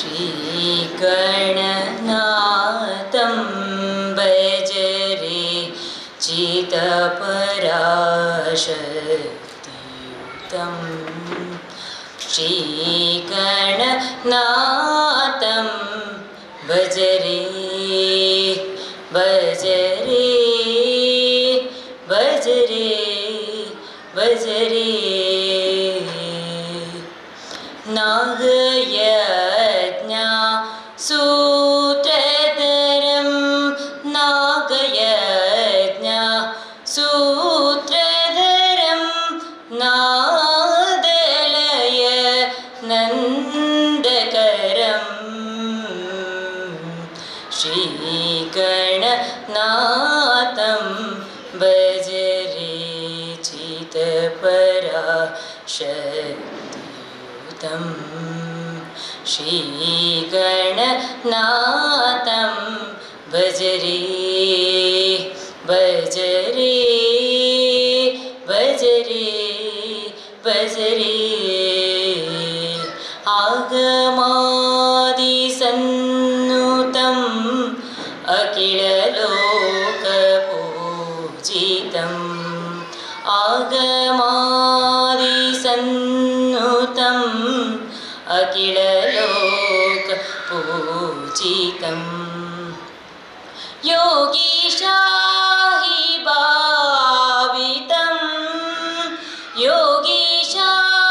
श्रीगणनाथं भजरे चित्तपराशक्तियुतं श्रीगणनाथं भजरे भजरे भजरे भजरे नागयज्ञा सूत्रधरं नागयज्ञा सूत्रधरं नादलय नन्दकरं श्रीगणनाथं भजरे चित्तपराशक्तियुतं श्रीगणनाथं भजरे भजरे भजरे भजरे आगमादिसन्नुतम् अखिललोकपूजितम् आगमादिसन्नुतम् अखिललोकपूजितम् योगीशाहि भावितं योगीशाहि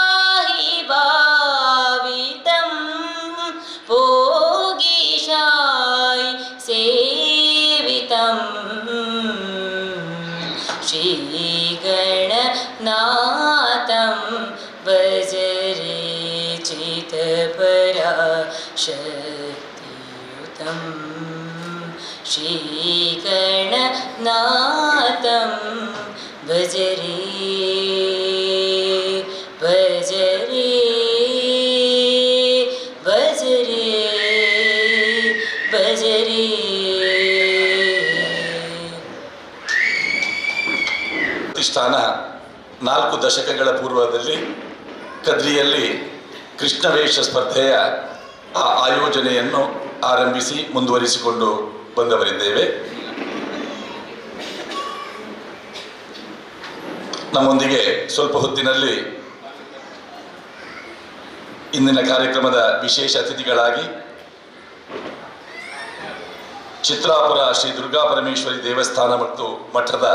भावितं भोगीशायि सेवितं श्रीगणनाथं भजरे चित्तपराशक्तियुतं श्रीगणनाथं भजरे भजरे भजरे भजरे ಪ್ರತಿಷ್ಠಾನ 4 ದಶಕಗಳ ಪೂರ್ವದಲ್ಲಿ ಕದ್ರಿಯಲ್ಲಿ ಕೃಷ್ಣವೇಷ ಸ್ಪರ್ಧೆಯ ಆಯೋಜನೆಯನ್ನು ಆರಂಭಿಸಿ ಮುಂದುವರಿಸಿಕೊಂಡು ಬಂದವರಿದ್ದೇವೆ. ನಮ್ಮೊಂದಿಗೆ ಸ್ವಲ್ಪ ಹೊತ್ತಿನಲ್ಲಿ ಇಂದಿನ ಕಾರ್ಯಕ್ರಮದ ವಿಶೇಷ ಅತಿಥಿಗಳಾಗಿ ಚಿತ್ರಾಪುರ ಶ್ರೀ ದುರ್ಗಾ ಪರಮೇಶ್ವರಿ ದೇವಸ್ಥಾನ ಮತ್ತು ಮಠದ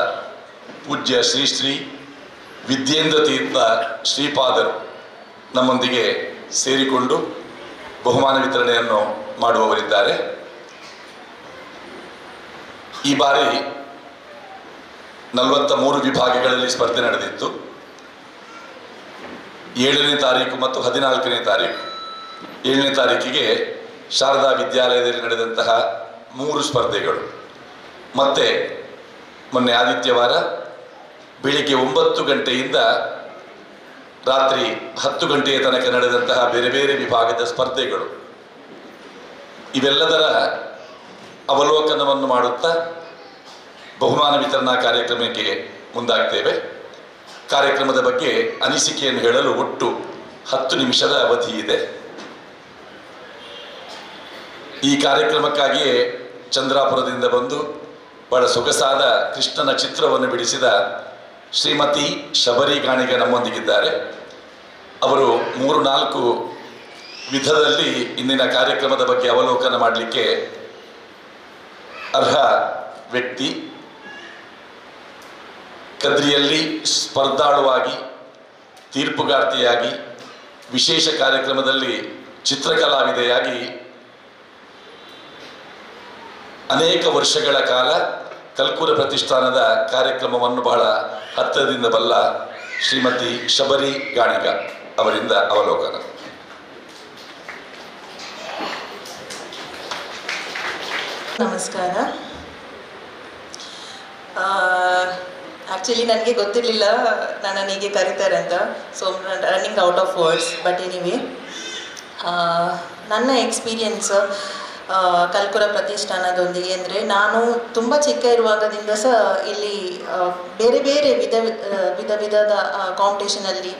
ಪೂಜ್ಯ ಶ್ರೀ ಶ್ರೀ ವಿದ್ಯೇಂದ್ರ ತೀರ್ಥ ಶ್ರೀಪಾದರು ನಮ್ಮೊಂದಿಗೆ ಸೇರಿಕೊಂಡು ಬಹುಮಾನ ವಿತರಣೆಯನ್ನು ಮಾಡುವವರಿದ್ದಾರೆ. ಈ ಬಾರಿ 43 ವಿಭಾಗಗಳಲ್ಲಿ ಸ್ಪರ್ಧೆ ನಡೆದಿತ್ತು. 7ನೇ ತಾರೀಕು ಮತ್ತು 14ನೇ ತಾರೀಕು. 7ನೇ ತಾರೀಕಿಗೆ ಶಾರದಾ ವಿದ್ಯಾಲಯದಲ್ಲಿ ನಡೆದಂತಹ 3 ಸ್ಪರ್ಧೆಗಳು, ಮತ್ತು ಮೊನ್ನೆ ಆದಿತ್ಯವಾರ ಬೆಳಿಗ್ಗೆ 9 ಗಂಟೆಯಿಂದ ರಾತ್ರಿ 10 ಗಂಟೆಯ ತನಕ ನಡೆದಂತಹ ಬೇರೆ ಬೇರೆ ವಿಭಾಗದ ಸ್ಪರ್ಧೆಗಳು. ಇವೆಲ್ಲದರ ಅವಲೋಕನವನ್ನು ಮಾಡುತ್ತಾ ಬಹುಮಾನ ವಿತರಣಾ ಕಾರ್ಯಕ್ರಮಕ್ಕೆ ಮುಂದಾಗ್ತೇವೆ. ಕಾರ್ಯಕ್ರಮದ ಬಗ್ಗೆ ಅನಿಸಿಕೆಯನ್ನು ಹೇಳಲು ಒಟ್ಟು 10 ನಿಮಿಷದ ಅವಧಿ ಇದೆ. ಈ ಕಾರ್ಯಕ್ರಮಕ್ಕಾಗಿಯೇ ಚಂದ್ರಾಪುರದಿಂದ ಬಂದು ಬಹಳ ಸೊಗಸಾದ ಕೃಷ್ಣನ ಚಿತ್ರವನ್ನು ಬಿಡಿಸಿದ ಶ್ರೀಮತಿ ಶಬರಿ ಗಾಣಿಗ ನಮ್ಮೊಂದಿಗಿದ್ದಾರೆ. ಅವರು 3-4 ವಿಧದಲ್ಲಿ ಇಂದಿನ ಕಾರ್ಯಕ್ರಮದ ಬಗ್ಗೆ ಅವಲೋಕನ ಮಾಡಲಿಕ್ಕೆ ಅರ್ಹ ವ್ಯಕ್ತಿ. ಕದ್ರಿಯಲ್ಲಿ ಸ್ಪರ್ಧಾಳುವಾಗಿ, ತೀರ್ಪುಗಾರ್ತಿಯಾಗಿ, ವಿಶೇಷ ಕಾರ್ಯಕ್ರಮದಲ್ಲಿ ಚಿತ್ರಕಲಾವಿದೆಯಾಗಿ ಅನೇಕ ವರ್ಷಗಳ ಕಾಲ ಕಲ್ಕುರ ಪ್ರತಿಷ್ಠಾನದ ಕಾರ್ಯಕ್ರಮವನ್ನು ಬಹಳ ಹತ್ತಿರದಿಂದ ಬಲ್ಲ ಶ್ರೀಮತಿ ಶಬರಿ ಗಾಣಿಗ ಅವರಿಂದ ಅವಲೋಕನ. ನಮಸ್ಕಾರ. ಆ್ಯಕ್ಚುಲಿ ನನಗೆ ಗೊತ್ತಿರಲಿಲ್ಲ ನನ್ನನ್ನು ಹೀಗೆ ಕರೀತಾರೆ ಅಂತ. So running out of words. But anyway, ನನ್ನ ಎಕ್ಸ್ಪೀರಿಯನ್ಸ್ ಕಲ್ಕುರ ಪ್ರತಿಷ್ಠಾನದೊಂದಿಗೆ ಅಂದರೆ, ನಾನು ತುಂಬ ಚಿಕ್ಕ ಇರುವಾಗದಿಂದ ಸಹ ಇಲ್ಲಿ ಬೇರೆ ಬೇರೆ ವಿಧದ ಕಾಂಪಿಟೇಷನಲ್ಲಿ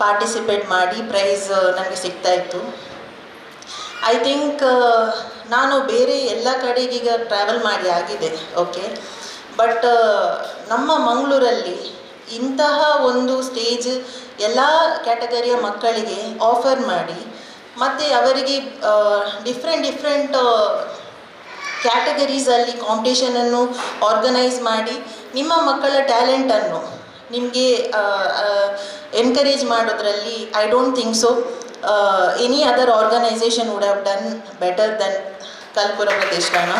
ಪಾರ್ಟಿಸಿಪೇಟ್ ಮಾಡಿ ಪ್ರೈಸ್ ನನಗೆ ಸಿಗ್ತಾಯಿತ್ತು. ಐ ಥಿಂಕ್ ನಾನು ಬೇರೆ ಎಲ್ಲ ಕಡೆಗೀಗ ಟ್ರಾವೆಲ್ ಮಾಡಿ ಆಗಿದೆ, ಓಕೆ. ಬಟ್ ನಮ್ಮ ಮಂಗಳೂರಲ್ಲಿ ಇಂತಹ ಒಂದು ಸ್ಟೇಜ್ ಎಲ್ಲ ಕ್ಯಾಟಗರಿಯ ಮಕ್ಕಳಿಗೆ ಆಫರ್ ಮಾಡಿ ಮತ್ತು ಅವರಿಗೆ ಡಿಫ್ರೆಂಟ್ ಕ್ಯಾಟಗರೀಸಲ್ಲಿ ಕಾಂಪಿಟೇಷನನ್ನು ಆರ್ಗನೈಸ್ ಮಾಡಿ ನಿಮ್ಮ ಮಕ್ಕಳ ಟ್ಯಾಲೆಂಟನ್ನು ನಿಮಗೆ ಎನ್ಕರೇಜ್ ಮಾಡೋದ್ರಲ್ಲಿ I don't think so any other organisation would have done better than Kalpura Pratishthana.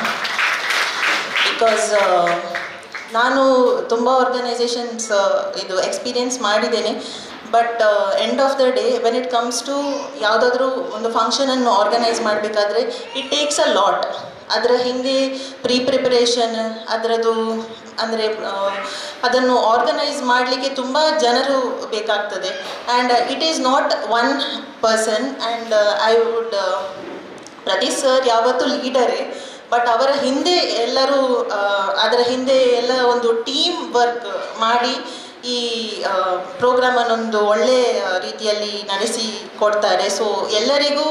Because ನಾನು ತುಂಬ ಆರ್ಗನೈಸೇಷನ್ಸ್ ಇದು ಎಕ್ಸ್ಪೀರಿಯನ್ಸ್ ಮಾಡಿದ್ದೇನೆ. But end of the day when it comes to ಯಾವುದಾದ್ರೂ ಒಂದು ಫಂಕ್ಷನನ್ನು ಆರ್ಗನೈಸ್ ಮಾಡಬೇಕಾದ್ರೆ ಇಟ್ ಟೇಕ್ಸ್ ಅ ಲಾಟ್. ಅದರ ಹಿಂದೆ ಪ್ರಿಪ್ರೇಷನ್ ಅದರದ್ದು ಅಂದರೆ ಅದನ್ನು ಆರ್ಗನೈಸ್ ಮಾಡಲಿಕ್ಕೆ ತುಂಬ ಜನರು ಬೇಕಾಗ್ತದೆ. And it is not one person. And I would Pratish sir ಯಾವತ್ತೂ ಲೀಡರೇ, ಬಟ್ ಅವರ ಹಿಂದೆ ಎಲ್ಲರೂ ಅದರ ಹಿಂದೆ ಎಲ್ಲ ಒಂದು ಟೀಮ್ ವರ್ಕ್ ಮಾಡಿ ಈ ಪ್ರೋಗ್ರಾಮನ್ನೊಂದು ಒಳ್ಳೆಯ ರೀತಿಯಲ್ಲಿ ನಡೆಸಿ ಕೊಡ್ತಾರೆ. ಸೊ ಎಲ್ಲರಿಗೂ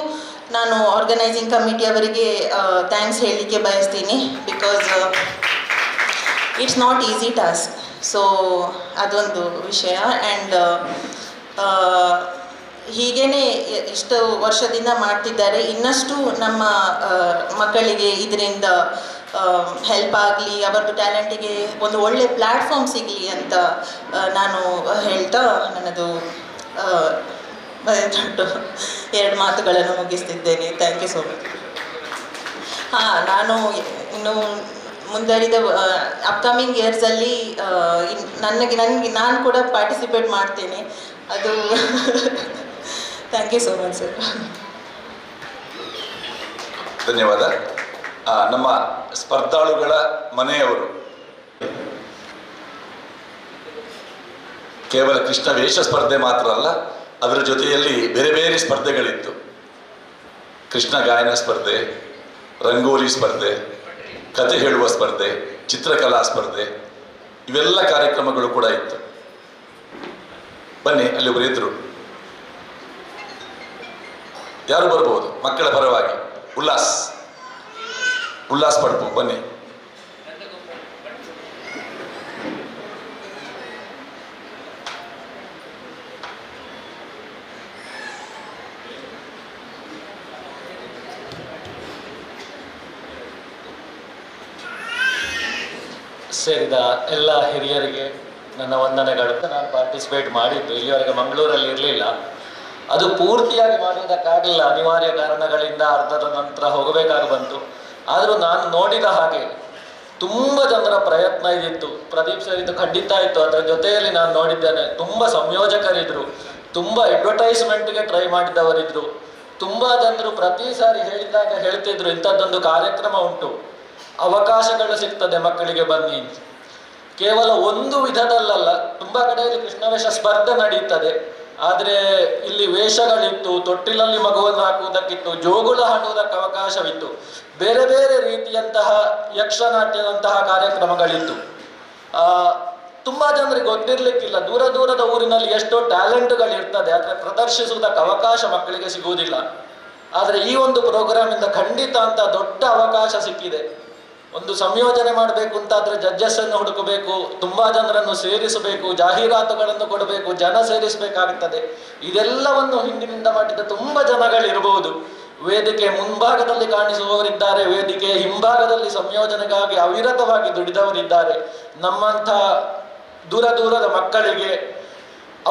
ನಾನು ಆರ್ಗನೈಸಿಂಗ್ ಕಮಿಟಿಯವರಿಗೆ ಥ್ಯಾಂಕ್ಸ್ ಹೇಳಲಿಕ್ಕೆ ಬಯಸ್ತೀನಿ. Because it's not easy task. So ಅದೊಂದು ವಿಷಯ. ಆ್ಯಂಡ್ ಹೀಗೇ ಇಷ್ಟು ವರ್ಷದಿಂದ ಮಾಡ್ತಿದ್ದಾರೆ. ಇನ್ನಷ್ಟು ನಮ್ಮ ಮಕ್ಕಳಿಗೆ ಇದರಿಂದ ಹೆಲ್ಪ್ ಆಗಲಿ, ಅವರದ್ದು ಟ್ಯಾಲೆಂಟಿಗೆ ಒಂದು ಒಳ್ಳೆ ಪ್ಲ್ಯಾಟ್ಫಾರ್ಮ್ ಸಿಗಲಿ ಅಂತ ನಾನು ಹೇಳ್ತಾ ನನ್ನದು ಎರಡು ಮಾತುಗಳನ್ನು ಮುಗಿಸ್ತಿದ್ದೇನೆ. Thank you so much. ನಾನು ಇನ್ನು ಮುಂದುವರಿದ ಅಪ್ಕಮಿಂಗ್ ಇಯರ್ಸಲ್ಲಿ ನನಗೆ ನಾನು ಕೂಡ ಪಾರ್ಟಿಸಿಪೇಟ್ ಮಾಡ್ತೇನೆ. ಅದು thank you so much sir. ಧನ್ಯವಾದ. ನಮ್ಮ ಸ್ಪರ್ಧಾಳುಗಳ ಮನೆಯವರು ಕೇವಲ ಕೃಷ್ಣ ವೇಷ ಸ್ಪರ್ಧೆ ಮಾತ್ರ ಅಲ್ಲ, ಅದರ ಜೊತೆಯಲ್ಲಿ ಬೇರೆ ಬೇರೆ ಸ್ಪರ್ಧೆಗಳಿತ್ತು. ಕೃಷ್ಣ ಗಾಯನ ಸ್ಪರ್ಧೆ, ರಂಗೋಲಿ ಸ್ಪರ್ಧೆ, ಕತೆ ಹೇಳುವ ಸ್ಪರ್ಧೆ, ಚಿತ್ರಕಲಾ ಸ್ಪರ್ಧೆ, ಇವೆಲ್ಲ ಕಾರ್ಯಕ್ರಮಗಳು ಕೂಡ ಇತ್ತು. ಬನ್ನಿ, ಅಲ್ಲಿ ಒಬ್ಬರು ಇದ್ರು, ಯಾರು ಬರ್ಬೋದು ಮಕ್ಕಳ ಪರವಾಗಿ. ಉಲ್ಲಾಸ್ ಪಡ್ಪು, ಬನ್ನಿ. ಸೇರಿದ ಎಲ್ಲ ಹಿರಿಯರಿಗೆ ನನ್ನ ವಂದನೆಗಳು. ನಾನು ಪಾರ್ಟಿಸಿಪೇಟ್ ಮಾಡಿದ್ದು ಇಲ್ಲಿವರೆಗೆ ಮಂಗಳೂರಲ್ಲಿ ಇರಲಿಲ್ಲ. ಅದು ಪೂರ್ತಿಯಾಗಿ ಮಾಡುವುದಕ್ಕಾಗಲಿಲ್ಲ, ಅನಿವಾರ್ಯ ಕಾರಣಗಳಿಂದ ಅರ್ಧದ ನಂತರ ಹೋಗಬೇಕಾಗಿ ಬಂತು. ಆದರೂ ನಾನು ನೋಡಿದ ಹಾಗೆ ತುಂಬ ಜನರ ಪ್ರಯತ್ನ ಇದ್ದಿತ್ತು. ಪ್ರದೀಪ್ ಸರ್ ಇದು ಖಂಡಿತ ಇತ್ತು. ಅದರ ಜೊತೆಯಲ್ಲಿ ನಾನು ನೋಡಿದ್ದೇನೆ, ತುಂಬ ಸಂಯೋಜಕರಿದ್ದರು, ತುಂಬ ಅಡ್ವರ್ಟೈಸ್ಮೆಂಟ್ಗೆ ಟ್ರೈ ಮಾಡಿದವರಿದ್ದರು. ತುಂಬ ಜನರು ಪ್ರತಿ ಸಾರಿ ಹೇಳಿದಾಗ ಹೇಳ್ತಿದ್ರು, ಇಂಥದ್ದೊಂದು ಕಾರ್ಯಕ್ರಮ ಉಂಟು, ಅವಕಾಶಗಳು ಸಿಗ್ತದೆ ಮಕ್ಕಳಿಗೆ, ಬನ್ನಿ. ಕೇವಲ ಒಂದು ವಿಧದಲ್ಲಲ್ಲ, ತುಂಬ ಕಡೆಯಲ್ಲಿ ಕೃಷ್ಣವೇಷ ಸ್ಪರ್ಧೆ ನಡೆಯುತ್ತದೆ. ಆದರೆ ಇಲ್ಲಿ ವೇಷಗಳಿತ್ತು, ತೊಟ್ಟಿಲಲ್ಲಿ ಮಗುವನ್ನು ಹಾಕುವುದಕ್ಕಿತ್ತು, ಜೋಗುಳ ಹಾಡುವುದಕ್ಕೆ ಅವಕಾಶವಿತ್ತು, ಬೇರೆ ಬೇರೆ ರೀತಿಯಂತಹ ಯಕ್ಷನಾಟ್ಯದಂತಹ ಕಾರ್ಯಕ್ರಮಗಳಿತ್ತು. ತುಂಬ ಜನರಿಗೆ ಗೊತ್ತಿರಲಿಕ್ಕಿಲ್ಲ, ದೂರ ದೂರದ ಊರಿನಲ್ಲಿ ಎಷ್ಟೋ ಟ್ಯಾಲೆಂಟ್ಗಳಿರ್ತದೆ, ಆದರೆ ಪ್ರದರ್ಶಿಸುವುದಕ್ಕೆ ಅವಕಾಶ ಮಕ್ಕಳಿಗೆ ಸಿಗುವುದಿಲ್ಲ. ಆದರೆ ಈ ಒಂದು ಪ್ರೋಗ್ರಾಮಿಂದ ಖಂಡಿತ ಅಂತ ದೊಡ್ಡ ಅವಕಾಶ ಸಿಕ್ಕಿದೆ. ಒಂದು ಸಂಯೋಜನೆ ಮಾಡಬೇಕು ಅಂತಾದರೆ ಜಡ್ಜಸ್ಸನ್ನು ಹುಡುಕಬೇಕು, ತುಂಬ ಜನರನ್ನು ಸೇರಿಸಬೇಕು, ಜಾಹೀರಾತುಗಳನ್ನು ಕೊಡಬೇಕು, ಜನ ಸೇರಿಸಬೇಕಾಗುತ್ತದೆ. ಇದೆಲ್ಲವನ್ನು ಹಿಂದಿನಿಂದ ಮಾಡಿದ ತುಂಬ ಜನಗಳಿರಬಹುದು. ವೇದಿಕೆ ಮುಂಭಾಗದಲ್ಲಿ ಕಾಣಿಸುವವರಿದ್ದಾರೆ, ವೇದಿಕೆ ಹಿಂಭಾಗದಲ್ಲಿ ಸಂಯೋಜನೆಗಾಗಿ ಅವಿರತವಾಗಿ ದುಡಿದವರಿದ್ದಾರೆ. ನಮ್ಮಂಥ ದೂರ ದೂರದ ಮಕ್ಕಳಿಗೆ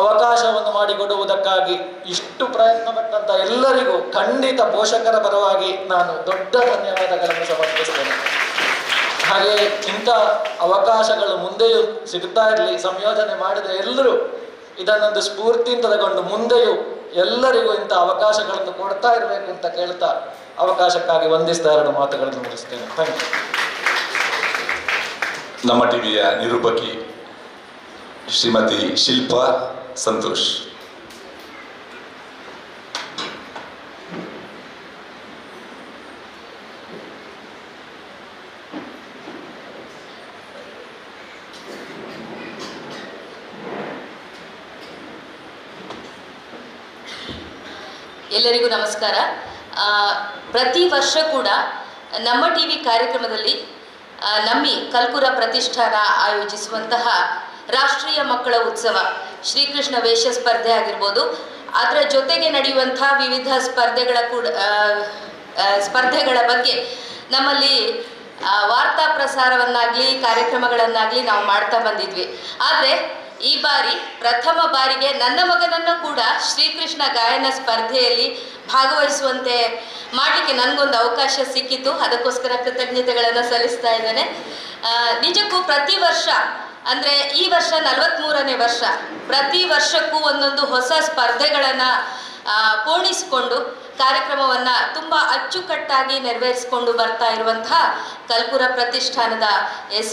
ಅವಕಾಶವನ್ನು ಮಾಡಿಕೊಡುವುದಕ್ಕಾಗಿ ಇಷ್ಟು ಪ್ರಯತ್ನ ಪಟ್ಟಂಥ ಎಲ್ಲರಿಗೂ ಖಂಡಿತ ಪೋಷಕರ ಪರವಾಗಿ ನಾನು ದೊಡ್ಡ ಧನ್ಯವಾದಗಳನ್ನು ಸಮರ್ಪಿಸ್ತೇನೆ. ಹಾಗೆ ಇಂಥ ಅವಕಾಶಗಳು ಮುಂದೆಯೂ ಸಿಗ್ತಾ ಇರಲಿ. ಸಂಯೋಜನೆ ಮಾಡಿದ ಎಲ್ಲರೂ ಇದನ್ನೊಂದು ಸ್ಫೂರ್ತಿಯಿಂದ ತಗೊಂಡು ಮುಂದೆಯೂ ಎಲ್ಲರಿಗೂ ಇಂಥ ಅವಕಾಶಗಳನ್ನು ಕೊಡ್ತಾ ಇರಬೇಕು ಅಂತ ಕೇಳ್ತಾ ಅವಕಾಶಕ್ಕಾಗಿ ವಂದಿಸ್ತಾ ಎರಡು ಮಾತುಗಳನ್ನು ಮುಗಿಸ್ತೇನೆ. Thank you. ನಮ್ಮ ಟಿವಿಯ ನಿರೂಪಕಿ ಶ್ರೀಮತಿ ಶಿಲ್ಪಾ ಸಂತೋಷ್. ಎಲ್ಲರಿಗೂ ನಮಸ್ಕಾರ. ಪ್ರತಿ ವರ್ಷ ಕೂಡ ನಮ್ಮ ಟಿ ವಿ ಕಾರ್ಯಕ್ರಮದಲ್ಲಿ ನಮ್ಮಿ ಕಲ್ಕುರ ಪ್ರತಿಷ್ಠಾನ ಆಯೋಜಿಸುವಂತಹ ರಾಷ್ಟ್ರೀಯ ಮಕ್ಕಳ ಉತ್ಸವ ಶ್ರೀಕೃಷ್ಣ ವೇಷ ಸ್ಪರ್ಧೆ ಆಗಿರ್ಬೋದು, ಅದರ ಜೊತೆಗೆ ನಡೆಯುವಂತಹ ವಿವಿಧ ಸ್ಪರ್ಧೆಗಳ ಬಗ್ಗೆ ನಮ್ಮಲ್ಲಿ ವಾರ್ತಾ ಪ್ರಸಾರವನ್ನಾಗಲಿ ಕಾರ್ಯಕ್ರಮಗಳನ್ನಾಗಲಿ ನಾವು ಮಾಡ್ತಾ ಬಂದಿದ್ವಿ. ಆದರೆ ಈ ಬಾರಿ ಪ್ರಥಮ ಬಾರಿಗೆ ನನ್ನ ಮಗನನ್ನು ಕೂಡ ಶ್ರೀಕೃಷ್ಣ ಗಾಯನ ಸ್ಪರ್ಧೆಯಲ್ಲಿ ಭಾಗವಹಿಸುವಂತೆ ಮಾಡಲಿಕ್ಕೆ ನನಗೊಂದು ಅವಕಾಶ ಸಿಕ್ಕಿತು. ಅದಕ್ಕೋಸ್ಕರ ಕೃತಜ್ಞತೆಗಳನ್ನು ಸಲ್ಲಿಸ್ತಾ ಇದ್ದೇನೆ. ನಿಜಕ್ಕೂ ಪ್ರತಿ ವರ್ಷ ಅಂದರೆ ಈ ವರ್ಷ 43ನೇ ವರ್ಷ, ಪ್ರತಿ ವರ್ಷಕ್ಕೂ ಒಂದೊಂದು ಹೊಸ ಸ್ಪರ್ಧೆಗಳನ್ನು ಪೂರ್ಣಿಸಿಕೊಂಡು ಕಾರ್ಯಕ್ರಮವನ್ನು ತುಂಬ ಅಚ್ಚುಕಟ್ಟಾಗಿ ನೆರವೇರಿಸಿಕೊಂಡು ಬರ್ತಾ ಇರುವಂತಹ ಕಲ್ಕುರ ಪ್ರತಿಷ್ಠಾನದ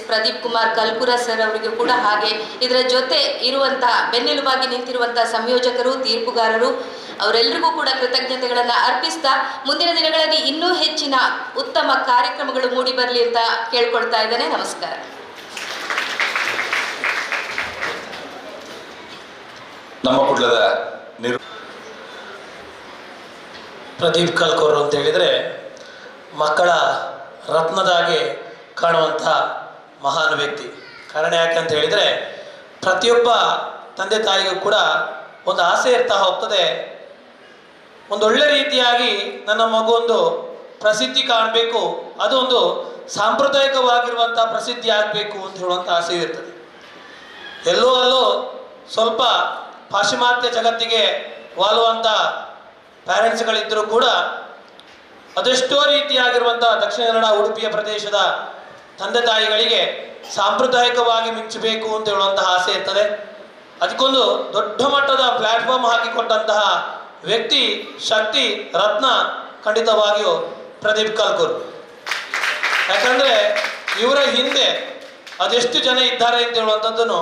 ಪ್ರದೀಪ್ ಕುಮಾರ್ ಕಲ್ಕುರ ಸರ್ ಅವರಿಗೂ ಕೂಡ, ಹಾಗೆ ಇದರ ಜೊತೆ ಇರುವಂತಹ ಬೆನ್ನೆಲುಬಾಗಿ ನಿಂತಿರುವಂತಹ ಸಂಯೋಜಕರು, ತೀರ್ಪುಗಾರರು ಅವರೆಲ್ಲರಿಗೂ ಕೂಡ ಕೃತಜ್ಞತೆಗಳನ್ನು ಅರ್ಪಿಸ್ತಾ ಮುಂದಿನ ದಿನಗಳಲ್ಲಿ ಇನ್ನೂ ಹೆಚ್ಚಿನ ಉತ್ತಮ ಕಾರ್ಯಕ್ರಮಗಳು ಮೂಡಿ ಬರಲಿ ಅಂತ ಕೇಳ್ಕೊಳ್ತಾ ಇದ್ದೇನೆ. ನಮಸ್ಕಾರ. ನಮ್ಮ ಕುಡ್ಲದ ಪ್ರದೀಪ್ ಕಲ್ಕೂರ್ ಅಂತ ಹೇಳಿದರೆ ಮಕ್ಕಳ ರತ್ನದಾಗೆ ಕಾಣುವಂಥ ಮಹಾನ್ ವ್ಯಕ್ತಿ. ಕಾರಣ ಯಾಕೆ ಅಂತ ಹೇಳಿದರೆ ಪ್ರತಿಯೊಬ್ಬ ತಂದೆ ತಾಯಿಗೂ ಕೂಡ ಒಂದು ಆಸೆ ಇರ್ತಾ ಹೋಗ್ತದೆ, ಒಂದೊಳ್ಳೆ ರೀತಿಯಾಗಿ ನನ್ನ ಮಗು ಒಂದು ಪ್ರಸಿದ್ಧಿ ಕಾಣಬೇಕು, ಅದು ಒಂದು ಸಾಂಪ್ರದಾಯಿಕವಾಗಿರುವಂಥ ಪ್ರಸಿದ್ಧಿ ಆಗಬೇಕು ಅಂತ ಹೇಳುವಂಥ ಆಸೆ ಇರ್ತದೆ. ಎಲ್ಲೋ ಅಲ್ಲೋ ಸ್ವಲ್ಪ ಪಾಶ್ಚಿಮಾತ್ಯ ಜಗತ್ತಿಗೆ ವಾಲುವಂಥ ಪ್ಯಾರೆಂಟ್ಸ್ಗಳಿದ್ದರೂ ಕೂಡ ಅದೆಷ್ಟೋ ರೀತಿಯಾಗಿರುವಂಥ ದಕ್ಷಿಣ ಕನ್ನಡ ಉಡುಪಿಯ ಪ್ರದೇಶದ ತಂದೆ ತಾಯಿಗಳಿಗೆ ಸಾಂಪ್ರದಾಯಿಕವಾಗಿ ಮಿಂಚಬೇಕು ಅಂತ ಹೇಳುವಂತಹ ಆಸೆ ಇರ್ತದೆ. ಅದಕ್ಕೊಂದು ದೊಡ್ಡ ಮಟ್ಟದ ಪ್ಲ್ಯಾಟ್ಫಾರ್ಮ್ ಹಾಕಿಕೊಟ್ಟಂತಹ ವ್ಯಕ್ತಿ, ಶಕ್ತಿ, ರತ್ನ ಖಂಡಿತವಾಗಿಯೂ ಪ್ರದೀಪ್ ಕಲ್ಕೂರ್. ಯಾಕಂದರೆ ಇವರ ಹಿಂದೆ ಅದೆಷ್ಟು ಜನ ಇದ್ದಾರೆ ಅಂತ ಹೇಳುವಂಥದ್ದನ್ನು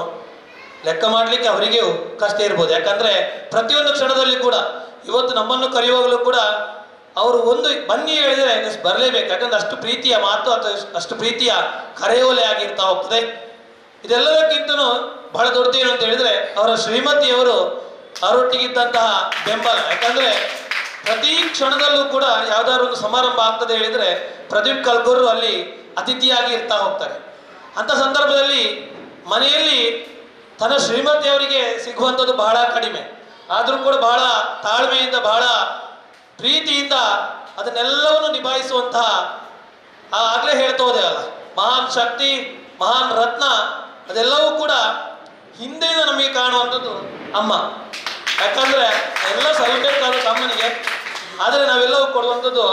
ಲೆಕ್ಕ ಮಾಡಲಿಕ್ಕೆ ಅವರಿಗೂ ಕಷ್ಟ ಇರ್ಬೋದು. ಯಾಕಂದರೆ ಪ್ರತಿಯೊಂದು ಕ್ಷಣದಲ್ಲಿ ಕೂಡ ಇವತ್ತು ನಮ್ಮನ್ನು ಕರೆಯುವಾಗಲೂ ಕೂಡ ಅವರು ಒಂದು ಬನ್ನಿ ಹೇಳಿದರೆ ಬರಲೇಬೇಕು. ಯಾಕಂದ್ರೆ ಅಷ್ಟು ಪ್ರೀತಿಯ ಮಾತು ಅಥವಾ ಅಷ್ಟು ಪ್ರೀತಿಯ ಕರೆಯೋಲೆ ಆಗಿರ್ತಾ ಹೋಗ್ತದೆ. ಇದೆಲ್ಲದಕ್ಕಿಂತನೂ ಬಹಳ ದೊಡ್ಡದೇನು ಅಂತ ಹೇಳಿದರೆ ಅವರ ಶ್ರೀಮತಿಯವರು ಅವರೊಟ್ಟಿಗಿದ್ದಂತಹ ಬೆಂಬಲ. ಯಾಕಂದರೆ ಪ್ರತಿ ಕ್ಷಣದಲ್ಲೂ ಕೂಡ ಯಾವುದಾದ್ರು ಒಂದು ಸಮಾರಂಭ ಆಗ್ತದೆ ಹೇಳಿದರೆ ಪ್ರದೀಪ್ ಕಲ್ಕೂರ್ ಅಲ್ಲಿ ಅತಿಥಿಯಾಗಿ ಇರ್ತಾ ಹೋಗ್ತಾರೆ. ಅಂಥ ಸಂದರ್ಭದಲ್ಲಿ ಮನೆಯಲ್ಲಿ ತನ್ನ ಶ್ರೀಮತಿಯವರಿಗೆ ಸಿಗುವಂಥದ್ದು ಬಹಳ ಕಡಿಮೆ, ಆದರೂ ಕೂಡ ಬಹಳ ತಾಳ್ಮೆಯಿಂದ, ಬಹಳ ಪ್ರೀತಿಯಿಂದ ಅದನ್ನೆಲ್ಲವನ್ನು ನಿಭಾಯಿಸುವಂತಹ, ಆಗಲೇ ಹೇಳ್ತಾ ಹೋದೆ ಅಲ್ಲ, ಮಹಾನ್ ಶಕ್ತಿ, ಮಹಾನ್ ರತ್ನ, ಅದೆಲ್ಲವೂ ಕೂಡ ಹಿಂದೆಯಿಂದ ನಮಗೆ ಕಾಣುವಂಥದ್ದು ಅಮ್ಮ. ಯಾಕಂದರೆ ಎಲ್ಲ ಸಲ್ಲಬೇಕಾದ ಅಮ್ಮನಿಗೆ, ಆದರೆ ನಾವೆಲ್ಲವೂ ಕೊಡುವಂಥದ್ದು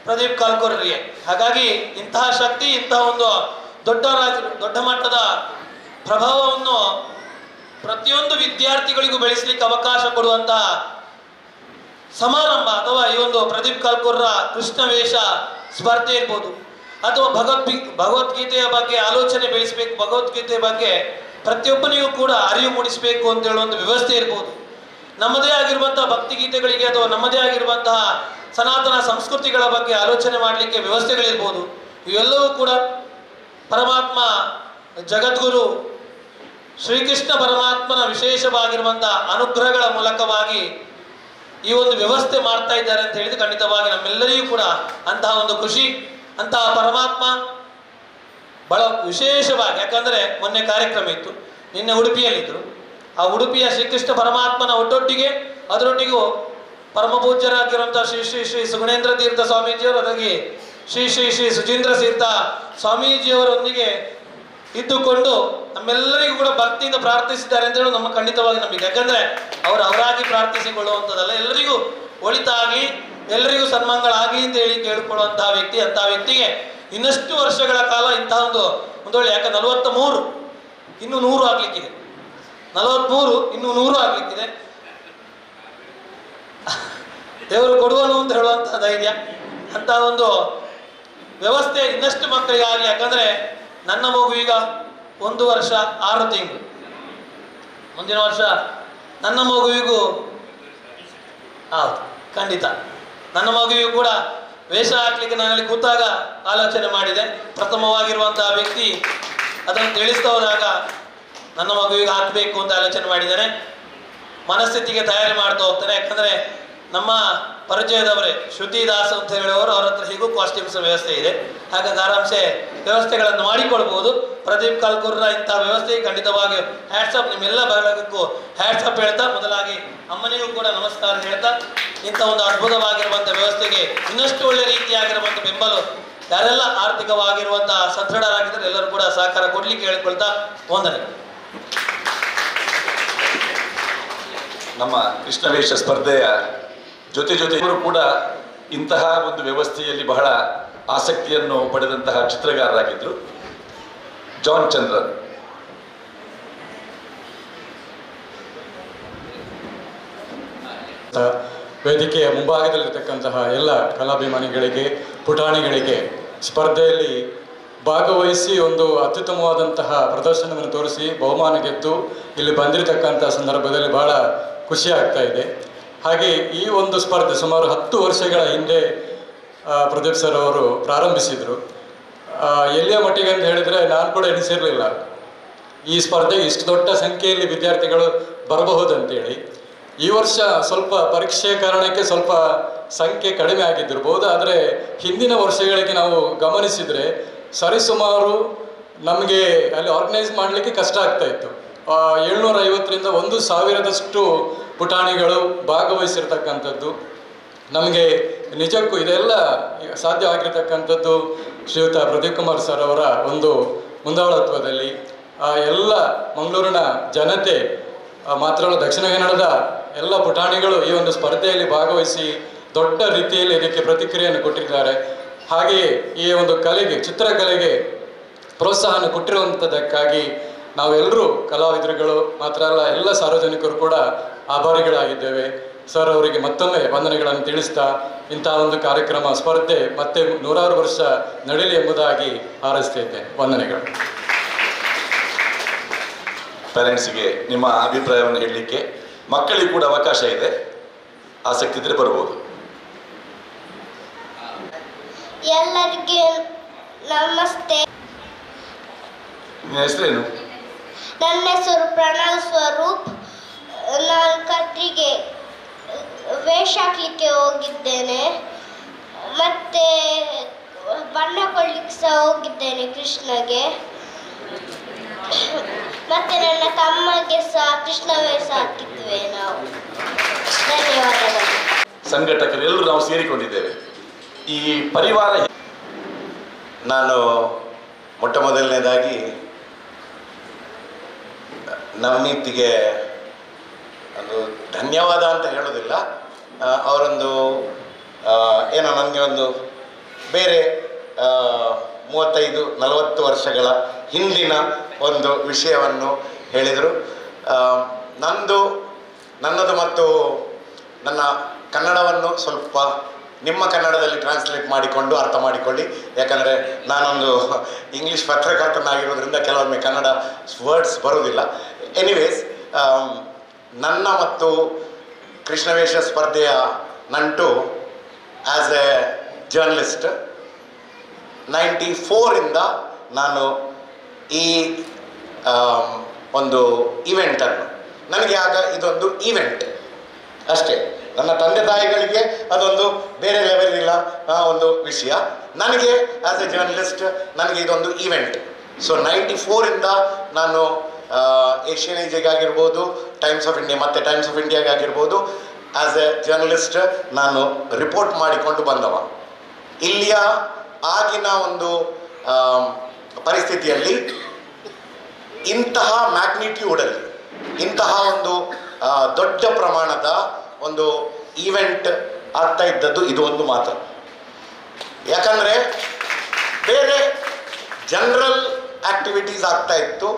ಪ್ರದೀಪ್ ಕಲ್ಕೂರ್ರಿಗೆ. ಹಾಗಾಗಿ ಇಂತಹ ಶಕ್ತಿ, ಇಂತಹ ಒಂದು ದೊಡ್ಡ ಮಟ್ಟದ ಪ್ರಭಾವವನ್ನು ಪ್ರತಿಯೊಂದು ವಿದ್ಯಾರ್ಥಿಗಳಿಗೂ ಬೆಳೆಸಲಿಕ್ಕೆ ಅವಕಾಶ ಕೊಡುವಂತಹ ಸಮಾರಂಭ ಅಥವಾ ಈ ಒಂದು ಪ್ರದೀಪ್ ಕಲ್ಕೂರ್ರ ಕೃಷ್ಣ ವೇಷ ಸ್ಪರ್ಧೆ ಇರ್ಬೋದು, ಅಥವಾ ಭಗವದ್ಗೀತೆಯ ಬಗ್ಗೆ ಆಲೋಚನೆ ಬೆಳೆಸಬೇಕು, ಭಗವದ್ಗೀತೆಯ ಬಗ್ಗೆ ಪ್ರತಿಯೊಬ್ಬನಿಗೂ ಕೂಡ ಅರಿವು ಮೂಡಿಸಬೇಕು ಅಂತ ಹೇಳುವಂಥ ವ್ಯವಸ್ಥೆ ಇರ್ಬೋದು, ನಮ್ಮದೇ ಆಗಿರುವಂತಹ ಭಕ್ತಿಗೀತೆಗಳಿಗೆ ಅಥವಾ ನಮ್ಮದೇ ಆಗಿರುವಂತಹ ಸನಾತನ ಸಂಸ್ಕೃತಿಗಳ ಬಗ್ಗೆ ಆಲೋಚನೆ ಮಾಡಲಿಕ್ಕೆ ವ್ಯವಸ್ಥೆಗಳಿರ್ಬೋದು. ಇವೆಲ್ಲವೂ ಕೂಡ ಪರಮಾತ್ಮ ಜಗದ್ಗುರು ಶ್ರೀಕೃಷ್ಣ ಪರಮಾತ್ಮನ ವಿಶೇಷವಾಗಿರುವಂತಹ ಅನುಗ್ರಹಗಳ ಮೂಲಕವಾಗಿ ಈ ಒಂದು ವ್ಯವಸ್ಥೆ ಮಾಡ್ತಾ ಇದ್ದಾರೆ ಅಂತ ಹೇಳಿದ್ರೆ ಖಂಡಿತವಾಗಿ ನಮ್ಮೆಲ್ಲರಿಗೂ ಕೂಡ ಅಂತಹ ಒಂದು ಖುಷಿ. ಅಂತಹ ಪರಮಾತ್ಮ ಬಹಳ ವಿಶೇಷವಾಗಿ, ಯಾಕಂದರೆ ಮೊನ್ನೆ ಕಾರ್ಯಕ್ರಮ ಇತ್ತು, ನಿನ್ನೆ ಉಡುಪಿಯಲ್ಲಿದ್ದರು. ಆ ಉಡುಪಿಯ ಶ್ರೀಕೃಷ್ಣ ಪರಮಾತ್ಮನ ಒಟ್ಟೊಟ್ಟಿಗೆ ಅದರೊಟ್ಟಿಗೂ ಪರಮ ಪೂಜ್ಯರಾಗಿರುವಂತಹ ಶ್ರೀ ಶ್ರೀ ಶ್ರೀ ಸುಗುಣೇಂದ್ರ ತೀರ್ಥ ಸ್ವಾಮೀಜಿಯವರು, ಅದಕ್ಕೆ ಶ್ರೀ ಶ್ರೀ ಶ್ರೀ ಸುಜೀಂದ್ರ ತೀರ್ಥ ಸ್ವಾಮೀಜಿಯವರೊಂದಿಗೆ ಇದ್ದುಕೊಂಡು ನಮ್ಮೆಲ್ಲರಿಗೂ ಕೂಡ ಭಕ್ತಿಯಿಂದ ಪ್ರಾರ್ಥಿಸಿದ್ದಾರೆ ಅಂತ ಹೇಳಿ ನಮ್ಮ ಖಂಡಿತವಾಗಿ ನಂಬಿಕೆ. ಯಾಕಂದರೆ ಅವರಾಗಿ ಪ್ರಾರ್ಥಿಸಿಕೊಳ್ಳುವಂಥದ್ದಲ್ಲ, ಎಲ್ಲರಿಗೂ ಒಳಿತಾಗಿ, ಎಲ್ಲರಿಗೂ ಸನ್ಮಾನಗಳಾಗಲಿ ಅಂತ ಹೇಳಿ ಕೇಳಿಕೊಳ್ಳುವಂತಹ ವ್ಯಕ್ತಿ. ಅಂತಹ ವ್ಯಕ್ತಿಗೆ ಇನ್ನಷ್ಟು ವರ್ಷಗಳ ಕಾಲ ಇಂತಹ ಒಂದೊಳ್ಳೆ, ಯಾಕೆ 43 ಇನ್ನೂ 100 ಆಗ್ಲಿಕ್ಕಿದೆ, 43 ಇನ್ನೂ 100 ಆಗ್ಲಿಕ್ಕಿದೆ. ದೇವರು ಕೊಡುವನು ಅಂತ ಹೇಳುವಂತಹ ಧೈರ್ಯ, ಅಂತಹ ಒಂದು ವ್ಯವಸ್ಥೆ ಇನ್ನಷ್ಟು ಮಕ್ಕಳಿಗಾಗಲಿ. ಯಾಕಂದರೆ ನನ್ನ ಮಗು ಈಗ 1 ವರ್ಷ 6 ತಿಂಗಳು, ಮುಂದಿನ ವರ್ಷ ನನ್ನ ಮಗುವಿಗೂ ಹೌದು ಖಂಡಿತ ನನ್ನ ಮಗುವಿಗೂ ಕೂಡ ವೇಷ ಹಾಕ್ಲಿಕ್ಕೆ ನಾನಲ್ಲಿ ಕೂತಾಗ ಆಲೋಚನೆ ಮಾಡಿದೆ. ಪ್ರಥಮವಾಗಿರುವಂತಹ ವ್ಯಕ್ತಿ ಅದನ್ನು ತಿಳಿಸ್ತಾ ಹೋದಾಗ ನನ್ನ ಮಗುವಿಗೆ ಹಾಕಬೇಕು ಅಂತ ಆಲೋಚನೆ ಮಾಡಿದ್ದೇನೆ. ಮನಸ್ಥಿತಿಗೆ ತಯಾರಿ ಮಾಡ್ತಾ ಹೋಗ್ತಾನೆ. ಯಾಕಂದರೆ ನಮ್ಮ ಪರಿಚಯದವರೇ ಶ್ರುತಿ ದಾಸ್ ಅಂತ ಹೇಳುವವರು, ಅವ್ರ ಹತ್ರ ಹೀಗೂ ಕಾಸ್ಟ್ಯೂಮ್ಸ್ ವ್ಯವಸ್ಥೆ ಇದೆ. ಹಾಗಾಗಿ ಆರಾಮ್ಸೆ ವ್ಯವಸ್ಥೆಗಳನ್ನು ಮಾಡಿಕೊಳ್ಬಹುದು. ಪ್ರದೀಪ್ ಕಾಲ್ಕೂರ್ನ ಇಂಥ ವ್ಯವಸ್ಥೆಗೆ ಖಂಡಿತವಾಗಿ ಹ್ಯಾಟ್ಸಪ್, ನಿಮ್ಮೆಲ್ಲ ಬಳಗಕ್ಕೂ ಹ್ಯಾಟ್ಸಪ್ ಹೇಳ್ತಾ, ಮೊದಲಾಗಿ ಅಮ್ಮನಿಗೂ ಕೂಡ ನಮಸ್ಕಾರ ಹೇಳ್ತಾ, ಇಂಥ ಒಂದು ಅದ್ಭುತವಾಗಿರುವಂಥ ವ್ಯವಸ್ಥೆಗೆ ಇನ್ನಷ್ಟು ಒಳ್ಳೆ ರೀತಿಯಾಗಿರುವಂಥ ಬೆಂಬಲ ಯಾರೆಲ್ಲ ಆರ್ಥಿಕವಾಗಿರುವಂತಹ ಸದೃಢರಾಗಿದ್ದರೆ ಎಲ್ಲರೂ ಕೂಡ ಸಹಕಾರ ಕೊಡ್ಲಿಕ್ಕೆ ಹೇಳ್ಕೊಳ್ತಾ ವಂದನೆ. ನಮ್ಮ ಕೃಷ್ಣವೇಷ ಸ್ಪರ್ಧೆಯ ಜೊತೆಯವರು ಕೂಡ ಇಂತಹ ಒಂದು ವ್ಯವಸ್ಥೆಯಲ್ಲಿ ಬಹಳ ಆಸಕ್ತಿಯನ್ನು ಪಡೆದಂತಹ ಚಿತ್ರಗಾರರಾಗಿದ್ದರು. ಜಾನ್ ಚಂದ್ರನ್. ವೇದಿಕೆಯ ಮುಂಭಾಗದಲ್ಲಿರ್ತಕ್ಕಂತಹ ಎಲ್ಲ ಕಲಾಭಿಮಾನಿಗಳಿಗೆ, ಪುಟಾಣಿಗಳಿಗೆ ಸ್ಪರ್ಧೆಯಲ್ಲಿ ಭಾಗವಹಿಸಿ ಒಂದು ಅತ್ಯುತ್ತಮವಾದಂತಹ ಪ್ರದರ್ಶನವನ್ನು ತೋರಿಸಿ ಬಹುಮಾನ ಗೆದ್ದು ಇಲ್ಲಿ ಬಂದಿರತಕ್ಕಂಥ ಸಂದರ್ಭದಲ್ಲಿ ಬಹಳ ಖುಷಿ ಆಗ್ತಾ ಇದೆ. ಹಾಗೆ ಈ ಒಂದು ಸ್ಪರ್ಧೆ ಸುಮಾರು 10 ವರ್ಷಗಳ ಹಿಂದೆ ಪ್ರದೀಪ್ ಸರ್ ಅವರು ಪ್ರಾರಂಭಿಸಿದರು. ಎಲ್ಲಿಯ ಮಟ್ಟಿಗೆ ಅಂತ ಹೇಳಿದರೆ ನಾನು ಕೂಡ ಎಣಿಸಿರಲಿಲ್ಲ ಈ ಸ್ಪರ್ಧೆಗೆ ಇಷ್ಟು ದೊಡ್ಡ ಸಂಖ್ಯೆಯಲ್ಲಿ ವಿದ್ಯಾರ್ಥಿಗಳು ಬರಬಹುದಂತೇಳಿ. ಈ ವರ್ಷ ಸ್ವಲ್ಪ ಪರೀಕ್ಷೆ ಕಾರಣಕ್ಕೆ ಸ್ವಲ್ಪ ಸಂಖ್ಯೆ ಕಡಿಮೆ ಆಗಿದ್ದಿರ್ಬೋದು. ಆದರೆ ಹಿಂದಿನ ವರ್ಷಗಳಿಗೆ ನಾವು ಗಮನಿಸಿದರೆ ಸರಿಸುಮಾರು ನಮಗೆ ಅಲ್ಲಿ ಆರ್ಗನೈಸ್ ಮಾಡಲಿಕ್ಕೆ ಕಷ್ಟ ಆಗ್ತಾ ಇತ್ತು. 750ರಿಂದ 1000ದಷ್ಟು ಪುಟಾಣಿಗಳು ಭಾಗವಹಿಸಿರ್ತಕ್ಕಂಥದ್ದು ನಮಗೆ ನಿಜಕ್ಕೂ ಇದೆಲ್ಲ ಸಾಧ್ಯವಾಗಿರ್ತಕ್ಕಂಥದ್ದು ಶ್ರೀಯುತ ಪ್ರದೀಪ್ ಕುಮಾರ್ ಸರ್ ಅವರ ಒಂದು ಮುಂದಾಳತ್ವದಲ್ಲಿ. ಎಲ್ಲ ಮಂಗಳೂರಿನ ಜನತೆ ಮಾತ್ರ ಅಲ್ಲ, ದಕ್ಷಿಣ ಕನ್ನಡದ ಎಲ್ಲ ಪುಟಾಣಿಗಳು ಈ ಒಂದು ಸ್ಪರ್ಧೆಯಲ್ಲಿ ಭಾಗವಹಿಸಿ ದೊಡ್ಡ ರೀತಿಯಲ್ಲಿ ಇದಕ್ಕೆ ಪ್ರತಿಕ್ರಿಯೆಯನ್ನು ಕೊಟ್ಟಿದ್ದಾರೆ. ಹಾಗೆಯೇ ಈ ಒಂದು ಕಲೆಗೆ, ಚಿತ್ರಕಲೆಗೆ ಪ್ರೋತ್ಸಾಹನ ಕೊಟ್ಟಿರುವಂಥದ್ದಕ್ಕಾಗಿ ನಾವೆಲ್ಲರೂ ಕಲಾವಿದರುಗಳು ಮಾತ್ರ ಅಲ್ಲ, ಎಲ್ಲ ಸಾರ್ವಜನಿಕರು ಕೂಡ ಆಭಾರಿಗಳಾಗಿದ್ದೇವೆ. ಸರ್ ಅವರಿಗೆ ಮತ್ತೊಮ್ಮೆ ವಂದನೆಗಳನ್ನು ತಿಳಿಸ್ತಾ ಇಂಥ ಒಂದು ಕಾರ್ಯಕ್ರಮ ಸ್ಪರ್ಧೆ ಮತ್ತೆ 100 ವರ್ಷ ನಡೆಯಲಿ ಎಂಬುದಾಗಿ ಹಾರೈಸ್ತಿದ್ದೆ. ವಂದನೆಗಳು. ಪೇರೆಂಟ್ಸ್ಗೆ ನಿಮ್ಮ ಅಭಿಪ್ರಾಯವನ್ನು ಹೇಳಲಿಕ್ಕೆ ಮಕ್ಕಳಿಗೆ ಕೂಡ ಅವಕಾಶ ಇದೆ, ಆಸಕ್ತಿ ಇದ್ದರೆ ಬರ್ಬೋದು. ಎಲ್ಲರಿಗೆ ನಮಸ್ತೆ. ನಿನ್ನ ಹೆಸರೇನು? ನನ್ನ ಹೆಸರು ಪ್ರಣವ್ ಸ್ವರೂಪ್. ನಾನು ಕತ್ರಿಗೆ ವೇಷ ಹಾಕ್ಲಿಕ್ಕೆ ಹೋಗಿದ್ದೇನೆ, ಮತ್ತೆ ಬಣ್ಣ ಕೊಡ್ಲಿಕ್ಕೆ ಸಹ ಹೋಗಿದ್ದೇನೆ ಕೃಷ್ಣಗೆ. ಮತ್ತೆ ನನ್ನ ತಮ್ಮಗೆ ಸಹ ಕೃಷ್ಣ ವೇಷ ಹಾಕಿದ್ವಿ ನಾವು. ಧನ್ಯವಾದಗಳು. ಸಂಘಟಕರೆಲ್ಲರೂ ನಾವು ಸೇರಿಕೊಂಡಿದ್ದೇವೆ. ಈ ಪರಿವಾರ, ನಾನು ಮೊಟ್ಟ ಮೊದಲನೇದಾಗಿ ನವನೀತಿಗೆ ಒಂದು ಧನ್ಯವಾದ ಅಂತ ಹೇಳೋದಿಲ್ಲ. ಅವರೊಂದು ಏನೋ ನನಗೆ ಒಂದು ಬೇರೆ 35-40 ವರ್ಷಗಳ ಹಿಂದಿನ ಒಂದು ವಿಷಯವನ್ನು ಹೇಳಿದರು. ನನ್ನದು ಮತ್ತು ನನ್ನ ಕನ್ನಡವನ್ನು ಸ್ವಲ್ಪ ನಿಮ್ಮ ಕನ್ನಡದಲ್ಲಿ ಟ್ರಾನ್ಸ್ಲೇಟ್ ಮಾಡಿಕೊಂಡು ಅರ್ಥ ಮಾಡಿಕೊಳ್ಳಿ. ಯಾಕಂದರೆ ನಾನೊಂದು ಇಂಗ್ಲೀಷ್ ಪತ್ರಕರ್ತನಾಗಿರೋದ್ರಿಂದ ಕೆಲವೊಮ್ಮೆ ಕನ್ನಡ ವರ್ಡ್ಸ್ ಬರುವುದಿಲ್ಲ. ಎನಿವೇಸ್, ನನ್ನ ಮತ್ತು ಕೃಷ್ಣವೇಷ ಸ್ಪರ್ಧೆಯ ನಂಟು ಆ್ಯಸ್ ಎ ಜರ್ನಲಿಸ್ಟ್ 94ರಿಂದ ನಾನು ಈ ಒಂದು ಈವೆಂಟನ್ನು, ನನಗೆ ಆಗ ಇದೊಂದು ಈವೆಂಟ್ ಅಷ್ಟೇ. ನನ್ನ ತಂದೆ ತಾಯಿಗಳಿಗೆ ಅದೊಂದು ಬೇರೆ ಲೆವೆಲ್ ಇಲ್ಲ ಒಂದು ವಿಷಯ. ನನಗೆ ಆ್ಯಸ್ ಎ ಜರ್ನಲಿಸ್ಟ್ ನನಗೆ ಇದೊಂದು ಈವೆಂಟ್. ಸೊ 94ರಿಂದ ನಾನು ಏಷ್ಯನ್ ಏಜಿಗಾಗಿರ್ಬೋದು, ಟೈಮ್ಸ್ ಆಫ್ ಇಂಡಿಯಾ ಮತ್ತು ಟೈಮ್ಸ್ ಆಫ್ ಇಂಡಿಯಾಗಾಗಿರ್ಬೋದು, ಆ್ಯಸ್ ಎ ಜರ್ನಲಿಸ್ಟ್ ನಾನು ರಿಪೋರ್ಟ್ ಮಾಡಿಕೊಂಡು ಬಂದವ. ಇಲ್ಲಿಯ ಆಗಿನ ಒಂದು ಪರಿಸ್ಥಿತಿಯಲ್ಲಿ ಇಂತಹ ಮ್ಯಾಗ್ನಿಟ್ಯೂಡಲ್ಲಿ, ಇಂತಹ ಒಂದು ದೊಡ್ಡ ಪ್ರಮಾಣದ ಒಂದು ಈವೆಂಟ್ ಆಗ್ತಾ ಇದ್ದದ್ದು ಇದು ಒಂದು ಮಾತ್ರ. ಯಾಕಂದರೆ ಬೇರೆ ಜನರಲ್ ಆ್ಯಕ್ಟಿವಿಟೀಸ್ ಆಗ್ತಾ ಇತ್ತು,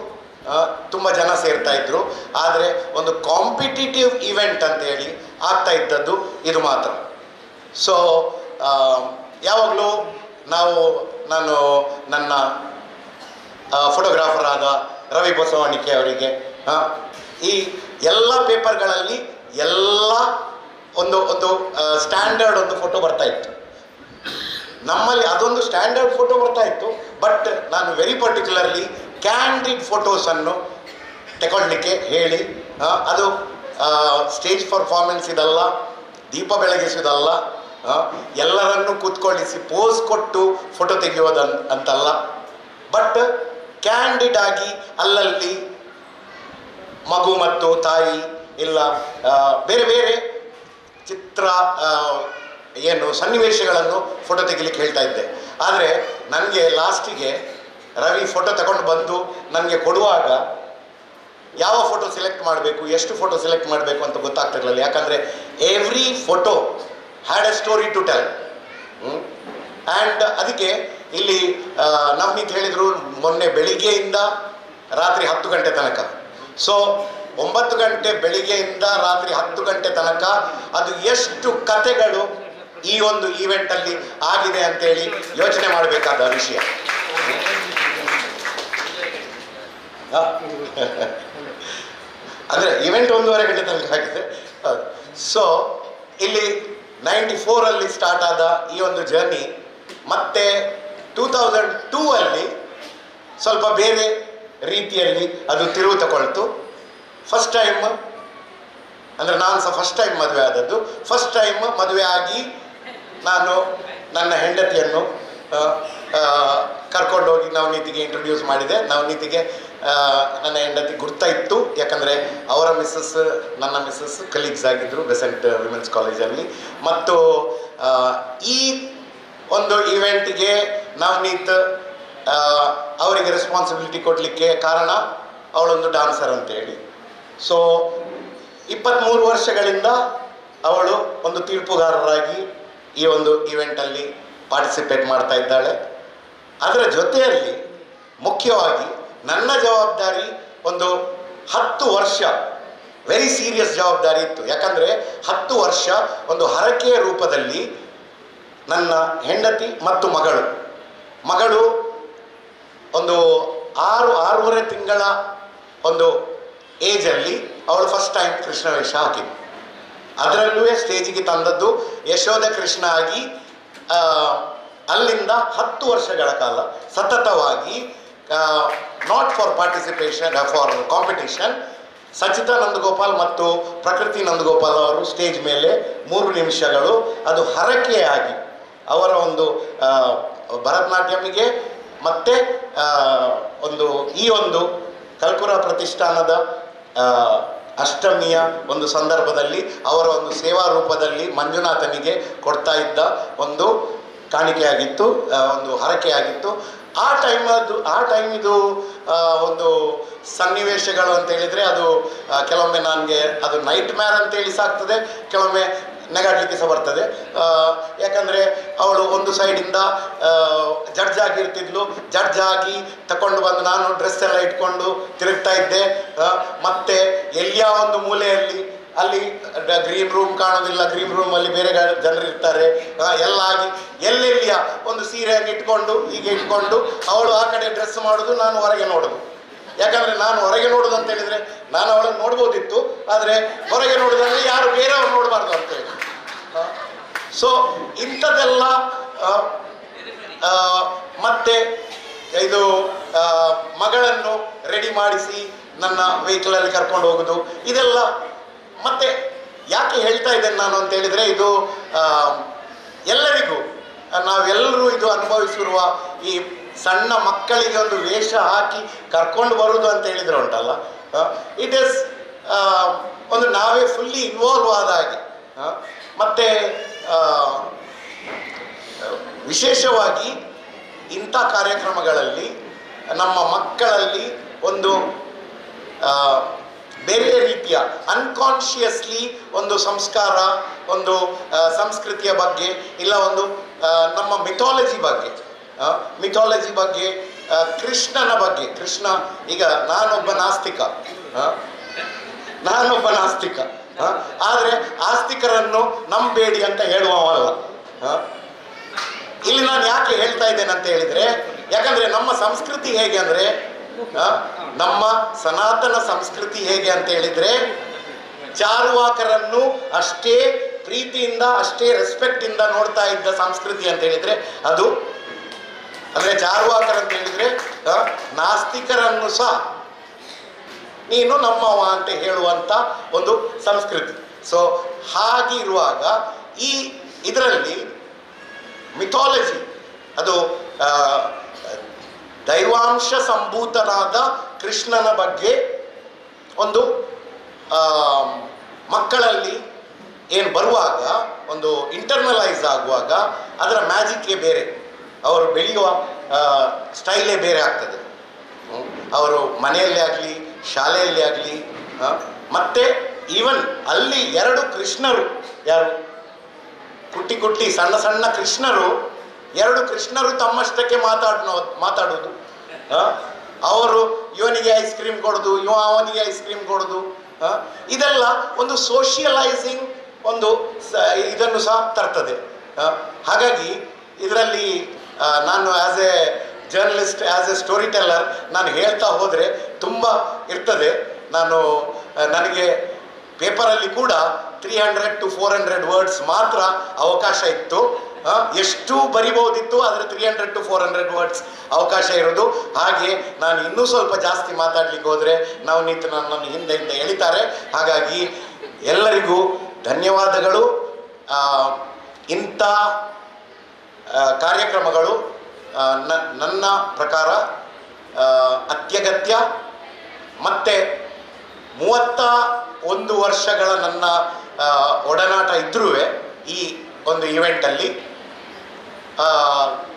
ತುಂಬ ಜನ ಸೇರ್ತಾ ಇದ್ರು. ಆದರೆ ಒಂದು ಕಾಂಪಿಟೇಟಿವ್ ಈವೆಂಟ್ ಅಂತೇಳಿ ಆಗ್ತಾ ಇದ್ದದ್ದು ಇದು ಮಾತ್ರ. ಸೊ ಯಾವಾಗಲೂ ನಾನು ನನ್ನ ಫೋಟೋಗ್ರಾಫರ್ ಆದ ರವಿ ಬಸವಣಿಕೆ ಅವರಿಗೆ ಈ ಎಲ್ಲ ಪೇಪರ್ಗಳಲ್ಲಿ ಎಲ್ಲ ಒಂದು ಸ್ಟ್ಯಾಂಡರ್ಡ್ ಒಂದು ಫೋಟೋ ಬರ್ತಾ ಇತ್ತು. ನಮ್ಮಲ್ಲಿ ಅದೊಂದು ಸ್ಟ್ಯಾಂಡರ್ಡ್ ಫೋಟೋ ಬರ್ತಾ ಇತ್ತು. ಬಟ್ ನಾನು ವೆರಿ ಪರ್ಟಿಕ್ಯುಲರ್ಲಿ ಕ್ಯಾಂಡಿಡ್ ಫೋಟೋಸನ್ನು ತಗೊಳ್ಳಿಕ್ಕೆ ಹೇಳಿ, ಅದು ಸ್ಟೇಜ್ ಪರ್ಫಾರ್ಮೆನ್ಸ್ ಇದಲ್ಲ, ದೀಪ ಬೆಳಗಿಸುವುದಲ್ಲ, ಎಲ್ಲರನ್ನೂ ಕೂತ್ಕೊಳ್ಳಿಸಿ ಪೋಸ್ ಕೊಟ್ಟು ಫೋಟೋ ತೆಗೆಯೋದು ಅಂತಲ್ಲ. ಬಟ್ ಕ್ಯಾಂಡಿಡ್ ಆಗಿ ಅಲ್ಲಲ್ಲಿ ಮಗು ಮತ್ತು ತಾಯಿ ಇಲ್ಲ ಬೇರೆ ಬೇರೆ ಚಿತ್ರ ಏನು ಸನ್ನಿವೇಶಗಳನ್ನು ಫೋಟೋ ತೆಗಿಲಿಕ್ಕೆ ಹೇಳ್ತಾ ಇದ್ದೆ. ಆದರೆ ನನಗೆ ಲಾಸ್ಟಿಗೆ ರವಿ ಫೋಟೋ ತಗೊಂಡು ಬಂದು ನನಗೆ ಕೊಡುವಾಗ ಯಾವ ಫೋಟೋ ಸೆಲೆಕ್ಟ್ ಮಾಡಬೇಕು, ಎಷ್ಟು ಫೋಟೋ ಸೆಲೆಕ್ಟ್ ಮಾಡಬೇಕು ಅಂತ ಗೊತ್ತಾಗ್ತಿರಲಿಲ್ಲ. ಯಾಕಂದರೆ every photo had a story to tell. And ಅದಕ್ಕೆ ಇಲ್ಲಿ ನವನೀತ್ ಹೇಳಿದರು ಮೊನ್ನೆ ಬೆಳಿಗ್ಗೆಯಿಂದ ರಾತ್ರಿ 10 ಗಂಟೆ ತನಕ. ಸೊ 9 ಗಂಟೆ ಬೆಳಿಗ್ಗೆಯಿಂದ ರಾತ್ರಿ 10 ಗಂಟೆ ತನಕ ಅದು ಎಷ್ಟು ಕತೆಗಳು ಈ ಒಂದು ಈವೆಂಟಲ್ಲಿ ಆಗಿದೆ ಅಂತೇಳಿ ಯೋಚನೆ ಮಾಡಬೇಕಾದ ವಿಷಯ. ಅಂದರೆ ಈವೆಂಟ್ 1.5 ಗಂಟೆ ತನಕ ಆಗಿದೆ. ಸೊ ಇಲ್ಲಿ 94 ಸ್ಟಾರ್ಟ್ ಆದ ಈ ಒಂದು ಜರ್ನಿ ಮತ್ತೆ 2002 ಸ್ವಲ್ಪ ಬೇರೆ ರೀತಿಯಲ್ಲಿ ಅದು ತಿರುವು ತಗೊಳ್ತು. ಫಸ್ಟ್ ಟೈಮ್ ಅಂದರೆ ನಾನು ಸಹ ಫಸ್ಟ್ ಟೈಮ್ ಮದುವೆ ಆದದ್ದು. ಫಸ್ಟ್ ಟೈಮ್ ಮದುವೆ ಆಗಿ ನಾನು ನನ್ನ ಹೆಂಡತಿಯನ್ನು ಕರ್ಕೊಂಡೋಗಿ ನವನೀತಿಗೆ ಇಂಟ್ರೊಡ್ಯೂಸ್ ಮಾಡಿದೆ. ನವನೀತಿಗೆ ನನ್ನ ಹೆಂಡತಿ ಗುರ್ತಾ ಇತ್ತು, ಯಾಕಂದರೆ ಅವರ ಮಿಸ್ಸಸ್ ನನ್ನ ಮಿಸ್ಸಸ್ ಕಲೀಗ್ಸ್ ಆಗಿದ್ದರು ಬೆಸೆಂಟ್ ವಿಮೆನ್ಸ್ ಕಾಲೇಜಲ್ಲಿ. ಮತ್ತು ಈ ಒಂದು ಈವೆಂಟಿಗೆ ನವನೀತ್ ಅವರಿಗೆ ರೆಸ್ಪಾನ್ಸಿಬಿಲಿಟಿ ಕೊಡಲಿಕ್ಕೆ ಕಾರಣ ಅವಳೊಂದು ಡಾನ್ಸರ್ ಅಂತೇಳಿ. ಸೊ 23 ವರ್ಷಗಳಿಂದ ಅವಳು ಒಂದು ತೀರ್ಪುಗಾರರಾಗಿ ಈ ಒಂದು ಈವೆಂಟಲ್ಲಿ ಪಾರ್ಟಿಸಿಪೇಟ್ ಮಾಡ್ತಾ ಇದ್ದಾಳೆ. ಅದರ ಜೊತೆಯಲ್ಲಿ ಮುಖ್ಯವಾಗಿ ನನ್ನ ಜವಾಬ್ದಾರಿ ಒಂದು 10 ವರ್ಷ ವೆರಿ ಸೀರಿಯಸ್ ಜವಾಬ್ದಾರಿ ಇತ್ತು. ಯಾಕಂದರೆ 10 ವರ್ಷ ಒಂದು ಹರಕೆಯ ರೂಪದಲ್ಲಿ ನನ್ನ ಹೆಂಡತಿ ಮತ್ತು ಮಗಳು ಒಂದು 6.5 ತಿಂಗಳ ಒಂದು ಏಜಲ್ಲಿ ಅವಳು ಫಸ್ಟ್ ಟೈಮ್ ಕೃಷ್ಣ ವೇಷ ಹಾಕಿದ್ದು. ಅದರಲ್ಲೂ ಸ್ಟೇಜಿಗೆ ತಂದದ್ದು ಯಶೋಧ ಕೃಷ್ಣ ಆಗಿ. ಅಲ್ಲಿಂದ 10 ವರ್ಷಗಳ ಕಾಲ ಸತತವಾಗಿ not for participation for competition Sachita Nandagopal ಮತ್ತು ಪ್ರಕೃತಿ ನಂದಗೋಪಾಲ್ ಅವರು ಸ್ಟೇಜ್ ಮೇಲೆ 3 ನಿಮಿಷಗಳು ಅದು ಹರಕೆಯಾಗಿ ಅವರ ಒಂದು ಭರತನಾಟ್ಯಮಿಗೆ ಮತ್ತು ಈ ಒಂದು ಕಲ್ಕುರ ಪ್ರತಿಷ್ಠಾನದ ಅಷ್ಟಮಿಯ ಒಂದು ಸಂದರ್ಭದಲ್ಲಿ ಅವರ ಒಂದು ಸೇವಾ ರೂಪದಲ್ಲಿ ಮಂಜುನಾಥನಿಗೆ ಕೊಡ್ತಾ ಇದ್ದ ಒಂದು ಕಾಣಿಕೆಯಾಗಿತ್ತು, ಒಂದು ಹರಕೆಯಾಗಿತ್ತು. ಆ ಟೈಮಿದು ಒಂದು ಸನ್ನಿವೇಶಗಳು ಅಂತ ಹೇಳಿದರೆ ಅದು ಕೆಲವೊಮ್ಮೆ ನನಗೆ ಅದು ನೈಟ್ ಮ್ಯಾರ್ ಅಂತೇಳಿ ಸಾಕ್ತದೆ, ಕೆಲವೊಮ್ಮೆ ನೆಗಾಡಲಿಕ್ಕೆ ಸಹ ಬರ್ತದೆ. ಯಾಕಂದರೆ ಅವಳು ಒಂದು ಸೈಡಿಂದ ಜಡ್ಜ್ ಆಗಿರ್ತಿದ್ಲು. ಜಡ್ಜ್ ಆಗಿ ತಗೊಂಡು ಬಂದು ನಾನು ಡ್ರೆಸ್ ಎಲ್ಲ ಇಟ್ಕೊಂಡು ತಿರುಗ್ತಾ ಇದ್ದೆ. ಮತ್ತು ಎಲ್ಲಿಯ ಒಂದು ಮೂಲೆಯಲ್ಲಿ ಅಲ್ಲಿ ಗ್ರೀನ್ ರೂಮ್ ಕಾಣೋದಿಲ್ಲ, ಗ್ರೀನ್ ರೂಮಲ್ಲಿ ಬೇರೆ ಜನರಿರ್ತಾರೆ ಎಲ್ಲ ಆಗಿ ಎಲ್ಲೆಲ್ಲಿಯ ಒಂದು ಸೀರೆಯನ್ನು ಇಟ್ಕೊಂಡು ಹೀಗೆ ಇಟ್ಕೊಂಡು ಅವಳು ಆ ಕಡೆ ಡ್ರೆಸ್ ಮಾಡೋದು, ನಾನು ಹೊರಗೆ ನೋಡೋದು. ಯಾಕಂದರೆ ನಾನು ಹೊರಗೆ ನೋಡೋದು ಅಂತ ಹೇಳಿದರೆ ನಾನು ಅವಳನ್ನು ನೋಡ್ಬೋದಿತ್ತು, ಆದರೆ ಹೊರಗೆ ನೋಡೋದಂದರೆ ಯಾರು ಬೇರೆಯವ್ರು ನೋಡಬಾರ್ದು ಅಂತೇಳಿ. ಸೊ ಇಂಥದ್ದೆಲ್ಲ ಮತ್ತೆ ಇದು ಮಗಳನ್ನು ರೆಡಿ ಮಾಡಿಸಿ ನನ್ನ ವೆಹಿಕಲಲ್ಲಿ ಕರ್ಕೊಂಡು ಹೋಗೋದು, ಇದೆಲ್ಲ ಮತ್ತೆ ಯಾಕೆ ಹೇಳ್ತಾ ಇದ್ದೇನೆ ನಾನು ಅಂತ ಹೇಳಿದರೆ ಇದು ಎಲ್ಲರಿಗೂ ನಾವೆಲ್ಲರೂ ಇದು ಅನುಭವಿಸಿರುವ ಈ ಸಣ್ಣ ಮಕ್ಕಳಿಗೆ ಒಂದು ವೇಷ ಹಾಕಿ ಕರ್ಕೊಂಡು ಬರುವುದು ಅಂತ ಹೇಳಿದರೆ ಉಂಟಲ್ಲ, ಇಟ್ ಈಸ್ ಒಂದು ನಾವೇ ಫುಲ್ಲಿ ಇನ್ವಾಲ್ವ್ ಆದ ಹಾಗೆ. ಮತ್ತು ವಿಶೇಷವಾಗಿ ಇಂಥ ಕಾರ್ಯಕ್ರಮಗಳಲ್ಲಿ ನಮ್ಮ ಮಕ್ಕಳಲ್ಲಿ ಒಂದು ಬೇರೆ ರೀತಿಯ ಅನ್ಕಾನ್ಷಿಯಸ್ಲಿ ಒಂದು ಸಂಸ್ಕಾರ, ಒಂದು ಸಂಸ್ಕೃತಿಯ ಬಗ್ಗೆ ಇಲ್ಲ ಒಂದು ನಮ್ಮ ಮಿಥಾಲಜಿ ಬಗ್ಗೆ ಕೃಷ್ಣನ ಬಗ್ಗೆ. ಕೃಷ್ಣ ಈಗ ನಾನೊಬ್ಬ ನಾಸ್ತಿಕ ಆದರೆ ಆಸ್ತಿಕರನ್ನು ನಂಬೇಡಿ ಅಂತ ಹೇಳುವವಲ್ಲ. ಇಲ್ಲಿ ನಾನು ಯಾಕೆ ಹೇಳ್ತಾ ಇದ್ದೇನೆ ಅಂತ ಹೇಳಿದರೆ, ಯಾಕಂದರೆ ನಮ್ಮ ಸಂಸ್ಕೃತಿ ಹೇಗೆ ಅಂದರೆ, ನಮ್ಮ ಸನಾತನ ಸಂಸ್ಕೃತಿ ಹೇಗೆ ಅಂತ ಹೇಳಿದರೆ ಚಾರುವಾಕರನ್ನು ಅಷ್ಟೇ ಪ್ರೀತಿಯಿಂದ ಅಷ್ಟೇ ರೆಸ್ಪೆಕ್ಟಿಂದ ನೋಡ್ತಾ ಇದ್ದ ಸಂಸ್ಕೃತಿ ಅಂತ ಹೇಳಿದರೆ ಅದು ಅಂದರೆ ಚಾರುವಾಕರ ಅಂತ ಹೇಳಿದರೆ ನಾಸ್ತಿಕರನ್ನು ಸಹ ನೀನು ನಮ್ಮವ ಅಂತ ಹೇಳುವಂಥ ಒಂದು ಸಂಸ್ಕೃತಿ. ಸೊ ಹಾಗಿರುವಾಗ ಇದರಲ್ಲಿ ಮಿಥಾಲಜಿ ಅದು ದೈವಾಂಶ ಸಂಭೂತನಾದ ಕೃಷ್ಣನ ಬಗ್ಗೆ ಒಂದು ಮಕ್ಕಳಲ್ಲಿ ಏನು ಬರುವಾಗ ಒಂದು ಇಂಟರ್ನಲೈಸ್ ಆಗುವಾಗ ಅದರ ಮ್ಯಾಜಿಕ್ಕೇ ಬೇರೆ, ಅವರು ಬೆಳೆಯುವ ಸ್ಟೈಲೇ ಬೇರೆ ಆಗ್ತದೆ. ಅವರು ಮನೆಯಲ್ಲೇ ಆಗಲಿ ಶಾಲೆಯಲ್ಲಿ ಆಗಲಿ ಮತ್ತೆ ಈವನ್ ಅಲ್ಲಿ 2 ಕೃಷ್ಣರು, ಯಾರು ಕುಟ್ಟಿ ಸಣ್ಣ ಸಣ್ಣ ಕೃಷ್ಣರು, 2 ಕೃಷ್ಣರು ತಮ್ಮಷ್ಟಕ್ಕೆ ಮಾತಾಡೋದು. ಅವರು ಇವನಿಗೆ ಐಸ್ ಕ್ರೀಮ್ ಕೊಡೋದು, ಅವನಿಗೆ ಐಸ್ ಕ್ರೀಮ್ ಕೊಡೋದು, ಇದೆಲ್ಲ ಒಂದು ಸೋಷಿಯಲೈಸಿಂಗ್ ಒಂದು ಇದನ್ನು ಸಹ ತರ್ತದೆ. ಹಾಗಾಗಿ ಇದರಲ್ಲಿ ನಾನು as a journalist, as A story teller ನಾನು ಹೇಳ್ತಾ ಹೋದರೆ ತುಂಬ ಇರ್ತದೆ. ನನಗೆ ಪೇಪರಲ್ಲಿ ಕೂಡ 300 to 400 ವರ್ಡ್ಸ್ ಮಾತ್ರ ಅವಕಾಶ ಇತ್ತು. ಎಷ್ಟು ಬರಿಬಹುದಿತ್ತು, ಆದರೆ 300 to 400 ವರ್ಡ್ಸ್ ಅವಕಾಶ ಇರೋದು. ಹಾಗೆ ನಾನು ಇನ್ನೂ ಸ್ವಲ್ಪ ಜಾಸ್ತಿ ಮಾತಾಡ್ಲಿಕ್ಕೆ ಹೋದರೆ ನವನೀತ್ ನನ್ನನ್ನು ಹಿಂದೆ ಎಳಿತಾರೆ. ಹಾಗಾಗಿ ಎಲ್ಲರಿಗೂ ಧನ್ಯವಾದಗಳು. ಇಂಥ ಕಾರ್ಯಕ್ರಮಗಳು ನನ್ನ ಪ್ರಕಾರ ಅತ್ಯಗತ್ಯ. ಮತ್ತು 31 ವರ್ಷಗಳ ನನ್ನ ಒಡನಾಟ ಇದ್ರೂ ಈ ಒಂದು ಇವೆಂಟಲ್ಲಿ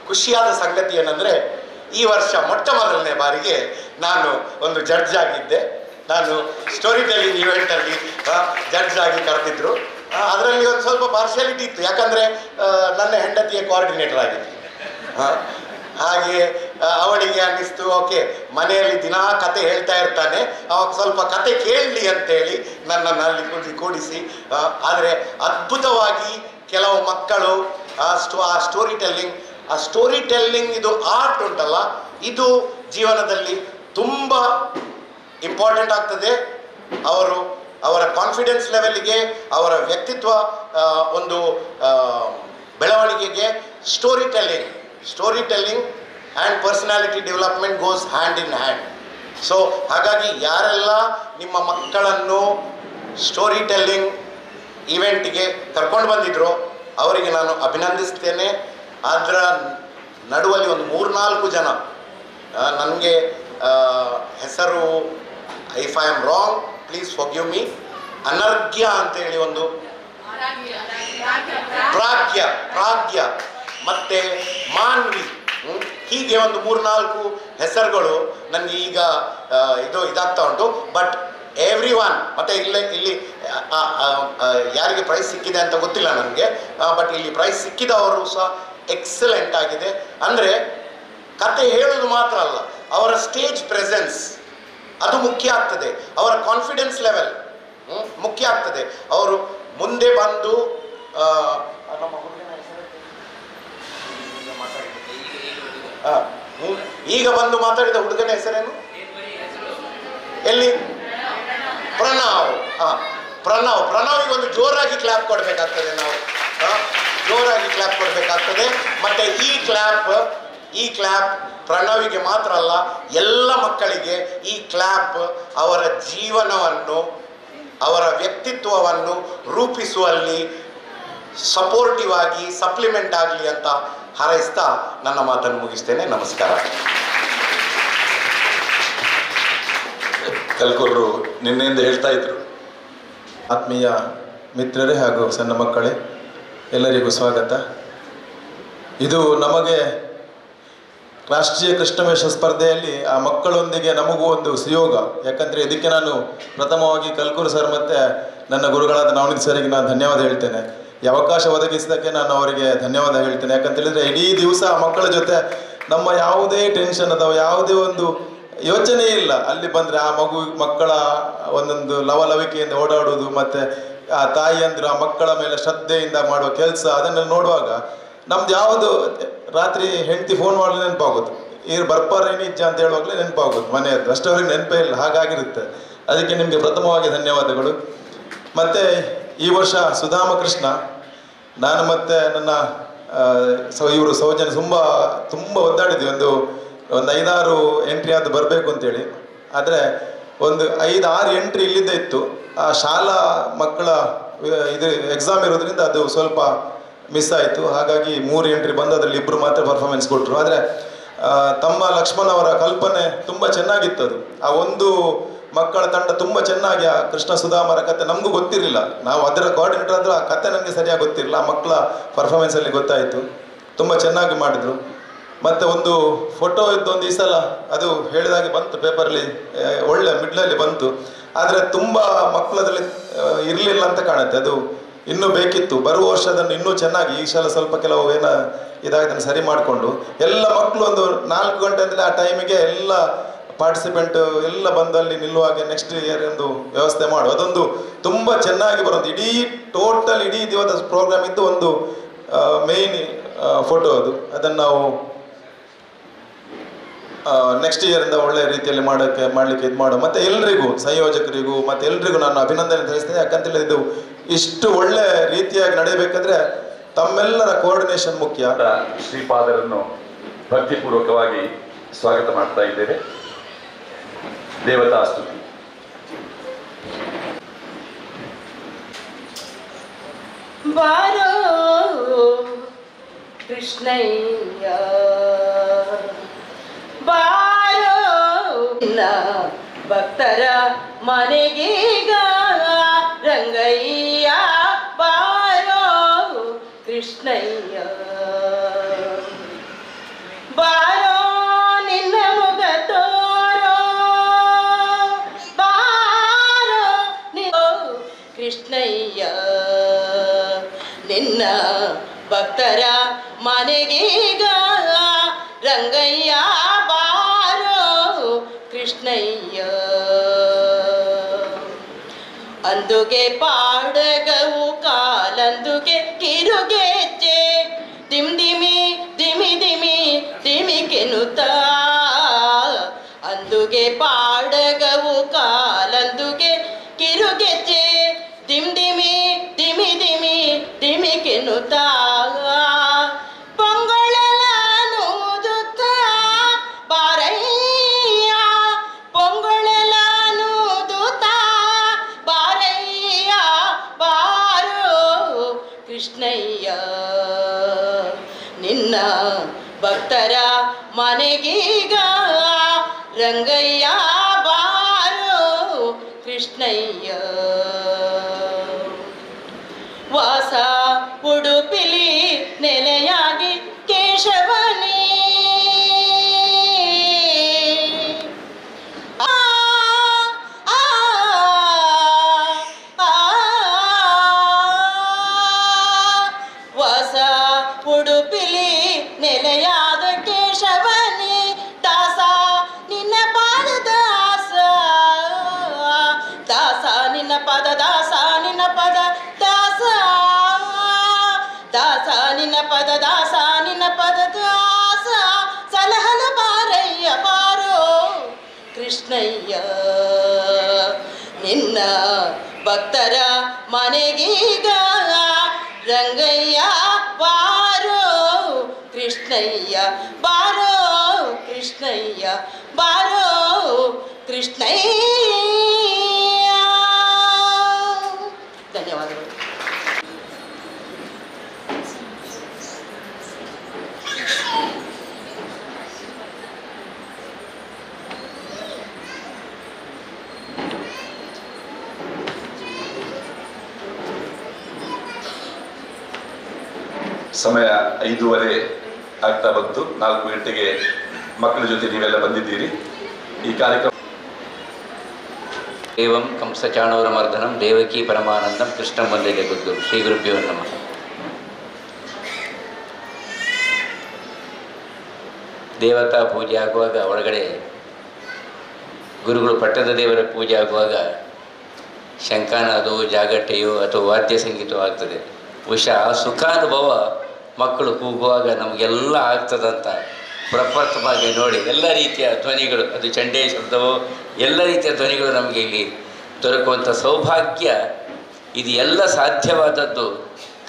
ಖುಷಿಯಾದ ಸಂಗತಿ ಏನಂದರೆ, ಈ ವರ್ಷ ಮೊಟ್ಟ ಮೊದಲನೇ ಬಾರಿಗೆ ನಾನು ಒಂದು ಜಡ್ಜ್ ಆಗಿದ್ದೆ. ನಾನು ಸ್ಟೋರಿ ಟೆಲ್ಲಿಂಗ್ ಇವೆಂಟಲ್ಲಿ ಜಡ್ಜ್ ಆಗಿ ಕರೆದಿದ್ರು. ಅದರಲ್ಲಿ ಒಂದು ಸ್ವಲ್ಪ ಪಾರ್ಶಿಯಾಲಿಟಿ ಇತ್ತು, ಯಾಕಂದರೆ ನನ್ನ ಹೆಂಡತಿಯ ಕೋಆರ್ಡಿನೇಟರ್ ಆಗಿತ್ತು. ಹಾಗೆ ಅವಳಿಗೆ ಅನ್ನಿಸ್ತು, ಓಕೆ ಮನೆಯಲ್ಲಿ ದಿನಾ ಕತೆ ಹೇಳ್ತಾ ಇರ್ತಾನೆ, ಅವಾಗ ಸ್ವಲ್ಪ ಕತೆ ಕೇಳಲಿ ಅಂತೇಳಿ ನನ್ನನ್ನು ಅಲ್ಲಿ ಕೂಡಿಸಿ. ಆದರೆ ಅದ್ಭುತವಾಗಿ ಕೆಲವು ಮಕ್ಕಳು ಆ ಸ್ಟೋರಿ ಟೆಲ್ಲಿಂಗ್ ಇದು ಆರ್ಟ್ ಉಂಟಲ್ಲ, ಇದು ಜೀವನದಲ್ಲಿ ತುಂಬ ಇಂಪಾರ್ಟೆಂಟ್ ಆಗ್ತದೆ. ಅವರ ಕಾನ್ಫಿಡೆನ್ಸ್ ಲೆವೆಲ್ಗೆ, ಅವರ ವ್ಯಕ್ತಿತ್ವ ಒಂದು ಬೆಳವಣಿಗೆಗೆ story telling and personality development goes hand in hand. So ಹಾಗಾಗಿ ಯಾರೆಲ್ಲ ನಿಮ್ಮ ಮಕ್ಕಳನ್ನು ಸ್ಟೋರಿ ಟೆಲ್ಲಿಂಗ್ ಇವೆಂಟಿಗೆ ಕರ್ಕೊಂಡು ಬಂದಿದ್ರು ಅವರಿಗೆ ನಾನು ಅಭಿನಂದಿಸ್ತೇನೆ. ಅದರ ನಡುವಲ್ಲಿ ಒಂದು 3-4 ಜನ ನನಗೆ ಹೆಸರು, if I am wrong please forgive me, Anarghya ಅಂತೇಳಿ ಒಂದು, ಪ್ರಾಗ್ಯ ಮತ್ತು ಮಾನ್ವಿ, ಹೀಗೆ ಒಂದು 3-4 ಹೆಸರುಗಳು ನನಗೆ ಈಗ ಇದಾಗ್ತಾ ಉಂಟು. ಬಟ್ ಎವ್ರಿ ಒನ್, ಮತ್ತು ಇಲ್ಲಿ ಯಾರಿಗೆ ಪ್ರೈಸ್ ಸಿಕ್ಕಿದೆ ಅಂತ ಗೊತ್ತಿಲ್ಲ ನನಗೆ, ಬಟ್ ಇಲ್ಲಿ ಪ್ರೈಸ್ ಸಿಕ್ಕಿದವರು ಸಹ ಎಕ್ಸಲೆಂಟ್ ಆಗಿದೆ. ಅಂದರೆ ಕತೆ ಹೇಳೋದು ಮಾತ್ರ ಅಲ್ಲ, ಅವರ ಸ್ಟೇಜ್ ಪ್ರೆಸೆನ್ಸ್ ಅದು ಮುಖ್ಯ ಆಗ್ತದೆ, ಅವರ ಕಾನ್ಫಿಡೆನ್ಸ್ ಲೆವೆಲ್ ಮುಖ್ಯ ಆಗ್ತದೆ. ಅವರು ಮುಂದೆ ಬಂದು ಈಗ ಬಂದು ಮಾತಾಡಿದ ಹುಡುಗನ ಹೆಸರೇನು? ಎಲ್ಲಿ? ಪ್ರಣವ್ಗೆ ಒಂದು ಜೋರಾಗಿ ಕ್ಲಾಪ್ ಕೊಡಬೇಕಾಗ್ತದೆ. ನಾವು ಜೋರಾಗಿ ಕ್ಲಾಪ್ ಕೊಡಬೇಕಾಗ್ತದೆ. ಮತ್ತು ಈ ಕ್ಲಾಪ್ ಪ್ರಣವಿಗೆ ಮಾತ್ರ ಅಲ್ಲ, ಎಲ್ಲ ಮಕ್ಕಳಿಗೆ ಈ ಕ್ಲಾಪ್ ಅವರ ಜೀವನವನ್ನು, ಅವರ ವ್ಯಕ್ತಿತ್ವವನ್ನು ರೂಪಿಸುವಲ್ಲಿ ಸಪೋರ್ಟಿವ್ ಆಗಿ ಸಪ್ಲಿಮೆಂಟ್ ಆಗಲಿ ಅಂತ ಹಾರೈಸ್ತಾ ನನ್ನ ಮಾತನ್ನು ಮುಗಿಸ್ತೇನೆ. ನಮಸ್ಕಾರ. ಕಲ್ಕುರ್ರು ನಿನ್ನೆಯಿಂದ ಹೇಳ್ತಾ ಇದ್ರು. ಆತ್ಮೀಯ ಮಿತ್ರರೇ ಹಾಗೂ ಸಣ್ಣ ಮಕ್ಕಳೇ, ಎಲ್ಲರಿಗೂ ಸ್ವಾಗತ. ಇದು ನಮಗೆ ರಾಷ್ಟ್ರೀಯ ಕೃಷ್ಣವೇಷ ಸ್ಪರ್ಧೆಯಲ್ಲಿ ಆ ಮಕ್ಕಳೊಂದಿಗೆ ನಮಗೂ ಒಂದು ಸುಯೋಗ. ಯಾಕಂದರೆ ಇದಕ್ಕೆ ನಾನು ಪ್ರಥಮವಾಗಿ ಕಲ್ಕೂರು ಸರ್ ಮತ್ತು ನನ್ನ ಗುರುಗಳಾದ ನವನೀತ್ ಸರಿಗೆ ನಾನು ಧನ್ಯವಾದ ಹೇಳ್ತೇನೆ. ಈ ಅವಕಾಶ ಒದಗಿಸಿದ್ದಕ್ಕೆ ನಾನು ಅವರಿಗೆ ಧನ್ಯವಾದ ಹೇಳ್ತೇನೆ. ಯಾಕಂತೇಳಿದರೆ ಇಡೀ ದಿವಸ ಆ ಮಕ್ಕಳ ಜೊತೆ ನಮ್ಮ ಯಾವುದೇ ಟೆನ್ಷನ್ ಅಥವಾ ಯಾವುದೇ ಒಂದು ಯೋಚನೆ ಇಲ್ಲ. ಅಲ್ಲಿ ಬಂದರೆ ಆ ಮಕ್ಕಳ ಒಂದೊಂದು ಲವಲವಿಕೆಯಿಂದ ಓಡಾಡೋದು, ಮತ್ತು ಆ ತಾಯಿಯಂದ್ರು ಆ ಮಕ್ಕಳ ಮೇಲೆ ಶ್ರದ್ಧೆಯಿಂದ ಮಾಡುವ ಕೆಲಸ, ಅದನ್ನು ನೋಡುವಾಗ ನಮ್ದು ಯಾವುದು ರಾತ್ರಿ ಹೆಂಡತಿ ಫೋನ್ ಮಾಡಲಿ ನೆನಪಾಗೋದು, ಬರ್ಪಾರೇನಿಜ್ಜ ಅಂತ ಹೇಳುವಾಗಲೇ ನೆನಪಾಗೋದು, ಮನೆಯದ್ದು ಅಷ್ಟವರೆಗೆ ನೆನಪೇ ಇಲ್ಲ, ಹಾಗಾಗಿರುತ್ತೆ. ಅದಕ್ಕೆ ನಿಮಗೆ ಪ್ರಥಮವಾಗಿ ಧನ್ಯವಾದಗಳು. ಮತ್ತು ಈ ವರ್ಷ ಸುಧಾಮ ಕೃಷ್ಣ, ನಾನು ಮತ್ತು ನನ್ನ ಇವರು ಸೌಜನ್ಯ ತುಂಬ ಒದ್ದಾಡಿದ್ವಿ. ಒಂದು 5-6 ಎಂಟ್ರಿ ಅದು ಬರಬೇಕು ಅಂತೇಳಿ. ಆದರೆ ಒಂದು 5-6 ಎಂಟ್ರಿ ಇಲ್ಲಿದ್ದೇ ಇತ್ತು. ಆ ಶಾಲಾ ಮಕ್ಕಳ ಇದು ಎಕ್ಸಾಮ್ ಇರೋದ್ರಿಂದ ಅದು ಸ್ವಲ್ಪ ಮಿಸ್ ಆಯಿತು. ಹಾಗಾಗಿ 3 ಎಂಟ್ರಿ ಬಂದು ಅದರಲ್ಲಿ 2 ಮಾತ್ರ ಪರ್ಫಾರ್ಮೆನ್ಸ್ ಕೊಟ್ಟರು. ಆದರೆ ತಮ್ಮ ಲಕ್ಷ್ಮಣ್ ಅವರ ಕಲ್ಪನೆ ತುಂಬ ಚೆನ್ನಾಗಿತ್ತು. ಅದು ಆ ಒಂದು ಮಕ್ಕಳ ತಂಡ ತುಂಬ ಚೆನ್ನಾಗಿ ಆ ಕೃಷ್ಣ ಸುಧಾಮರ ಕತೆ ನಮಗೂ ಗೊತ್ತಿರಲಿಲ್ಲ. ನಾವು ಅದರ ಕೋಆರ್ಡಿನೇಟರ್ ಆದರೂ ಆ ಕತೆ ನಮಗೆ ಸರಿಯಾಗಿ ಗೊತ್ತಿರಲಿಲ್ಲ. ಆ ಮಕ್ಕಳ ಪರ್ಫಾರ್ಮೆನ್ಸಲ್ಲಿ ಗೊತ್ತಾಯಿತು, ತುಂಬ ಚೆನ್ನಾಗಿ ಮಾಡಿದರು. ಮತ್ತು ಒಂದು ಫೋಟೋ ಇದ್ದೊಂದು ಈ ಸಲ ಅದು ಹೇಳಿದಾಗೆ ಬಂತು ಪೇಪರಲ್ಲಿ, ಒಳ್ಳೆ ಮಿಡ್ಲಲ್ಲಿ ಬಂತು. ಆದರೆ ತುಂಬ ಮಕ್ಕಳದಲ್ಲಿ ಇರಲಿಲ್ಲ ಅಂತ ಕಾಣುತ್ತೆ. ಅದು ಇನ್ನೂ ಬೇಕಿತ್ತು. ಬರುವ ವರ್ಷ ಅದನ್ನು ಇನ್ನೂ ಚೆನ್ನಾಗಿ, ಈ ಸಲ ಸ್ವಲ್ಪ ಕೆಲವು ಇದಾಗಿದ್ದನ್ನು ಸರಿ ಮಾಡಿಕೊಂಡು ಎಲ್ಲ ಮಕ್ಕಳು ಒಂದು 4 ಗಂಟೆ ಅಂದರೆ ಆ ಟೈಮಿಗೆ ಎಲ್ಲ ಪಾರ್ಟಿಸಿಪೆಂಟ್ ಎಲ್ಲ ಬಂದಲ್ಲಿ ನಿಲ್ಲುವಾಗೆ ನೆಕ್ಸ್ಟ್ ಇಯರ್ ಒಂದು ವ್ಯವಸ್ಥೆ ಮಾಡು. ಅದೊಂದು ತುಂಬ ಚೆನ್ನಾಗಿ ಬರೋದು. ಇಡೀ ದಿವಸದ ಪ್ರೋಗ್ರಾಮ್ ಇದ್ದು ಒಂದು ಮೇಯ್ನ್ ಫೋಟೋ ಅದು. ಅದನ್ನು ನಾವು ನೆಕ್ಸ್ಟ್ ಇಯರಿಂದ ಒಳ್ಳೆಯ ರೀತಿಯಲ್ಲಿ ಮಾಡಲಿಕ್ಕೆ ಇದು ಮಾಡೋ. ಮತ್ತು ಎಲ್ರಿಗೂ ಸಂಯೋಜಕರಿಗೂ ಮತ್ತು ಎಲ್ರಿಗೂ ನಾನು ಅಭಿನಂದನೆ ತಿಳಿಸ್ತೇನೆ. ಯಾಕಂತೇಳಿ ಇದು ಇಷ್ಟು ಒಳ್ಳೆ ರೀತಿಯಾಗಿ ನಡೆಯಬೇಕಾದ್ರೆ ತಮ್ಮೆಲ್ಲರ ಕೋಆರ್ಡಿನೇಷನ್ ಮುಖ್ಯ. ಶ್ರೀಪಾದರನ್ನು ಭಕ್ತಿಪೂರ್ವಕವಾಗಿ ಸ್ವಾಗತ ಮಾಡ್ತಾ ಇದ್ದೇವೆ. ದೇವತಾ ಸ್ತುತಿ. ಬಾರೋ ಕೃಷ್ಣಯ್ಯ ಬಾರೋ ಭಕ್ತರ ಮನೆಗೀಗ ರಂಗಯ್ಯ ಬಾರೋ ಕೃಷ್ಣಯ್ಯ ಬಾರೋ ನಿನ್ನ ಮುಖ ತೋರೋ ಬಾರೋ ಕೃಷ್ಣಯ್ಯ ನಿನ್ನ ಭಕ್ತರ ಮನೆಗೀಗ ರಂಗಯ್ಯ ಬಾರೋ ಕೃಷ್ಣಯ್ಯ ಅಂದುಗೆ ಪಾಡಗವು ಕಾಲಂದುಗೆ ಕಿರುಗೆಜ್ಜೆ ದಿಮಿ ದಿಮಿಕೆನುತ್ತ ಅಂದುಗೆ ಪಾಡಗವು ಕಾಲಂದುಗೆ ಕಿರುಗೆಜ್ಜೆ ದಿಮಿ ದಿಮಿಕೆನುತ್ತ ಪೊಂಗೊಳಲೂದುತ್ತ ಬಾರಯ್ಯ ಪೊಂಗೊಳಲೂದುತ್ತ ಬಾರಯ್ಯ ಬಾರೋ ಕೃಷ್ಣಯ್ಯ ನಿನ್ನ ಭಕ್ತರ ಮನೆಗೀಗ ರಂಗಯ್ಯ ಬಾರೋ ಕೃಷ್ಣಯ್ಯ ವಾಸ ಉಡುಪಿಲಿ ನೆಲೆಯಾಗಿ ಕೇಶವನೇ ವಾಸ ಉಡುಪಿಲಿ ನೆಲೆಯಾದ ಕೇಶವನೇ ದಾಸ ನಿನ್ನ ಪಾದ ದಾಸ ದಾಸ ನಿನ್ನ ಪದ ದಾಸ ನಿನ್ನ ಪದ ದಾಸ ದಾಸ ನಿನ್ನ ಪದ ದಾಸ ನಿನ್ನ ಪದ ದಾಸ ಸಲಹನ ಬಾರಯ್ಯ ಬಾರೋ ಕೃಷ್ಣಯ್ಯ ನಿನ್ನ ಭಕ್ತರ ಮನೆಗೀಗ ರಂಗಯ್ಯ ಬಾರೋ ಕೃಷ್ಣಯ್ಯ ಬಾರೋ ಕೃಷ್ಣಯ್ಯ ಬಾರೋ ಕೃಷ್ಣಯ್ಯ. ಧನ್ಯವಾದಗಳು. ಸಮಯ 5:15 ಆಗ್ತಾ ಬಂತು. 4 ಗಂಟೆಗೆ ಮಕ್ಕಳ ಜೊತೆ ನೀವೆಲ್ಲ ಬಂದಿದ್ದೀರಿ. ಈ ಕಾರ್ಯಕ್ರಮ ಏವಂ ಕಂಸಚಾಣೂರಮರ್ದನಂ ದೇವಕಿ ಪರಮಾನಂದಂ ಕೃಷ್ಣಂ ವಂದೇ ಜಗದ್ಗುರು. ಶ್ರೀ ಗುರುಭ್ಯೋ ನಮಃ. ದೇವತಾ ಪೂಜೆ ಆಗುವಾಗ ಒಳಗಡೆ ಗುರುಗಳು ಪಟ್ಟದ ದೇವರ ಪೂಜೆ ಆಗುವಾಗ ಶಂಖನಾದೋ ಜಾಗಟೆಯೋ ಅಥವಾ ವಾದ್ಯ ಸಂಗೀತವೋ ಆಗ್ತದೆ. ಬಹುಶಃ ಸುಖಾನುಭವ ಮಕ್ಕಳು ಕೂಗುವಾಗ ನಮಗೆಲ್ಲ ಆಗ್ತದಂತ ಪ್ರಪ್ರಥಮವಾಗಿ ನೋಡಿ ಎಲ್ಲ ರೀತಿಯ ಧ್ವನಿಗಳು, ಅದು ಚಂಡೆ ಶಬ್ದವೋ ಎಲ್ಲ ರೀತಿಯ ಧ್ವನಿಗಳು ನಮಗೆ ಇಲ್ಲಿ ದೊರಕುವಂಥ ಸೌಭಾಗ್ಯ. ಇದು ಎಲ್ಲ ಸಾಧ್ಯವಾದದ್ದು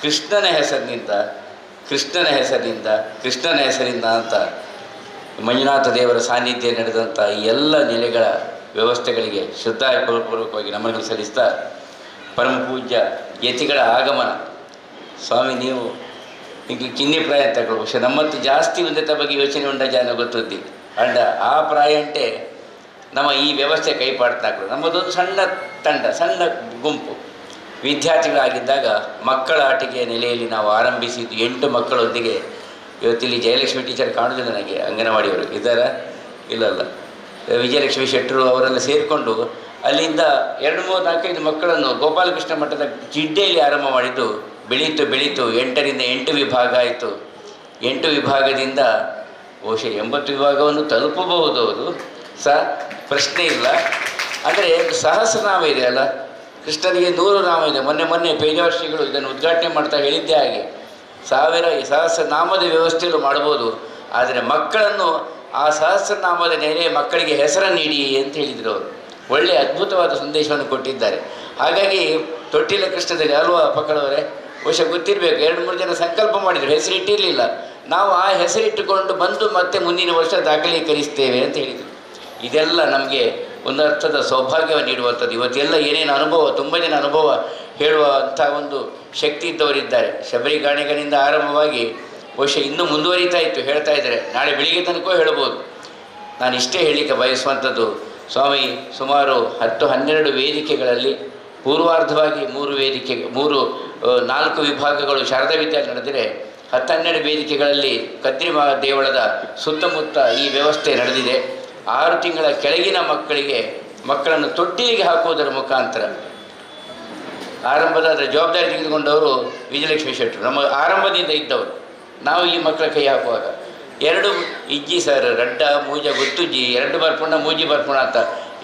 ಕೃಷ್ಣನ ಹೆಸರಿನಿಂದ ಅಂತ ಮಂಜುನಾಥ ದೇವರ ಸಾನ್ನಿಧ್ಯ ನಡೆದಂಥ ಈ ಎಲ್ಲ ನೆಲೆಗಳ ವ್ಯವಸ್ಥೆಗಳಿಗೆ ಶ್ರದ್ಧಾಪೂರ್ವಕವಾಗಿ ನಮನಗಳು ಸಲ್ಲಿಸ್ತಾ ಪರಮ ಪೂಜ್ಯ ಯತಿಗಳ ಆಗಮನ. ಸ್ವಾಮಿ ನೀವು ಈಗ ಕಿನ್ನಿ ಪ್ರಾಯ ತಗೊಳ್ಳು, പക്ഷെ ನಮ್ಮತ್ತು ಜಾಸ್ತಿ ಉನ್ನತ ಬಗ್ಗೆ ಯೋಚನೆ ಉಂಡ ಜನ ಗೊತ್ತುದ್ದಿ ಅಂಡ ಆ ಪ್ರಾಯ ಅಂಟೆ ನಮ್ಮ ಈ ವ್ಯವಸ್ಥೆ ಕೈಪಾಡ್ತಾಗಳು. ನಮ್ಮದೊಂದು ಸಣ್ಣ ತಂಡ, ಸಣ್ಣ ಗುಂಪು ವಿದ್ಯಾರ್ಥಿಗಳಾಗಿದ್ದಾಗ ಮಕ್ಕಳ ಆಟಿಕೆಯ ನೆಲೆಯಲ್ಲಿ ನಾವು ಆರಂಭಿಸಿದ್ದು 8 ಮಕ್ಕಳೊಂದಿಗೆ. ಇವತ್ತಿಲ್ಲಿ ಜಯಲಕ್ಷ್ಮಿ ಟೀಚರ್ ಕಾಣುವುದಿಲ್ಲ ನನಗೆ, ಅಂಗನವಾಡಿಯವರು ಇದ್ದಾರಾ? ಇಲ್ಲಲ್ಲ, ವಿಜಯಲಕ್ಷ್ಮಿ ಶೆಟ್ಟರು ಅವರೆಲ್ಲ ಸೇರಿಕೊಂಡು ಅಲ್ಲಿಂದ 2, 3, 4, 5 ಮಕ್ಕಳನ್ನು ಗೋಪಾಲಕೃಷ್ಣ ಮಠದ ಜಿಡ್ಡೆಯಲ್ಲಿ ಆರಂಭ ಮಾಡಿದ್ದು. ಬೆಳೀತು 8ರಿಂದ 8 ವಿಭಾಗ ಆಯಿತು. 8 ವಿಭಾಗದಿಂದ ಬಹುಶಃ 80 ವಿಭಾಗವನ್ನು ತಲುಪಬಹುದು. ಅದು ಪ್ರಶ್ನೆ ಇಲ್ಲ. ಅಂದರೆ ಸಹಸ್ರನಾಮ ಇದೆ ಅಲ್ಲ, ಕೃಷ್ಣನಿಗೆ 100 ನಾಮ ಇದೆ. ಮೊನ್ನೆ ಪೇಜಾವರ್ ಶ್ರೀಗಳು ಇದನ್ನು ಉದ್ಘಾಟನೆ ಮಾಡ್ತಾ ಹೇಳಿದ್ದೇ ಹಾಗೆ ಸಹಸ್ರನಾಮದ ವ್ಯವಸ್ಥೆಯಲ್ಲೂ ಮಾಡ್ಬೋದು. ಆದರೆ ಮಕ್ಕಳನ್ನು ಆ ಸಹಸ್ರನಾಮದ ನೆಲೆ ಮಕ್ಕಳಿಗೆ ಹೆಸರನ್ನು ನೀಡಿ ಅಂತ ಹೇಳಿದರು ಅವರು. ಒಳ್ಳೆಯ ಅದ್ಭುತವಾದ ಸಂದೇಶವನ್ನು ಕೊಟ್ಟಿದ್ದಾರೆ. ಹಾಗಾಗಿ ತೊಟ್ಟಿಲ ಕೃಷ್ಣದಲ್ಲಿ ಅಲ್ವಾ ಪಕ್ಕದವರೇ, ಬಹುಶಃ ಗೊತ್ತಿರಬೇಕು, 2-3 ಜನ ಸಂಕಲ್ಪ ಮಾಡಿದರು, ಹೆಸರಿಟ್ಟಿರಲಿಲ್ಲ. ನಾವು ಆ ಹೆಸರಿಟ್ಟುಕೊಂಡು ಬಂದು ಮತ್ತೆ ಮುಂದಿನ ವರ್ಷ ದಾಖಲೀಕರಿಸ್ತೇವೆ ಅಂತ ಹೇಳಿದರು. ಇದೆಲ್ಲ ನಮಗೆ ಒಂದು ಅರ್ಥದ ಸೌಭಾಗ್ಯವನ್ನು ನೀಡುವಂಥದ್ದು. ಇವತ್ತೆಲ್ಲ ಏನೇನು ಅನುಭವ, ತುಂಬ ಜನ ಅನುಭವ ಹೇಳುವಂಥ ಒಂದು ಶಕ್ತಿ ಇದ್ದವರಿದ್ದಾರೆ. ಶಬರಿ ಗಾಣಿಗನಿಂದ ಆರಂಭವಾಗಿ ಬಹುಶಃ ಇನ್ನೂ ಮುಂದುವರಿತಾ ಇತ್ತು, ಹೇಳ್ತಾ ಇದ್ದಾರೆ. ನಾಳೆ ಬೆಳಿಗ್ಗೆ ತನಕ ಹೇಳ್ಬೋದು. ನಾನು ಇಷ್ಟೇ ಹೇಳಲಿಕ್ಕೆ ಬಯಸುವಂಥದ್ದು, ಸ್ವಾಮಿ ಸುಮಾರು 10-12 ವೇದಿಕೆಗಳಲ್ಲಿ ಪೂರ್ವಾರ್ಧವಾಗಿ 4 ವಿಭಾಗಗಳು ಶಾರದಾ ವಿದ್ಯಾಲಯ ನಡೆದರೆ 10-12 ವೇದಿಕೆಗಳಲ್ಲಿ ಕದ್ರಿ ದೇವಳದ ಸುತ್ತಮುತ್ತ ಈ ವ್ಯವಸ್ಥೆ ನಡೆದಿದೆ. 6 ತಿಂಗಳ ಕೆಳಗಿನ ಮಕ್ಕಳನ್ನು ತೊಟ್ಟಿಲಿಗೆ ಹಾಕುವುದರ ಮುಖಾಂತರ ಆರಂಭದ ಜವಾಬ್ದಾರಿ ತೆಗೆದುಕೊಂಡವರು ವಿಜಯಲಕ್ಷ್ಮಿ ಶೆಟ್ಟರು, ನಮ್ಮ ಆರಂಭದಿಂದ ಇದ್ದವರು. ನಾವು ಈ ಮಕ್ಕಳ ಕೈ ಹಾಕುವಾಗ 2 ಇಜ್ಜಿ ಸರ್, ರಡ್ಡ ಮೂಜ ಗೊತ್ತುಜ್ಜಿ, 2 ಬರ್ಪುಣ ಮೂಜಿ ಬರ್ಪುಣ ಅಂತ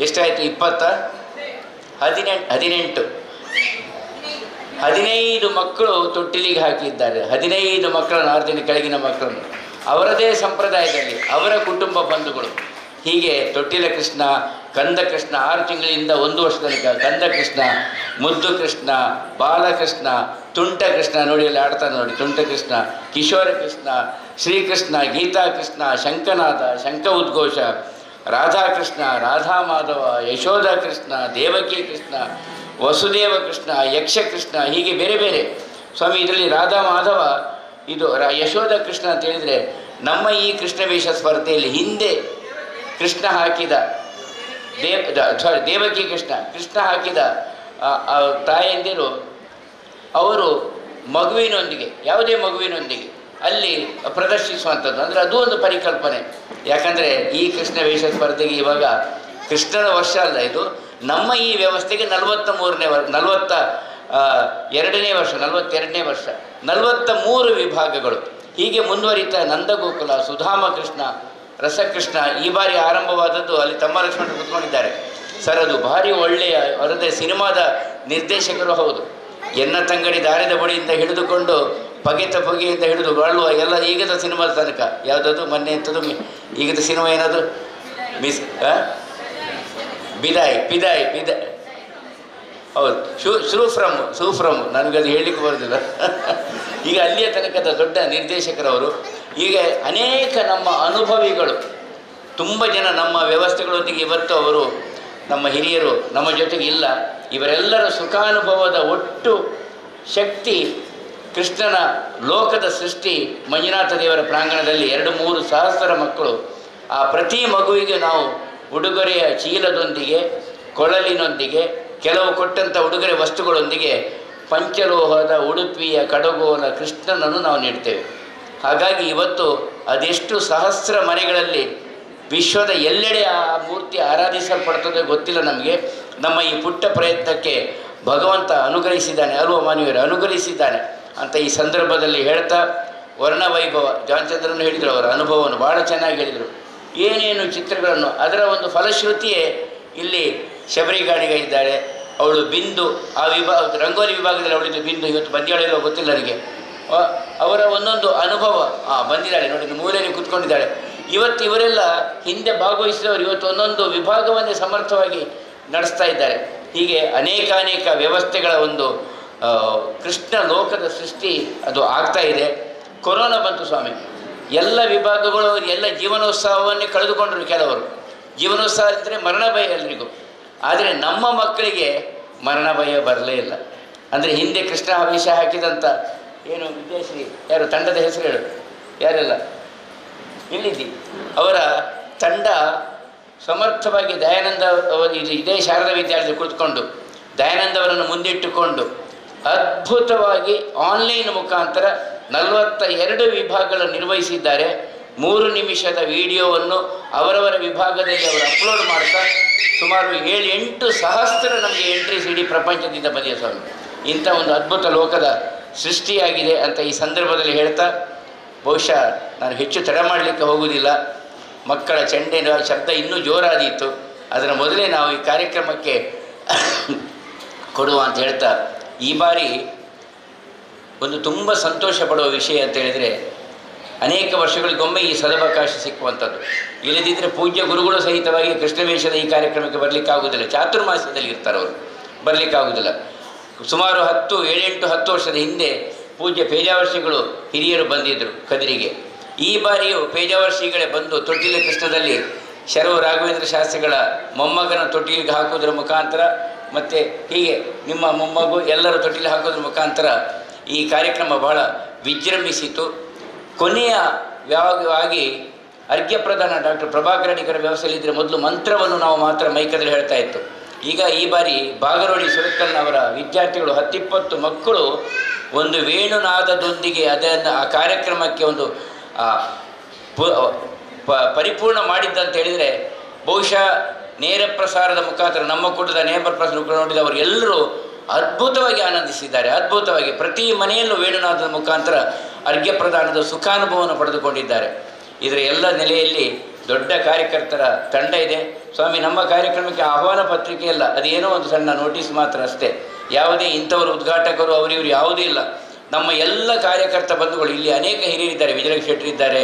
ಎಷ್ಟಾಯಿತು? 15 ಮಕ್ಕಳು ತೊಟ್ಟಿಲಿಗೆ ಹಾಕಿದ್ದಾರೆ. 15 ಮಕ್ಕಳನ್ನು, 6 ದಿನ ಕೆಳಗಿನ ಮಕ್ಕಳನ್ನು ಅವರದೇ ಸಂಪ್ರದಾಯದಲ್ಲಿ ಅವರ ಕುಟುಂಬ ಬಂಧುಗಳು. ಹೀಗೆ ತೊಟ್ಟಿಲ ಕೃಷ್ಣ, ಕಂದ ಕೃಷ್ಣ, 6 ತಿಂಗಳಿಂದ 1 ವರ್ಷ ತನಕ ಕಂದ ಕೃಷ್ಣ, ಮುದ್ದು ಕೃಷ್ಣ, ಬಾಲಕೃಷ್ಣ, ತುಂಟ ಕೃಷ್ಣ, ನೋಡಿ ಅಲ್ಲಿ ಆಡ್ತಾನೆ ನೋಡಿ, ತುಂಟ ಕೃಷ್ಣ, ಕಿಶೋರ ಕೃಷ್ಣ, ಶ್ರೀಕೃಷ್ಣ, ಗೀತಾ ಕೃಷ್ಣ, ಶಂಕನಾಥ, ಶಂಕ ಉದ್ಘೋಷ, ರಾಧಾಕೃಷ್ಣ, ರಾಧಾ ಮಾಧವ, ಯಶೋಧ ಕೃಷ್ಣ, ದೇವಕಿ ಕೃಷ್ಣ, ವಸುದೇವ ಕೃಷ್ಣ, ಯಕ್ಷ ಕೃಷ್ಣ, ಹೀಗೆ ಬೇರೆ ಬೇರೆ. ಸ್ವಾಮಿ ಇದರಲ್ಲಿ ರಾಧಾ ಮಾಧವ, ಇದು ಯಶೋಧ ಕೃಷ್ಣ ಅಂತ ಹೇಳಿದರೆ ನಮ್ಮ ಈ ಕೃಷ್ಣವೇಷ ಸ್ಪರ್ಧೆಯಲ್ಲಿ ಹಿಂದೆ ಕೃಷ್ಣ ಹಾಕಿದ ದೇವಕಿ ಕೃಷ್ಣ ಹಾಕಿದ ತಾಯಂದಿರು ಅವರು ಮಗುವಿನೊಂದಿಗೆ, ಯಾವುದೇ ಮಗುವಿನೊಂದಿಗೆ ಅಲ್ಲಿ ಪ್ರದರ್ಶಿಸುವಂಥದ್ದು. ಅಂದರೆ ಅದು ಒಂದು ಪರಿಕಲ್ಪನೆ. ಯಾಕಂದರೆ ಈ ಕೃಷ್ಣ ವೇಷ ಸ್ಪರ್ಧೆಗೆ ಇವಾಗ ಕೃಷ್ಣನ ವರ್ಷ ಅಲ್ಲ, ಇದು ನಮ್ಮ ಈ ವ್ಯವಸ್ಥೆಗೆ 42ನೇ ವರ್ಷ, 43 ವಿಭಾಗಗಳು. ಹೀಗೆ ಮುಂದುವರಿತಾ ನಂದಗೋಕುಲ, ಸುಧಾಮ ಕೃಷ್ಣ, ರಸಕೃಷ್ಣ ಈ ಬಾರಿ ಆರಂಭವಾದದ್ದು. ಅಲ್ಲಿ ತಮ್ಮ ಲಕ್ಷ್ಮಣರು ಕೂತ್ಕೊಂಡಿದ್ದಾರೆ ಸರ್. ಅದು ಭಾರಿ ಒಳ್ಳೆಯ ಅವರದೇ ಸಿನಿಮಾದ ನಿರ್ದೇಶಕರು ಹೌದು. ಎನ್ನ ತಂಗಡಿ ದಾರಿದ ಬಡಿಯಿಂದ ಹಿಡಿದುಕೊಂಡು ಪೊಗೆಯಿಂದ ಹಿಡಿದು ಬಾಳುವ ಎಲ್ಲ ಈಗದ ಸಿನಿಮಾದ ತನಕ. ಯಾವುದದು ಮೊನ್ನೆ ಎಂಥದ್ದು ಈಗದ ಸಿನಿಮಾ ಏನದು ಬಿದಾಯ್ ಹೌದು, ಸೂಫ್ರಮ್ ನನಗದು ಹೇಳಲಿಕ್ಕೆ ಬರೋದಿಲ್ಲ. ಈಗ ಅಲ್ಲಿಯ ತನಕದ ದೊಡ್ಡ ನಿರ್ದೇಶಕರವರು. ಈಗ ಅನೇಕ ನಮ್ಮ ಅನುಭವಿಗಳು, ತುಂಬ ಜನ ನಮ್ಮ ವ್ಯವಸ್ಥೆಗಳೊಂದಿಗೆ ಇವತ್ತು ಅವರು ನಮ್ಮ ಹಿರಿಯರು ನಮ್ಮ ಜೊತೆಗೆ ಇಲ್ಲ. ಇವರೆಲ್ಲರ ಸುಖಾನುಭವದ ಒಟ್ಟು ಶಕ್ತಿ ಕೃಷ್ಣನ ಲೋಕದ ಸೃಷ್ಟಿ ಮಂಜುನಾಥ ದೇವರ ಪ್ರಾಂಗಣದಲ್ಲಿ 2-3 ಸಹಸ್ರ ಮಕ್ಕಳು. ಆ ಪ್ರತಿ ಮಗುವಿಗೆ ನಾವು ಉಡುಗೊರೆಯ ಚೀಲದೊಂದಿಗೆ, ಕೊಳಲಿನೊಂದಿಗೆ, ಕೆಲವು ಕೊಟ್ಟಂಥ ಉಡುಗೊರೆ ವಸ್ತುಗಳೊಂದಿಗೆ ಪಂಚಲೋಹದ ಉಡುಪಿಯ ಕಡಗೋಲ ಕೃಷ್ಣನನ್ನು ನಾವು ನೀಡ್ತೇವೆ. ಹಾಗಾಗಿ ಇವತ್ತು ಅದೆಷ್ಟು ಸಹಸ್ರ ಮನೆಗಳಲ್ಲಿ ವಿಶ್ವದ ಎಲ್ಲೆಡೆ ಆ ಮೂರ್ತಿ ಆರಾಧಿಸಲ್ಪಡ್ತದೆ ಗೊತ್ತಿಲ್ಲ ನಮಗೆ. ನಮ್ಮ ಈ ಪುಟ್ಟ ಪ್ರಯತ್ನಕ್ಕೆ ಭಗವಂತ ಅನುಗ್ರಹಿಸಿದ್ದಾನೆ, ಅಲ್ವ ಮಾನವೀಯರು ಅನುಗ್ರಹಿಸಿದ್ದಾನೆ ಅಂತ ಈ ಸಂದರ್ಭದಲ್ಲಿ ಹೇಳ್ತಾ, ವರ್ಣವೈಭವ ಜಾನ್ಚಂದ್ರನು ಹೇಳಿದರು, ಅವರ ಅನುಭವವನ್ನು ಭಾಳ ಚೆನ್ನಾಗಿ ಹೇಳಿದರು. ಏನೇನು ಚಿತ್ರಗಳನ್ನು, ಅದರ ಒಂದು ಫಲಶ್ರುತಿಯೇ ಇಲ್ಲಿ ಶಬರಿ ಗಾಣಿಗ ಇದ್ದಾಳೆ, ಅವಳು ಬಿಂದು, ಆ ರಂಗೋಲಿ ವಿಭಾಗದಲ್ಲಿ ಅವಳಿದ್ದು ಬಿಂದು, ಇವತ್ತು ಬಂದಿಯಾಳೆಲ್ಲೋ ಗೊತ್ತಿಲ್ಲ ನನಗೆ. ಅವರ ಒಂದೊಂದು ಅನುಭವ ಬಂದಿದ್ದಾಳೆ ನೋಡಿ, ಮೂಲೆಯಲ್ಲಿ ಕೂತ್ಕೊಂಡಿದ್ದಾಳೆ. ಇವತ್ತು ಇವರೆಲ್ಲ ಹಿಂದೆ ಭಾಗವಹಿಸಿದವರು ಇವತ್ತು ಒಂದೊಂದು ವಿಭಾಗವನ್ನೇ ಸಮರ್ಥವಾಗಿ ನಡೆಸ್ತಾ ಇದ್ದಾರೆ. ಹೀಗೆ ಅನೇಕ ವ್ಯವಸ್ಥೆಗಳ ಒಂದು ಕೃಷ್ಣ ಲೋಕದ ಸೃಷ್ಟಿ ಅದು ಆಗ್ತಾ ಇದೆ. ಕೊರೋನಾ ಬಂತು ಸ್ವಾಮಿ, ಎಲ್ಲ ವಿಭಾಗಗಳು ಎಲ್ಲ ಜೀವನೋತ್ಸವವನ್ನೇ ಕಳೆದುಕೊಂಡರು. ಕೆಲವರು ಜೀವನೋತ್ಸವ ಅಂದರೆ ಮರಣ ಭಯ ಎಲ್ರಿಗೂ. ಆದರೆ ನಮ್ಮ ಮಕ್ಕಳಿಗೆ ಮರಣ ಭಯ ಬರಲೇ ಇಲ್ಲ. ಅಂದರೆ ಹಿಂದೆ ಕೃಷ್ಣ ಆವೇಶ ಹಾಕಿದಂಥ ಏನು ವಿದ್ಯಾಶ್ರೀ ಯಾರು ತಂಡದ ಹೆಸರು ಹೇಳು, ಯಾರೆಲ್ಲ ಎಲ್ಲಿದ್ದಿ, ಅವರ ತಂಡ ಸಮರ್ಥವಾಗಿ ದಯಾನಂದ ಇದೇ ಶಾರದಾ ವಿದ್ಯಾಲಯದಲ್ಲಿ ಕುಳಿತುಕೊಂಡು ದಯಾನಂದ ಅವರನ್ನು ಮುಂದಿಟ್ಟುಕೊಂಡು ಅದ್ಭುತವಾಗಿ ಆನ್ಲೈನ್ ಮುಖಾಂತರ 42 ವಿಭಾಗಗಳನ್ನು ನಿರ್ವಹಿಸಿದ್ದಾರೆ. 3 ನಿಮಿಷದ ವಿಡಿಯೋವನ್ನು ಅವರವರ ವಿಭಾಗದಲ್ಲಿ ಅವರು ಅಪ್ಲೋಡ್ ಮಾಡ್ತಾ ಸುಮಾರು 7-8 ಸಹಸ್ರ ನಮಗೆ ಎಂಟ್ರೀಸ್ ಇಡೀ ಪ್ರಪಂಚದಿಂದ ಬಂದಿದೆ ಸ್ವಾಮಿ. ಇಂಥ ಒಂದು ಅದ್ಭುತ ಲೋಕದ ಸೃಷ್ಟಿಯಾಗಿದೆ ಅಂತ ಈ ಸಂದರ್ಭದಲ್ಲಿ ಹೇಳ್ತಾ, ಬಹುಶಃ ನಾನು ಹೆಚ್ಚು ತಡ ಮಾಡಲಿಕ್ಕೆ ಹೋಗುವುದಿಲ್ಲ. ಮಕ್ಕಳ ಚೆಂಡಿನ ಶಬ್ದ ಇನ್ನೂ ಜೋರಾದೀತು, ಅದರ ಮೊದಲೇ ನಾವು ಈ ಕಾರ್ಯಕ್ರಮಕ್ಕೆ ಕೊಡುವ ಅಂತ ಹೇಳ್ತಾ, ಈ ಬಾರಿ ಒಂದು ತುಂಬ ಸಂತೋಷ ಪಡುವ ವಿಷಯ ಅಂತ ಹೇಳಿದರೆ, ಅನೇಕ ವರ್ಷಗಳಿಗೊಮ್ಮೆ ಈ ಸದವಕಾಶ ಸಿಕ್ಕುವಂಥದ್ದು. ಇಲ್ಲದಿದ್ದರೆ ಪೂಜ್ಯ ಗುರುಗಳು ಸಹಿತವಾಗಿ ಕೃಷ್ಣವೇಷದ ಈ ಕಾರ್ಯಕ್ರಮಕ್ಕೆ ಬರಲಿಕ್ಕಾಗುವುದಿಲ್ಲ. ಚಾತುರ್ಮಾಸ್ಯದಲ್ಲಿ ಇರ್ತಾರೆ ಅವರು, ಬರಲಿಕ್ಕಾಗುವುದಿಲ್ಲ. ಸುಮಾರು 7-8-10 ವರ್ಷದ ಹಿಂದೆ ಪೂಜ್ಯ ಪೇಜಾವರ್ಷಿಗಳು ಹಿರಿಯರು ಬಂದಿದ್ದರು ಕದಿರಿಗೆ. ಈ ಬಾರಿಯೂ ಪೇಜಾವರ್ಷಿಗಳೇ ಬಂದು ತೊಟ್ಟಿಲ ಕೃಷ್ಣದಲ್ಲಿ ಶರವು ರಾಘವೇಂದ್ರ ಶಾಸ್ತ್ರಿಗಳ ಮೊಮ್ಮಗನ ತೊಟ್ಟಿಲಿಗೆ ಹಾಕೋದ್ರ ಮುಖಾಂತರ, ಮತ್ತು ಹೀಗೆ ನಿಮ್ಮ ಮೊಮ್ಮಗು ಎಲ್ಲರೂ ತೊಟ್ಟಿಲಿ ಹಾಕೋದ್ರ ಮುಖಾಂತರ ಈ ಕಾರ್ಯಕ್ರಮ ಬಹಳ ವಿಜೃಂಭಿಸಿತು. ಕೊನೆಯ ವ್ಯಾಪಕವಾಗಿ ಅರ್ಘ್ಯ ಪ್ರದಾನ ಡಾಕ್ಟರ್ ಪ್ರಭಾಕರ್ ಅಡಿಗರ ವ್ಯವಸ್ಥೆಯಲ್ಲಿದ್ದರೆ ಮೊದಲು ಮಂತ್ರವನ್ನು ನಾವು ಮಾತ್ರ ಮೈಕದಲ್ಲಿ ಹೇಳ್ತಾ ಇತ್ತು. ಈಗ ಈ ಬಾರಿ ಬಾಗರೋಡಿ ಸುರತ್ಕಲ್ನವರ ವಿದ್ಯಾರ್ಥಿಗಳು 10-20 ಮಕ್ಕಳು ಒಂದು ವೇಣುನಾದದೊಂದಿಗೆ ಅದನ್ನು ಆ ಕಾರ್ಯಕ್ರಮಕ್ಕೆ ಒಂದು ಪರಿಪೂರ್ಣ ಮಾಡಿದ್ದಂತ ಹೇಳಿದರೆ, ಬಹುಶಃ ನೇರ ಪ್ರಸಾರದ ಮುಖಾಂತರ ನಮ್ಮ ಕೂಟದ ನೇರ ಪ್ರಸಾರ ನೋಡಿದವರು ಎಲ್ಲರೂ ಅದ್ಭುತವಾಗಿ ಆನಂದಿಸಿದ್ದಾರೆ. ಅದ್ಭುತವಾಗಿ ಪ್ರತಿ ಮನೆಯಲ್ಲೂ ವೇಣುನಾದದ ಮುಖಾಂತರ ಅರ್ಘ್ಯ ಪ್ರದಾನದ ಸುಖಾನುಭವವನ್ನು ಪಡೆದುಕೊಂಡಿದ್ದಾರೆ. ಇದರ ಎಲ್ಲ ನೆಲೆಯಲ್ಲಿ ದೊಡ್ಡ ಕಾರ್ಯಕರ್ತರ ತಂಡ ಇದೆ ಸ್ವಾಮಿ. ನಮ್ಮ ಕಾರ್ಯಕ್ರಮಕ್ಕೆ ಆಹ್ವಾನ ಪತ್ರಿಕೆ ಇಲ್ಲ, ಅದೇನೋ ಒಂದು ಸಣ್ಣ ನೋಟಿಸ್ ಮಾತ್ರ ಅಷ್ಟೇ. ಯಾವುದೇ ಇಂಥವರು ಉದ್ಘಾಟಕರು ಅವರಿವರು ಯಾವುದೂ ಇಲ್ಲ. ನಮ್ಮ ಎಲ್ಲ ಕಾರ್ಯಕರ್ತ ಬಂಧುಗಳು ಇಲ್ಲಿ ಅನೇಕ ಹಿರಿಯರಿದ್ದಾರೆ. ವಿಜಯ ಶೆಟ್ಟಿ ಇದ್ದಾರೆ,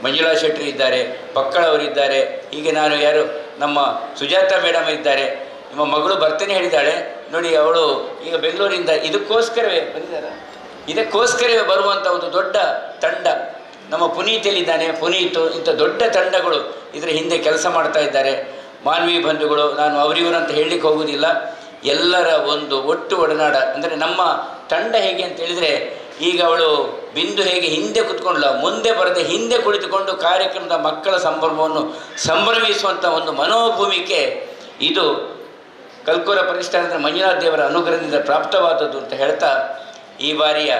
ಮಂಜುಳಾ ಶೆಟ್ಟಿ ಇದ್ದಾರೆ, ಪಕ್ಕಳವರಿದ್ದಾರೆ, ಹೀಗೆ ನಾನು ಯಾರು ನಮ್ಮ ಸುಜಾತ ಮೇಡಮ್ ಇದ್ದಾರೆ. ನಿಮ್ಮ ಮಗಳು ಬರ್ತೇನೆ ಹೇಳಿದ್ದಾಳೆ ನೋಡಿ, ಅವಳು ಈಗ ಬೆಂಗಳೂರಿಂದ ಇದಕ್ಕೋಸ್ಕರವೇ ಬಂದಿದ್ದಾರೆ. ಇದಕ್ಕೋಸ್ಕರವೇ ಬರುವಂಥ ಒಂದು ದೊಡ್ಡ ತಂಡ ನಮ್ಮ ಪುನೀತಲ್ಲಿದ್ದಾನೆ. ಪುನೀತು ಇಂಥ ದೊಡ್ಡ ತಂಡಗಳು ಇದರ ಹಿಂದೆ ಕೆಲಸ ಮಾಡ್ತಾ ಇದ್ದಾರೆ. ಮಾನವೀಯ ಬಂಧುಗಳು, ನಾನು ಅವರಿವರಂತ ಹೇಳಲಿಕ್ಕೆ ಹೋಗುವುದಿಲ್ಲ. ಎಲ್ಲರ ಒಂದು ಒಟ್ಟು ಒಡನಾಡ ಅಂದರೆ ನಮ್ಮ ತಂಡ ಹೇಗೆ ಅಂತ ಹೇಳಿದರೆ, ಈಗ ಅವಳು ಬಿಂದು ಹೇಗೆ ಹಿಂದೆ ಕುತ್ಕೊಂಡ್ಲ, ಮುಂದೆ ಬರದೆ ಹಿಂದೆ ಕುಳಿತುಕೊಂಡು ಕಾರ್ಯಕ್ರಮದ ಮಕ್ಕಳ ಸಂಭ್ರಮವನ್ನು ಸಂಭ್ರಮಿಸುವಂಥ ಒಂದು ಮನೋಭೂಮಿಕೆ ಇದು ಕಲ್ಕೂರ ಪರಿಷ್ಠಾನದ ಮಂಜುನಾಥ ದೇವರ ಅನುಗ್ರಹದಿಂದ ಪ್ರಾಪ್ತವಾದದ್ದು ಅಂತ ಹೇಳ್ತಾ, ಈ ಬಾರಿಯ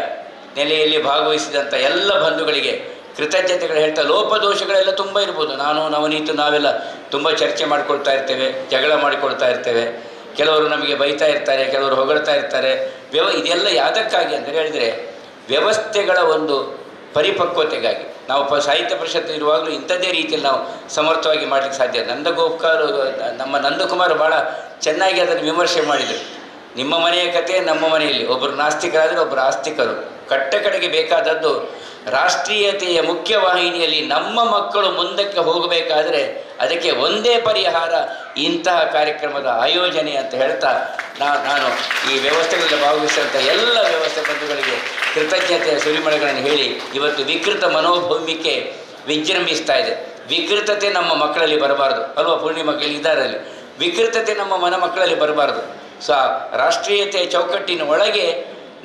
ನೆಲೆಯಲ್ಲಿ ಭಾಗವಹಿಸಿದಂಥ ಎಲ್ಲ ಬಂಧುಗಳಿಗೆ ಕೃತಜ್ಞತೆಗಳು ಹೇಳ್ತಾ, ಲೋಪದೋಷಗಳೆಲ್ಲ ತುಂಬ ಇರ್ಬೋದು. ನಾನು ನವನೀತು ನಾವೆಲ್ಲ ತುಂಬ ಚರ್ಚೆ ಮಾಡಿಕೊಳ್ತಾ ಇರ್ತೇವೆ, ಜಗಳ ಮಾಡಿಕೊಳ್ತಾ ಇರ್ತೇವೆ. ಕೆಲವರು ನಮಗೆ ಬೈತಾ ಇರ್ತಾರೆ, ಕೆಲವರು ಹೊಗಳ್ತಾ ಇರ್ತಾರೆ. ಇದೆಲ್ಲ ಯಾವುದಕ್ಕಾಗಿ ಅಂತ ಹೇಳಿದರೆ, ವ್ಯವಸ್ಥೆಗಳ ಒಂದು ಪರಿಪಕ್ವತೆಗಾಗಿ. ನಾವು ಸಾಹಿತ್ಯ ಪರಿಷತ್ತು ಇರುವಾಗಲೂ ಇಂಥದ್ದೇ ರೀತಿಯಲ್ಲಿ ನಾವು ಸಮರ್ಥವಾಗಿ ಮಾಡಲಿಕ್ಕೆ ಸಾಧ್ಯ. ನಮ್ಮ ನಂದಕುಮಾರ್ ಭಾಳ ಚೆನ್ನಾಗಿ ಅದನ್ನು ವಿಮರ್ಶೆ ಮಾಡಿದರು. ನಿಮ್ಮ ಮನೆಯ ಕಥೆ ನಮ್ಮ ಮನೆಯಲ್ಲಿ, ಒಬ್ಬರು ನಾಸ್ತಿಕರಾದರೆ ಒಬ್ಬರು ಆಸ್ತಿಕರು. ಕಡೆಗೆ ಬೇಕಾದದ್ದು ರಾಷ್ಟ್ರೀಯತೆಯ ಮುಖ್ಯವಾಹಿನಿಯಲ್ಲಿ ನಮ್ಮ ಮಕ್ಕಳು ಮುಂದಕ್ಕೆ ಹೋಗಬೇಕಾದರೆ ಅದಕ್ಕೆ ಒಂದೇ ಪರಿಹಾರ ಇಂತಹ ಕಾರ್ಯಕ್ರಮದ ಆಯೋಜನೆ ಅಂತ ಹೇಳ್ತಾ, ನಾನು ಈ ವ್ಯವಸ್ಥೆಗಳಲ್ಲಿ ಭಾಗವಹಿಸಿದಂಥ ಎಲ್ಲ ವ್ಯವಸ್ಥೆ ಬಂಧುಗಳಿಗೆ ಕೃತಜ್ಞತೆಯ ಸುರಿಮಳೆಗಳನ್ನು ಹೇಳಿ, ಇವತ್ತು ವಿಕೃತ ಮನೋಭೂಮಿಕೆ ವಿಜೃಂಭಿಸ್ತಾ ಇದೆ. ವಿಕೃತತೆ ನಮ್ಮ ಮಕ್ಕಳಲ್ಲಿ ಬರಬಾರ್ದು ಅಲ್ವಾ? ಪೂರ್ಣಿಮಾ ಇದ್ದಾರೆ ಅಲ್ಲಿ. ವಿಕೃತತೆ ನಮ್ಮ ಮಕ್ಕಳಲ್ಲಿ ಬರಬಾರ್ದು. ರಾಷ್ಟ್ರೀಯತೆಯ ಚೌಕಟ್ಟಿನ ಒಳಗೆ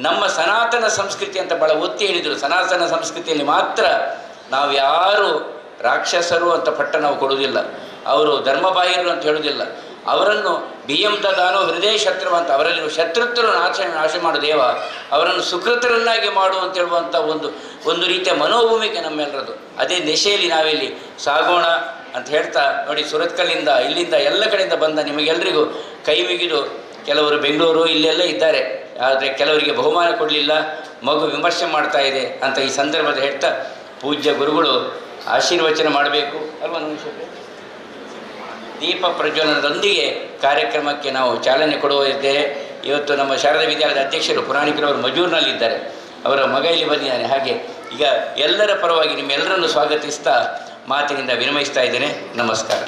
ನಮ್ಮ ಸನಾತನ ಸಂಸ್ಕೃತಿ ಅಂತ ಭಾಳ ಒತ್ತಿ ಹೇಳಿದರು. ಸನಾತನ ಸಂಸ್ಕೃತಿಯಲ್ಲಿ ಮಾತ್ರ ನಾವು ಯಾರು ರಾಕ್ಷಸರು ಅಂತ ಪಟ್ಟ ನಾವು ಕೊಡುವುದಿಲ್ಲ, ಅವರು ಧರ್ಮಬಾಹಿರು ಅಂತ ಹೇಳುವುದಿಲ್ಲ. ಅವರನ್ನು ಬಿಯಂತದಾನೋ ಹೃದಯ ಶತ್ರು ಅಂತ, ಅವರಲ್ಲಿರುವ ಶತ್ರುತ್ವರ ನಾಶ ಮಾಡು ದೇವ, ಅವರನ್ನು ಸುಕೃತರನ್ನಾಗಿ ಮಾಡು ಅಂತ ಹೇಳುವಂಥ ಒಂದು ರೀತಿಯ ಮನೋಭೂಮಿಕೆ ನಮ್ಮೆಲ್ಲರದು. ಅದೇ ದಿಶೆಯಲ್ಲಿ ನಾವಿಲ್ಲಿ ಸಾಗೋಣ ಅಂತ ಹೇಳ್ತಾ, ನೋಡಿ ಸುರತ್ಕಲ್ಲಿಂದ ಇಲ್ಲಿಂದ ಎಲ್ಲ ಕಡೆಯಿಂದ ಬಂದ ನಿಮಗೆಲ್ಲರಿಗೂ ಕೈ ಮುಗಿದು, ಕೆಲವರು ಬೆಂಗಳೂರು ಇಲ್ಲೆಲ್ಲ ಇದ್ದಾರೆ, ಆದರೆ ಕೆಲವರಿಗೆ ಬಹುಮಾನ ಕೊಡಲಿಲ್ಲ, ಮಗು ವಿಮರ್ಶೆ ಮಾಡ್ತಾ ಇದೆ ಅಂತ ಈ ಸಂದರ್ಭದಲ್ಲಿ ಹೇಳ್ತಾ, ಪೂಜ್ಯ ಗುರುಗಳು ಆಶೀರ್ವಚನ ಮಾಡಬೇಕು ಅಲ್ವಾ? ದೀಪ ಪ್ರಜ್ವಲನದೊಂದಿಗೆ ಕಾರ್ಯಕ್ರಮಕ್ಕೆ ನಾವು ಚಾಲನೆ ಕೊಡುತ್ತಿದ್ದೇವೆ. ಇವತ್ತು ನಮ್ಮ ಶಾರದಾ ವಿದ್ಯಾಲಯದ ಅಧ್ಯಕ್ಷರು ಪುರಾಣಿಕರವರು ಮಜೂರಿನಲ್ಲಿದ್ದಾರೆ, ಅವರ ಮಗ ಇಲ್ಲಿ ಬಂದಿದ್ದಾನೆ. ಹಾಗೆ ಈಗ ಎಲ್ಲರ ಪರವಾಗಿ ನಿಮ್ಮೆಲ್ಲರನ್ನು ಸ್ವಾಗತಿಸ್ತಾ ಮಾತಿನಿಂದ ವಿನಿಮಯಿಸ್ತಾ ಇದ್ದೇನೆ. ನಮಸ್ಕಾರ.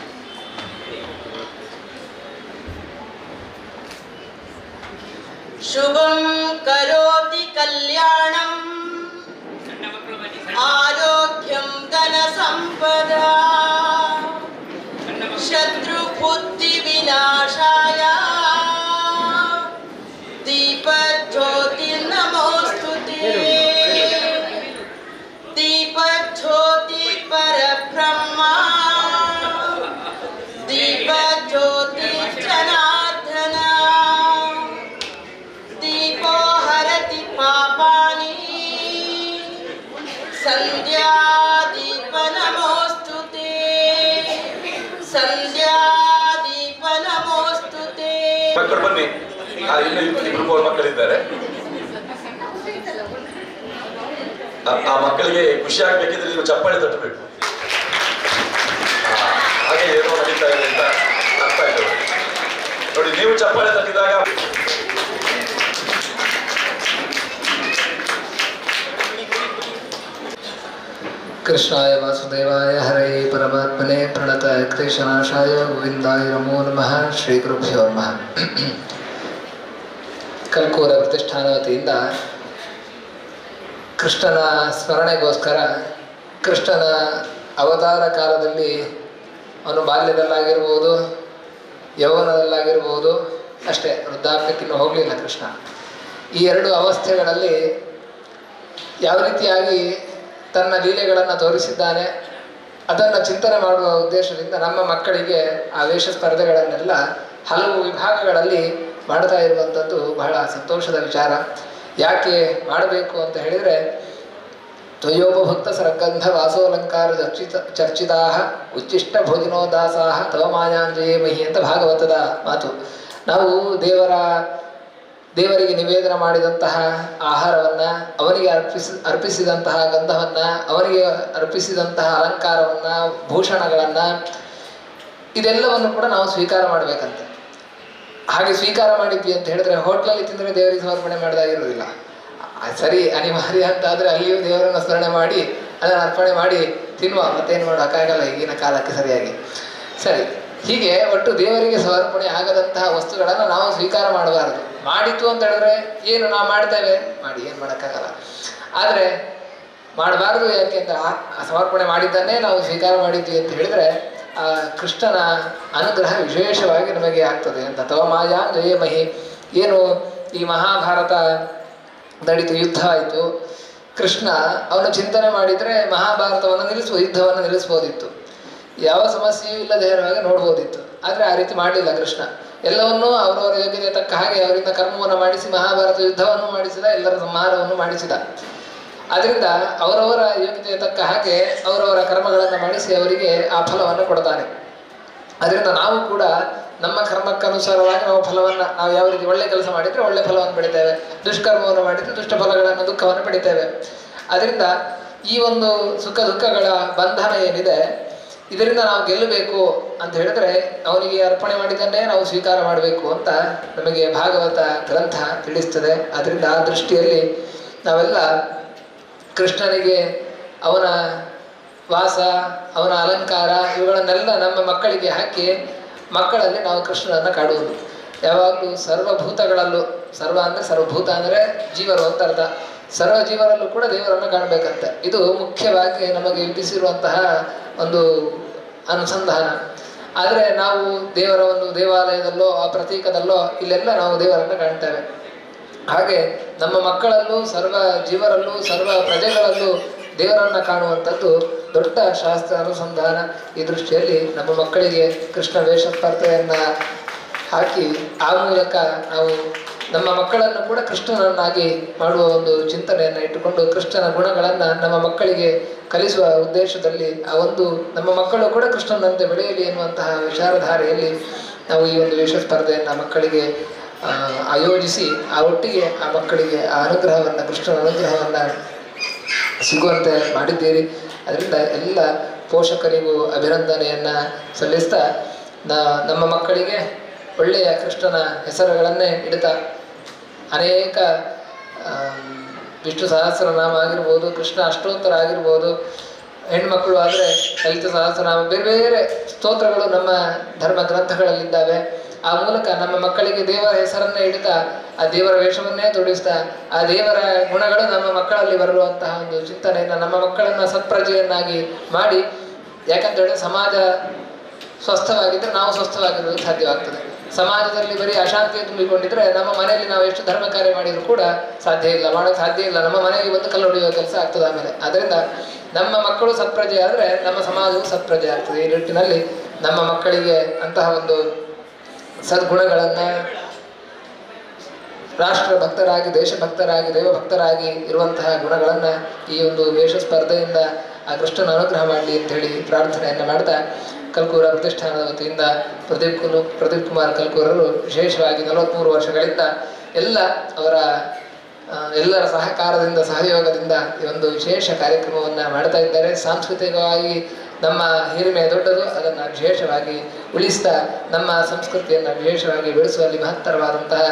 ಶುಭಂ ಕರೋತಿ ಕಲ್ಯಾಣಂ ಆರೋಗ್ಯಂ ಧನ ಸಂಪದ ಶತ್ರು ಬುದ್ಧಿ ವಿನಾಶಾಯ ಸಂಧ್ಯಾದೀಪ ನಮೋಸ್ತುತೆ ಸಂಧ್ಯಾದೀಪ ನಮೋಸ್ತುತೆ. ಮಕ್ಕಳು ಬನ್ನಿ, ಇನ್ನು ಇಬ್ಬರು ಮಕ್ಕಳಿದ್ದಾರೆ. ಆ ಮಕ್ಕಳಿಗೆ ಖುಷಿ ಆಗ್ಬೇಕಿದ್ರೆ ನೀವು ಚಪ್ಪಾಳೆ ತಟ್ಟಬೇಕು. ಹಾಗೆ ಏನೋ ನಡೀತಾ ಇದೆ ಅಂತ ಅರ್ಥ ಆಯ್ತು ನೋಡಿ. ನೀವು ಚಪ್ಪಾಳೆ ತಟ್ಟಿದಾಗ ಕೃಷ್ಣಾಯ ವಾಸುದೇವಾಯ ಹರೇ ಪರಮಾತ್ಮನೆ ಪ್ರಣತ ಕ್ಲೇಶನಾಶಾಯ ಗೋವಿಂದಾಯ ನಮೋ ನಮಃ. ಶ್ರೀ ಗುರುಭ್ಯೋ ನಮಃ. ಕಲ್ಕೂರ ಪ್ರತಿಷ್ಠಾನ ವತಿಯಿಂದ ಕೃಷ್ಣನ ಸ್ಮರಣೆಗೋಸ್ಕರ ಕೃಷ್ಣನ ಅವತಾರ ಕಾಲದಲ್ಲಿ ಅವನು ಬಾಲ್ಯದಲ್ಲಾಗಿರ್ಬೋದು, ಯೌವನದಲ್ಲಾಗಿರ್ಬೋದು, ಅಷ್ಟೇ ವೃದ್ಧಾಪ್ಯಕ್ಕಿನ್ನೂ ಹೋಗಲಿಲ್ಲ ಕೃಷ್ಣ. ಈ ಎರಡು ಅವಸ್ಥೆಗಳಲ್ಲಿ ಯಾವ ರೀತಿಯಾಗಿ ತನ್ನ ಲೀಲೆಗಳನ್ನು ತೋರಿಸಿದ್ದಾನೆ ಅದನ್ನು ಚಿಂತನೆ ಮಾಡುವ ಉದ್ದೇಶದಿಂದ ನಮ್ಮ ಮಕ್ಕಳಿಗೆ ಆ ವೇಷ ಸ್ಪರ್ಧೆಗಳನ್ನೆಲ್ಲ ಹಲವು ವಿಭಾಗಗಳಲ್ಲಿ ಮಾಡ್ತಾ ಇರುವಂಥದ್ದು ಬಹಳ ಸಂತೋಷದ ವಿಚಾರ. ಯಾಕೆ ಮಾಡಬೇಕು ಅಂತ ಹೇಳಿದರೆ, ತ್ವಯೋಪಭಕ್ತ ಸರಗಂಧ ವಾಸೋಲಂಕಾರ ಚರ್ಚಿತಾ ಉಚ್ಚಿಷ್ಟ ಭೋಜನೋದಾಸಾ ತವ ಮಾಯಾಂಜಯೇ ಮಹಿ ಅಂತ ಭಾಗವತದ ಮಾತು. ನಾವು ದೇವರಿಗೆ ನಿವೇದನ ಮಾಡಿದಂತಹ ಆಹಾರವನ್ನು, ಅವನಿಗೆ ಅರ್ಪಿಸಿದಂತಹ ಗಂಧವನ್ನು, ಅವನಿಗೆ ಅರ್ಪಿಸಿದಂತಹ ಅಲಂಕಾರವನ್ನು, ಭೂಷಣಗಳನ್ನು, ಇದೆಲ್ಲವನ್ನು ಕೂಡ ನಾವು ಸ್ವೀಕಾರ ಮಾಡಬೇಕಂತೆ. ಹಾಗೆ ಸ್ವೀಕಾರ ಮಾಡಿದ್ವಿ ಅಂತ ಹೇಳಿದ್ರೆ ಹೋಟ್ಲಲ್ಲಿ ತಿಂದರೆ ದೇವರಿಗೆ ಸಮರ್ಪಣೆ ಮಾಡಿದಾಗಿರೋದಿಲ್ಲ. ಸರಿ, ಅನಿವಾರ್ಯ ಅಂತ ಆದರೆ ಅಲ್ಲಿಯೂ ದೇವರನ್ನು ಸ್ಮರಣೆ ಮಾಡಿ ಅದನ್ನು ಅರ್ಪಣೆ ಮಾಡಿ ತಿನ್ನುವ, ಮತ್ತೇನು ಮಾಡೋಕ್ಕಾಗಲ್ಲ ಈಗಿನ ಕಾಲಕ್ಕೆ ಸರಿಯಾಗಿ. ಸರಿ, ಹೀಗೆ ಒಟ್ಟು ದೇವರಿಗೆ ಸಮರ್ಪಣೆ ಆಗದಂತಹ ವಸ್ತುಗಳನ್ನು ನಾವು ಸ್ವೀಕಾರ ಮಾಡಬಾರದು. ಮಾಡಿತು ಅಂತ ಹೇಳಿದ್ರೆ ಏನು ನಾವು ಮಾಡ್ತೇವೆ, ಮಾಡಿ ಏನು ಮಾಡೋಕ್ಕಾಗಲ್ಲ. ಆದರೆ ಮಾಡಬಾರ್ದು, ಯಾಕೆಂದ್ರೆ ಆ ಸಮರ್ಪಣೆ ಮಾಡಿದ್ದನ್ನೇ ನಾವು ಸ್ವೀಕಾರ ಮಾಡಿದ್ವಿ ಅಂತ ಹೇಳಿದ್ರೆ ಆ ಕೃಷ್ಣನ ಅನುಗ್ರಹ ವಿಶೇಷವಾಗಿ ನಮಗೆ ಆಗ್ತದೆ ಅಂತ. ತವ ಮಾಯಾ ಜಯ ಮಹಿ. ಏನು ಈ ಮಹಾಭಾರತ ನಡೀತು, ಯುದ್ಧ ಆಯಿತು, ಕೃಷ್ಣ ಅವನು ಚಿಂತನೆ ಮಾಡಿದರೆ ಮಹಾಭಾರತವನ್ನು ಯುದ್ಧವನ್ನು ನಿಲ್ಲಿಸ್ಬೋದಿತ್ತು, ಯಾವ ಸಮಸ್ಯೆಯೂ ಇಲ್ಲದೆ ಹಾಗೆ ನೋಡ್ಬೋದಿತ್ತು. ಆದರೆ ಆ ರೀತಿ ಮಾಡಲಿಲ್ಲ ಕೃಷ್ಣ. ಎಲ್ಲವನ್ನೂ ಅವರವರ ಯೋಗ್ಯತೆ ತಕ್ಕ ಹಾಗೆ ಅವರಿಂದ ಕರ್ಮವನ್ನು ಮಾಡಿಸಿ ಮಹಾಭಾರತ ಯುದ್ಧವನ್ನು ಮಾಡಿಸಿದ, ಎಲ್ಲರ ಸಂಹಾರವನ್ನು ಮಾಡಿಸಿದ. ಅದರಿಂದ ಅವರವರ ಯೋಗ್ಯತೆಯ ತಕ್ಕ ಹಾಗೆ ಅವರವರ ಕರ್ಮಗಳನ್ನು ಮಾಡಿಸಿ ಅವರಿಗೆ ಆ ಫಲವನ್ನು ಕೊಡ್ತಾನೆ. ಅದರಿಂದ ನಾವು ಕೂಡ ನಮ್ಮ ಕರ್ಮಕ್ಕನುಸಾರವಾಗಿ ನಾವು ಫಲವನ್ನು, ನಾವು ಯಾವ ರೀತಿ ಒಳ್ಳೆ ಕೆಲಸ ಮಾಡಿದರೆ ಒಳ್ಳೆ ಫಲವನ್ನು ಪಡಿತೇವೆ, ದುಷ್ಕರ್ಮವನ್ನು ಮಾಡಿದರೆ ದುಷ್ಟ ಫಲಗಳನ್ನು, ದುಃಖವನ್ನು ಪಡಿತೇವೆ. ಅದರಿಂದ ಈ ಒಂದು ಸುಖ ದುಃಖಗಳ ಬಂಧನ ಏನಿದೆ, ಇದರಿಂದ ನಾವು ಗೆಲ್ಲಬೇಕು ಅಂತ ಹೇಳಿದ್ರೆ ಅವನಿಗೆ ಅರ್ಪಣೆ ಮಾಡಿದ್ದನ್ನೇ ನಾವು ಸ್ವೀಕಾರ ಮಾಡಬೇಕು ಅಂತ ನಮಗೆ ಭಾಗವತ ಗ್ರಂಥ ತಿಳಿಸ್ತದೆ. ಅದರಿಂದ ಆ ದೃಷ್ಟಿಯಲ್ಲಿ ನಾವೆಲ್ಲ ಕೃಷ್ಣನಿಗೆ ಅವನ ವಾಸ, ಅವನ ಅಲಂಕಾರ ಇವುಗಳನ್ನೆಲ್ಲ ನಮ್ಮ ಮಕ್ಕಳಿಗೆ ಹಾಕಿ ಮಕ್ಕಳಲ್ಲಿ ನಾವು ಕೃಷ್ಣನನ್ನು ಕಾಡುವುದು. ಯಾವಾಗಲೂ ಸರ್ವಭೂತಗಳಲ್ಲೂ, ಸರ್ವ ಅಂದರೆ ಸರ್ವಭೂತ ಅಂದರೆ ಜೀವರು ಅಂತ ಅರ್ಥ, ಸರ್ವ ಜೀವರಲ್ಲೂ ಕೂಡ ದೇವರನ್ನು ಕಾಣಬೇಕಂತೆ. ಇದು ಮುಖ್ಯವಾಗಿ ನಮಗೆ ವಿಧಿಸಿರುವಂತಹ ಒಂದು ಅನುಸಂಧಾನ. ಆದರೆ ನಾವು ದೇವರ ಒಂದು ದೇವಾಲಯದಲ್ಲೋ ಆ ಪ್ರತೀಕದಲ್ಲೋ ಇಲ್ಲೆಲ್ಲ ನಾವು ದೇವರನ್ನು ಕಾಣ್ತೇವೆ. ಹಾಗೆ ನಮ್ಮ ಮಕ್ಕಳಲ್ಲೂ, ಸರ್ವ ಜೀವರಲ್ಲೂ, ಸರ್ವ ಪ್ರಜೆಗಳಲ್ಲೂ ದೇವರನ್ನು ಕಾಣುವಂಥದ್ದು ದೊಡ್ಡ ಶಾಸ್ತ್ರ ಅನುಸಂಧಾನ. ಈ ದೃಷ್ಟಿಯಲ್ಲಿ ನಮ್ಮ ಮಕ್ಕಳಿಗೆ ಕೃಷ್ಣ ವೇಷ ಸ್ಪರ್ಧೆಯನ್ನು ಹಾಕಿ ಆ ಮೂಲಕ ನಾವು ನಮ್ಮ ಮಕ್ಕಳನ್ನು ಕೂಡ ಕೃಷ್ಣನನ್ನಾಗಿ ಮಾಡುವ ಒಂದು ಚಿಂತನೆಯನ್ನು ಇಟ್ಟುಕೊಂಡು ಕೃಷ್ಣನ ಗುಣಗಳನ್ನು ನಮ್ಮ ಮಕ್ಕಳಿಗೆ ಕಲಿಸುವ ಉದ್ದೇಶದಲ್ಲಿ ಆ ಒಂದು ನಮ್ಮ ಮಕ್ಕಳು ಕೂಡ ಕೃಷ್ಣನಂತೆ ಬೆಳೆಯಲಿ ಎನ್ನುವಂತಹ ವಿಚಾರಧಾರೆಯಲ್ಲಿ ನಾವು ಈ ಒಂದು ವೇಷ ಸ್ಪರ್ಧೆಯನ್ನು ಮಕ್ಕಳಿಗೆ ಆಯೋಜಿಸಿ ಆ ಒಟ್ಟಿಗೆ ಆ ಮಕ್ಕಳಿಗೆ ಆ ಅನುಗ್ರಹವನ್ನು, ಕೃಷ್ಣನ ಅನುಗ್ರಹವನ್ನು ಸಿಗುವಂತೆ ಮಾಡಿದ್ದೀರಿ. ಅದರಿಂದ ಎಲ್ಲ ಪೋಷಕರಿಗೂ ಅಭಿನಂದನೆಯನ್ನು ಸಲ್ಲಿಸ್ತಾ ನಮ್ಮ ಮಕ್ಕಳಿಗೆ ಒಳ್ಳೆಯ ಕೃಷ್ಣನ ಹೆಸರುಗಳನ್ನೇ ಇಡ್ತಾ ಅನೇಕ ವಿಷ್ಣು ಸಹಸ್ರನಾಮ ಆಗಿರ್ಬೋದು, ಕೃಷ್ಣ ಅಷ್ಟೋತ್ತರ ಆಗಿರ್ಬೋದು, ಹೆಣ್ಮಕ್ಕಳು ಆದರೆ ಲಲಿತ ಸಹಸ್ರನಾಮ, ಬೇರೆ ಬೇರೆ ಸ್ತೋತ್ರಗಳು ನಮ್ಮ ಧರ್ಮ ಗ್ರಂಥಗಳಲ್ಲಿದ್ದಾವೆ. ಆ ಮೂಲಕ ನಮ್ಮ ಮಕ್ಕಳಿಗೆ ದೇವರ ಹೆಸರನ್ನೇ ಇಡ್ತಾ ಆ ದೇವರ ವೇಷವನ್ನೇ ತೊಡಿಸ್ತಾ ಆ ದೇವರ ಗುಣಗಳು ನಮ್ಮ ಮಕ್ಕಳಲ್ಲಿ ಬರುವಂತಹ ಒಂದು ಚಿಂತನೆಯನ್ನು, ನಮ್ಮ ಮಕ್ಕಳನ್ನು ಸತ್ಪ್ರಜೆಯನ್ನಾಗಿ ಮಾಡಿ, ಯಾಕಂತೇಳಿದ್ರೆ ಸಮಾಜ ಸ್ವಸ್ಥವಾಗಿದ್ದರೆ ನಾವು ಸ್ವಸ್ಥವಾಗಿರೋದಕ್ಕೆ ಸಾಧ್ಯವಾಗ್ತದೆ. ಸಮಾಜದಲ್ಲಿ ಬರೀ ಅಶಾಂತಿಯ ತುಂಬಿಕೊಂಡಿದ್ರೆ ನಮ್ಮ ಮನೆಯಲ್ಲಿ ನಾವು ಎಷ್ಟು ಧರ್ಮ ಕಾರ್ಯ ಮಾಡಿದರೂ ಕೂಡ ಸಾಧ್ಯ ಇಲ್ಲ, ಮಾಡೋಕ್ಕೆ ಸಾಧ್ಯ ಇಲ್ಲ. ನಮ್ಮ ಮನೆಗೆ ಬಂದು ಕಲ್ಲು ಹೊಡೆಯುವ ಕೆಲಸ ಆಗ್ತದೆ ಆಮೇಲೆ. ಅದರಿಂದ ನಮ್ಮ ಮಕ್ಕಳು ಸತ್ಪ್ರಜೆ ಆದರೆ ನಮ್ಮ ಸಮಾಜವು ಸತ್ಪ್ರಜೆ ಆಗ್ತದೆ. ಈ ನಿಟ್ಟಿನಲ್ಲಿ ನಮ್ಮ ಮಕ್ಕಳಿಗೆ ಅಂತಹ ಒಂದು ಸದ್ಗುಣಗಳನ್ನು ರಾಷ್ಟ್ರ ಭಕ್ತರಾಗಿ, ದೇಶಭಕ್ತರಾಗಿ, ದೈವಭಕ್ತರಾಗಿ ಇರುವಂತಹ ಗುಣಗಳನ್ನು ಈ ಒಂದು ವೇಷ ಸ್ಪರ್ಧೆಯಿಂದ ಆ ಕೃಷ್ಣನ ಅನುಗ್ರಹ ಮಾಡಲಿ ಅಂತೇಳಿ ಪ್ರಾರ್ಥನೆಯನ್ನು ಮಾಡ್ತಾ, ಕಲ್ಕೂರ ಪ್ರತಿಷ್ಠಾನದ ವತಿಯಿಂದ ಪ್ರದೀಪ್ ಕುಮಾರ್ ಕಲ್ಕೂರರು ವಿಶೇಷವಾಗಿ 43 ವರ್ಷಗಳಿಂದ ಎಲ್ಲರ ಸಹಕಾರದಿಂದ, ಸಹಯೋಗದಿಂದ ಈ ಒಂದು ವಿಶೇಷ ಕಾರ್ಯಕ್ರಮವನ್ನು ಮಾಡ್ತಾ ಇದ್ದಾರೆ. ಸಾಂಸ್ಕೃತಿಕವಾಗಿ ನಮ್ಮ ಹಿರಿಮೆ ದೊಡ್ಡದು, ಅದನ್ನು ವಿಶೇಷವಾಗಿ ಉಳಿಸ್ತಾ ನಮ್ಮ ಸಂಸ್ಕೃತಿಯನ್ನು ವಿಶೇಷವಾಗಿ ಬೆಳೆಸುವಲ್ಲಿ ಮಹತ್ತರವಾದಂತಹ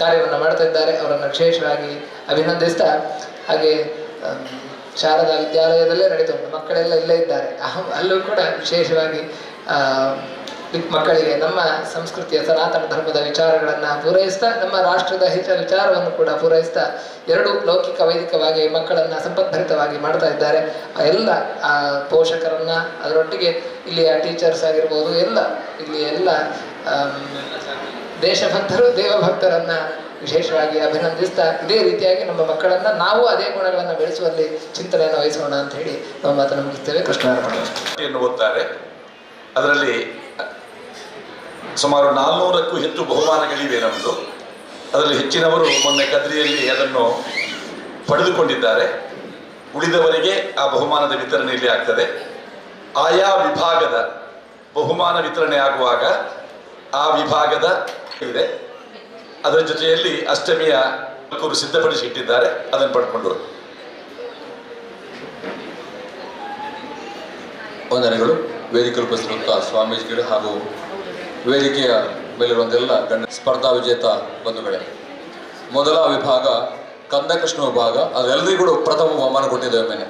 ಕಾರ್ಯವನ್ನು ಮಾಡ್ತಾ ಇದ್ದಾರೆ. ಅವರನ್ನು ವಿಶೇಷವಾಗಿ ಅಭಿನಂದಿಸ್ತಾ, ಹಾಗೆ ಶಾರದಾ ವಿದ್ಯಾಲಯದಲ್ಲೇ ನಡೀತುಂಟು, ಮಕ್ಕಳೆಲ್ಲ ಇಲ್ಲೇ ಇದ್ದಾರೆ. ಅಲ್ಲೂ ಕೂಡ ವಿಶೇಷವಾಗಿ ಮಕ್ಕಳಿಗೆ ನಮ್ಮ ಸಂಸ್ಕೃತಿಯ ಸನಾತನ ಧರ್ಮದ ವಿಚಾರಗಳನ್ನು ಪೂರೈಸ್ತಾ, ನಮ್ಮ ರಾಷ್ಟ್ರದ ಹಿತ ವಿಚಾರವನ್ನು ಕೂಡ ಪೂರೈಸ್ತಾ, ಎರಡೂ ಲೌಕಿಕ ವೈದಿಕವಾಗಿ ಮಕ್ಕಳನ್ನು ಸಂಪದ್ಭರಿತವಾಗಿ ಮಾಡ್ತಾ ಇದ್ದಾರೆ. ಎಲ್ಲ ಪೋಷಕರನ್ನು, ಅದರೊಟ್ಟಿಗೆ ಇಲ್ಲಿಯ ಟೀಚರ್ಸ್ ಆಗಿರ್ಬೋದು, ಎಲ್ಲ ದೇಶಭಕ್ತರು, ದೇವಭಕ್ತರನ್ನು ವಿಶೇಷವಾಗಿ ಅಭಿನಂದಿಸ್ತಾ, ಇದೇ ರೀತಿಯಾಗಿ ನಮ್ಮ ಮಕ್ಕಳನ್ನು ನಾವು ಅದೇ ಗುಣಗಳನ್ನು ಬೆಳೆಸುವಲ್ಲಿ ಚಿಂತನೆಯನ್ನು ವಹಿಸೋಣ ಅಂತ ಹೇಳಿ ನಮ್ಮ ಮಾತನ್ನು ಮುಗಿಸ್ತೇವೆ. ಕೃಷ್ಣ ಓದ್ತಾರೆ. ಅದರಲ್ಲಿ ಸುಮಾರು 400ಕ್ಕೂ ಹೆಚ್ಚು ಬಹುಮಾನಗಳಿವೆ ನಮ್ಮದು. ಅದರಲ್ಲಿ ಹೆಚ್ಚಿನವರು ಮೊನ್ನೆ ಕದ್ರಿಯಲ್ಲಿ ಅದನ್ನು ಪಡೆದುಕೊಂಡಿದ್ದಾರೆ. ಉಳಿದವರಿಗೆ ಆ ಬಹುಮಾನದ ವಿತರಣೆಯಲ್ಲಿ ಆಗ್ತದೆ. ಆಯಾ ವಿಭಾಗದ ಬಹುಮಾನ ವಿತರಣೆ ಆಗುವಾಗ ಆ ವಿಭಾಗದ ಇದೆ, ಅದರ ಜೊತೆಯಲ್ಲಿ ಅಷ್ಟಮಿಯ ಕಲ್ಕೂರು ಸಿದ್ಧಪಡಿಸಿ ಇಟ್ಟಿದ್ದಾರೆ, ಅದನ್ನು ಪಡ್ಕೊಂಡು ವಂದನೆಗಳು. ವೇದಿಕೆಯಲ್ಲಿ ಉಪಸ್ಥಿತ ಸ್ವಾಮೀಜಿಗಳು ಹಾಗೂ ವೇದಿಕೆಯ ಮೇಲಿರುವಂತೆಲ್ಲ ಸ್ಪರ್ಧಾ ವಿಜೇತ ಬಂಧುಗಳೇ, ಮೊದಲ ವಿಭಾಗ ಕಂದಕೃಷ್ಣ ವಿಭಾಗ. ಅದೆಲ್ಲರಿಗೂ ಪ್ರಥಮ ಬಹುಮಾನ ಕೊಟ್ಟಿದ್ದೇವೆ. ಮೇಲೆ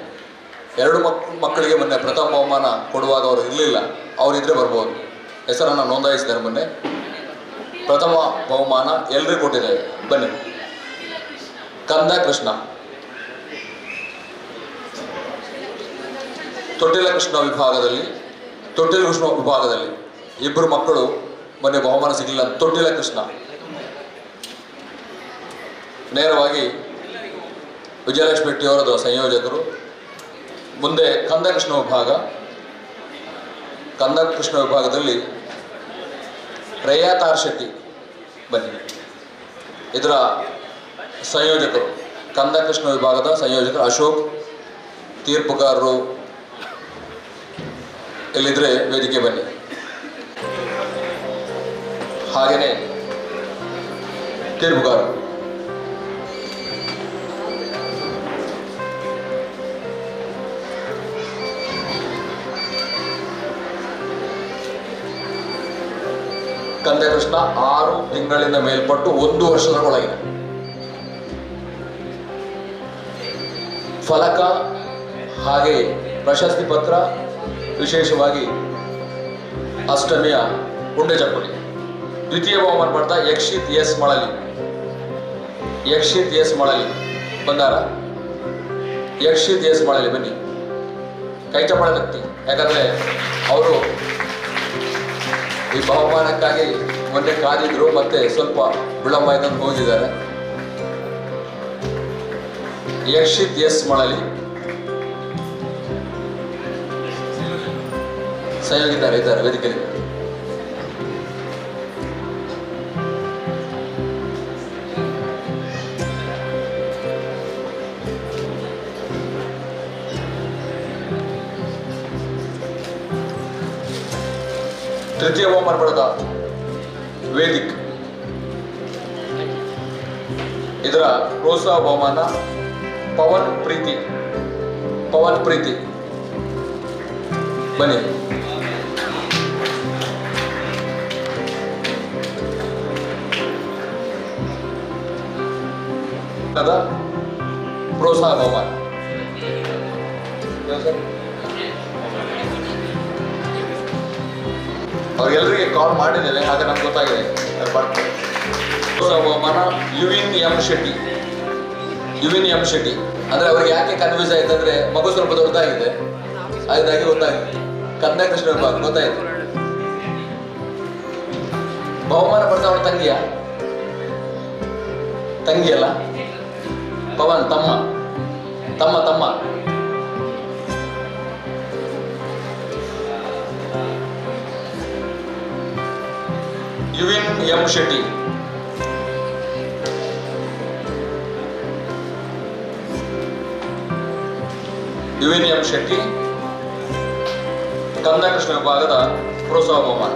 2 ಮಕ್ಕಳಿಗೆ ಮೊನ್ನೆ ಪ್ರಥಮ ಬಹುಮಾನ ಕೊಡುವಾಗ ಅವರು ಇರಲಿಲ್ಲ, ಅವರಿದ್ದರೆ ಬರ್ಬೋದು. ಹೆಸರನ್ನು ನೋಂದಾಯಿಸಿದ್ದಾರೆ. ಮೊನ್ನೆ ಪ್ರಥಮ ಬಹುಮಾನ ಎಲ್ಲರಿಗೂ ಕೊಟ್ಟಿದ್ದೇವೆ. ಬನ್ನಿ. ಕಂದಕೃಷ್ಣ. ತೊಟ್ಟಿಲ ಕೃಷ್ಣ ವಿಭಾಗದಲ್ಲಿ ಇಬ್ಬರು ಮಕ್ಕಳು ಮೊನ್ನೆ ಬಹುಮಾನ ಸಿಗಲಿಲ್ಲ. ತೊಟ್ಟಿಲ ಕೃಷ್ಣ ನೇರವಾಗಿ ವಿಜಯಲಕ್ಷ್ಮಿ ಶೆಟ್ಟಿಯವರದ ಸಂಯೋಜಕರು. ಮುಂದೆ ಕಂದಕೃಷ್ಣ ವಿಭಾಗದಲ್ಲಿ ರೇಯಾತಾರ್ ಶೆಟ್ಟಿ. ಬನ್ನಿ. ಇದರ ಸಂಯೋಜಕರು, ಕಂದಕೃಷ್ಣ ವಿಭಾಗದ ಸಂಯೋಜಕರು ಅಶೋಕ್. ತೀರ್ಪುಗಾರರು ಎಲ್ಲಿದ್ರೆ ವೇದಿಕೆ ಬನ್ನಿ. ಹಾಗೆಯೇ ತೀರ್ಪುಗಾರರು ಕಂದಕೃಷ್ಣ 6 ತಿಂಗಳಿಂದ ಮೇಲ್ಪಟ್ಟು 1 ವರ್ಷದ ಒಳಗಿನ. ಫಲಕ ಹಾಗೆ ಪ್ರಶಸ್ತಿ ಪತ್ರ, ವಿಶೇಷವಾಗಿ ಅಷ್ಟಮಿಯ ಉಂಡೆ ಚಪ್ಪಲಿ. ದ್ವಿತೀಯ ಬಹುಮಾನ ಪಡ್ತಾ ಯಕ್ಷಿತ್ ಎಸ್ ಮಳಲಿ ಬಂದಾರ. ಯಕ್ಷಿತ್ ಎಸ್ ಮಳಲಿ ಬನ್ನಿ. ಕೈ ಚಪ್ಪಳ ತಟ್ಟಿ, ಯಾಕಂದರೆ ಅವರು ಈ ಬಹುಮಾನಕ್ಕಾಗಿ ಮೊನ್ನೆ ಕಾದಿದ್ರು, ಮತ್ತೆ ಸ್ವಲ್ಪ ವಿಳಂಬ ಆಯ್ತಂತ ಹೋಗಿದ್ದಾರೆ. ಯಕ್ಷಿತ್ ಎಸ್ ಮಳಲಿ ಸಂಯೋಗಿದ್ದಾರೆ, ಇದ್ದಾರೆ ವೇದಿಕೆಯಲ್ಲಿ. ತೃತೀಯ ಬಹುಮಾನ ಪಡೆದ ವೇದಿಕ್. ಇದರ ಪ್ರೋತ್ಸಾಹ ಬಹುಮಾನ ಪವನ್ ಪ್ರೀತಿ ಬನ್ನಿ. ಪ್ರೋತ್ಸಾಹ ಬಹುಮಾನ ಅವ್ರಿಗೆಲ್ಲರಿಗೆ ಕಾಲ್ ಮಾಡಿದ್ದೇವೆ, ಹಾಗೆ ನಮ್ಗೆ ಗೊತ್ತಾಗಿದೆ. ಪ್ರೋತ್ಸಾಹ ಬಹುಮಾನ ಯುವಿನ್ ಎಂ ಶೆಟ್ಟಿ. ಅಂದ್ರೆ ಅವ್ರಿಗೆ ಯಾಕೆ ಕನ್ಫ್ಯೂಸ್ ಆಯ್ತು ಅಂದ್ರೆ ಮಗು ಸ್ವಲ್ಪ ದೊಡ್ಡದಾಗಿದೆ, ಹಾಗಾಗಿ ಗೊತ್ತಾಗಿದೆ. ಕಂದಕೃಷ್ಣ ವಿಭಾಗ ಗೊತ್ತಾಯ್ತು. ಬಹುಮಾನ ಪಡೆದ ಅವಳ ತಂಗಿಯಲ್ಲ, ಪವನ್ ತಮ್ಮ. ಯುವಿನ್ ಎಂ ಶೆಟ್ಟಿ ಯುವಿನಿಯಂ ಶೆಟ್ಟಿ ಕನ್ನಕೃಷ್ಣ ವಿಭಾಗದ ಪ್ರೋತ್ಸಾಹ ಬಹುಮಾನ.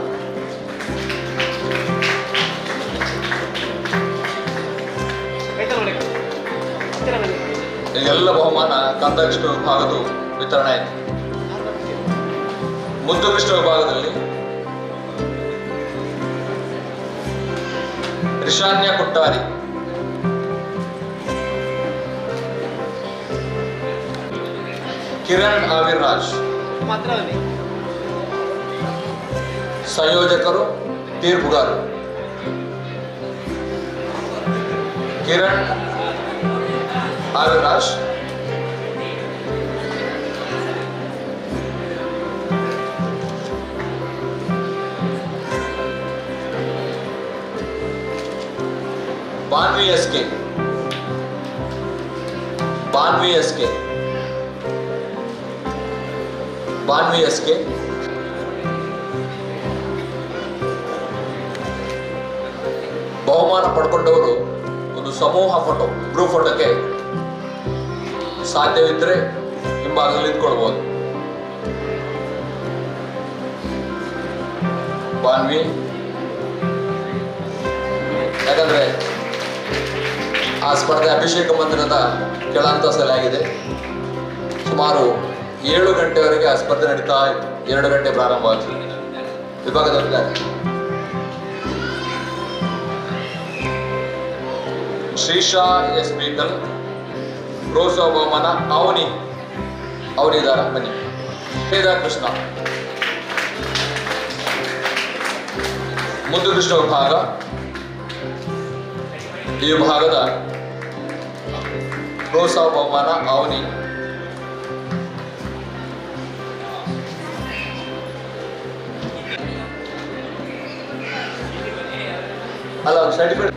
ಎಲ್ಲ ಬಹುಮಾನ ಕಂದಕೃಷ್ಣ ವಿಭಾಗದ ವಿತರಣೆ ಆಯಿತು. ಮುದ್ದು ಕೃಷ್ಣ ವಿಭಾಗದಲ್ಲಿ ರಿಶಾನ್ಯ ಕುಟ್ಟಾರಿ, ಕಿರಣ್ ಆವಿರ್ರಾಜ್, ಸಂಯೋಜಕರು ತೀರ್ಪುಗಾರರು Kiran Avirraj, Banvi SK, Banvi SK, Banvi SK, ಬಹುಮಾನ ಪಡ್ಕೊಂಡವರು ಒಂದು ಸಮೂಹ ಫೋಟೋ, ಗ್ರೂಪ್ ಫೋಟೋಕ್ಕೆ ಸಾಧ್ಯವಿದ್ರೆ ಹಿಂಭಾಗದಲ್ಲಿ ನಿಂತ್ಕೊಳ್ಬಹುದು. ಬಾನ್ವಿ, ಯಾಕಂದ್ರೆ ಆ ಸ್ಪರ್ಧೆ ಅಭಿಷೇಕ ಮಂದಿರದ ಕೆಳಹಂತದಲ್ಲಿ ಆಗಿದೆ. ಸುಮಾರು 7 ಗಂಟೆವರೆಗೆ ಆ ಸ್ಪರ್ಧೆ ನಡೀತಾ ಇತ್ತು. 2 ಗಂಟೆ ಪ್ರಾರಂಭವಾಯಿತು. ವಿಭಾಗದಲ್ಲಿದ್ದಾರೆ ಶ್ರೀಶಾ ಎಸ್ ಬೀಕಲ್, ಪ್ರೋತ್ಸಾಹ ಬಹುಮಾನ ಅವನಿದಾರ ಬನ್ನಿ. ವೇದ ಕೃಷ್ಣ, ಮುದ್ದು ಕೃಷ್ಣ ವಿಭಾಗ, ಈ ವಿಭಾಗದ ಪ್ರೋತ್ಸಾಹ ಬಹುಮಾನ ಅವನಿ. ಅಲ್ಲ ಸರ್ಟಿಫಿಕೇಟ್.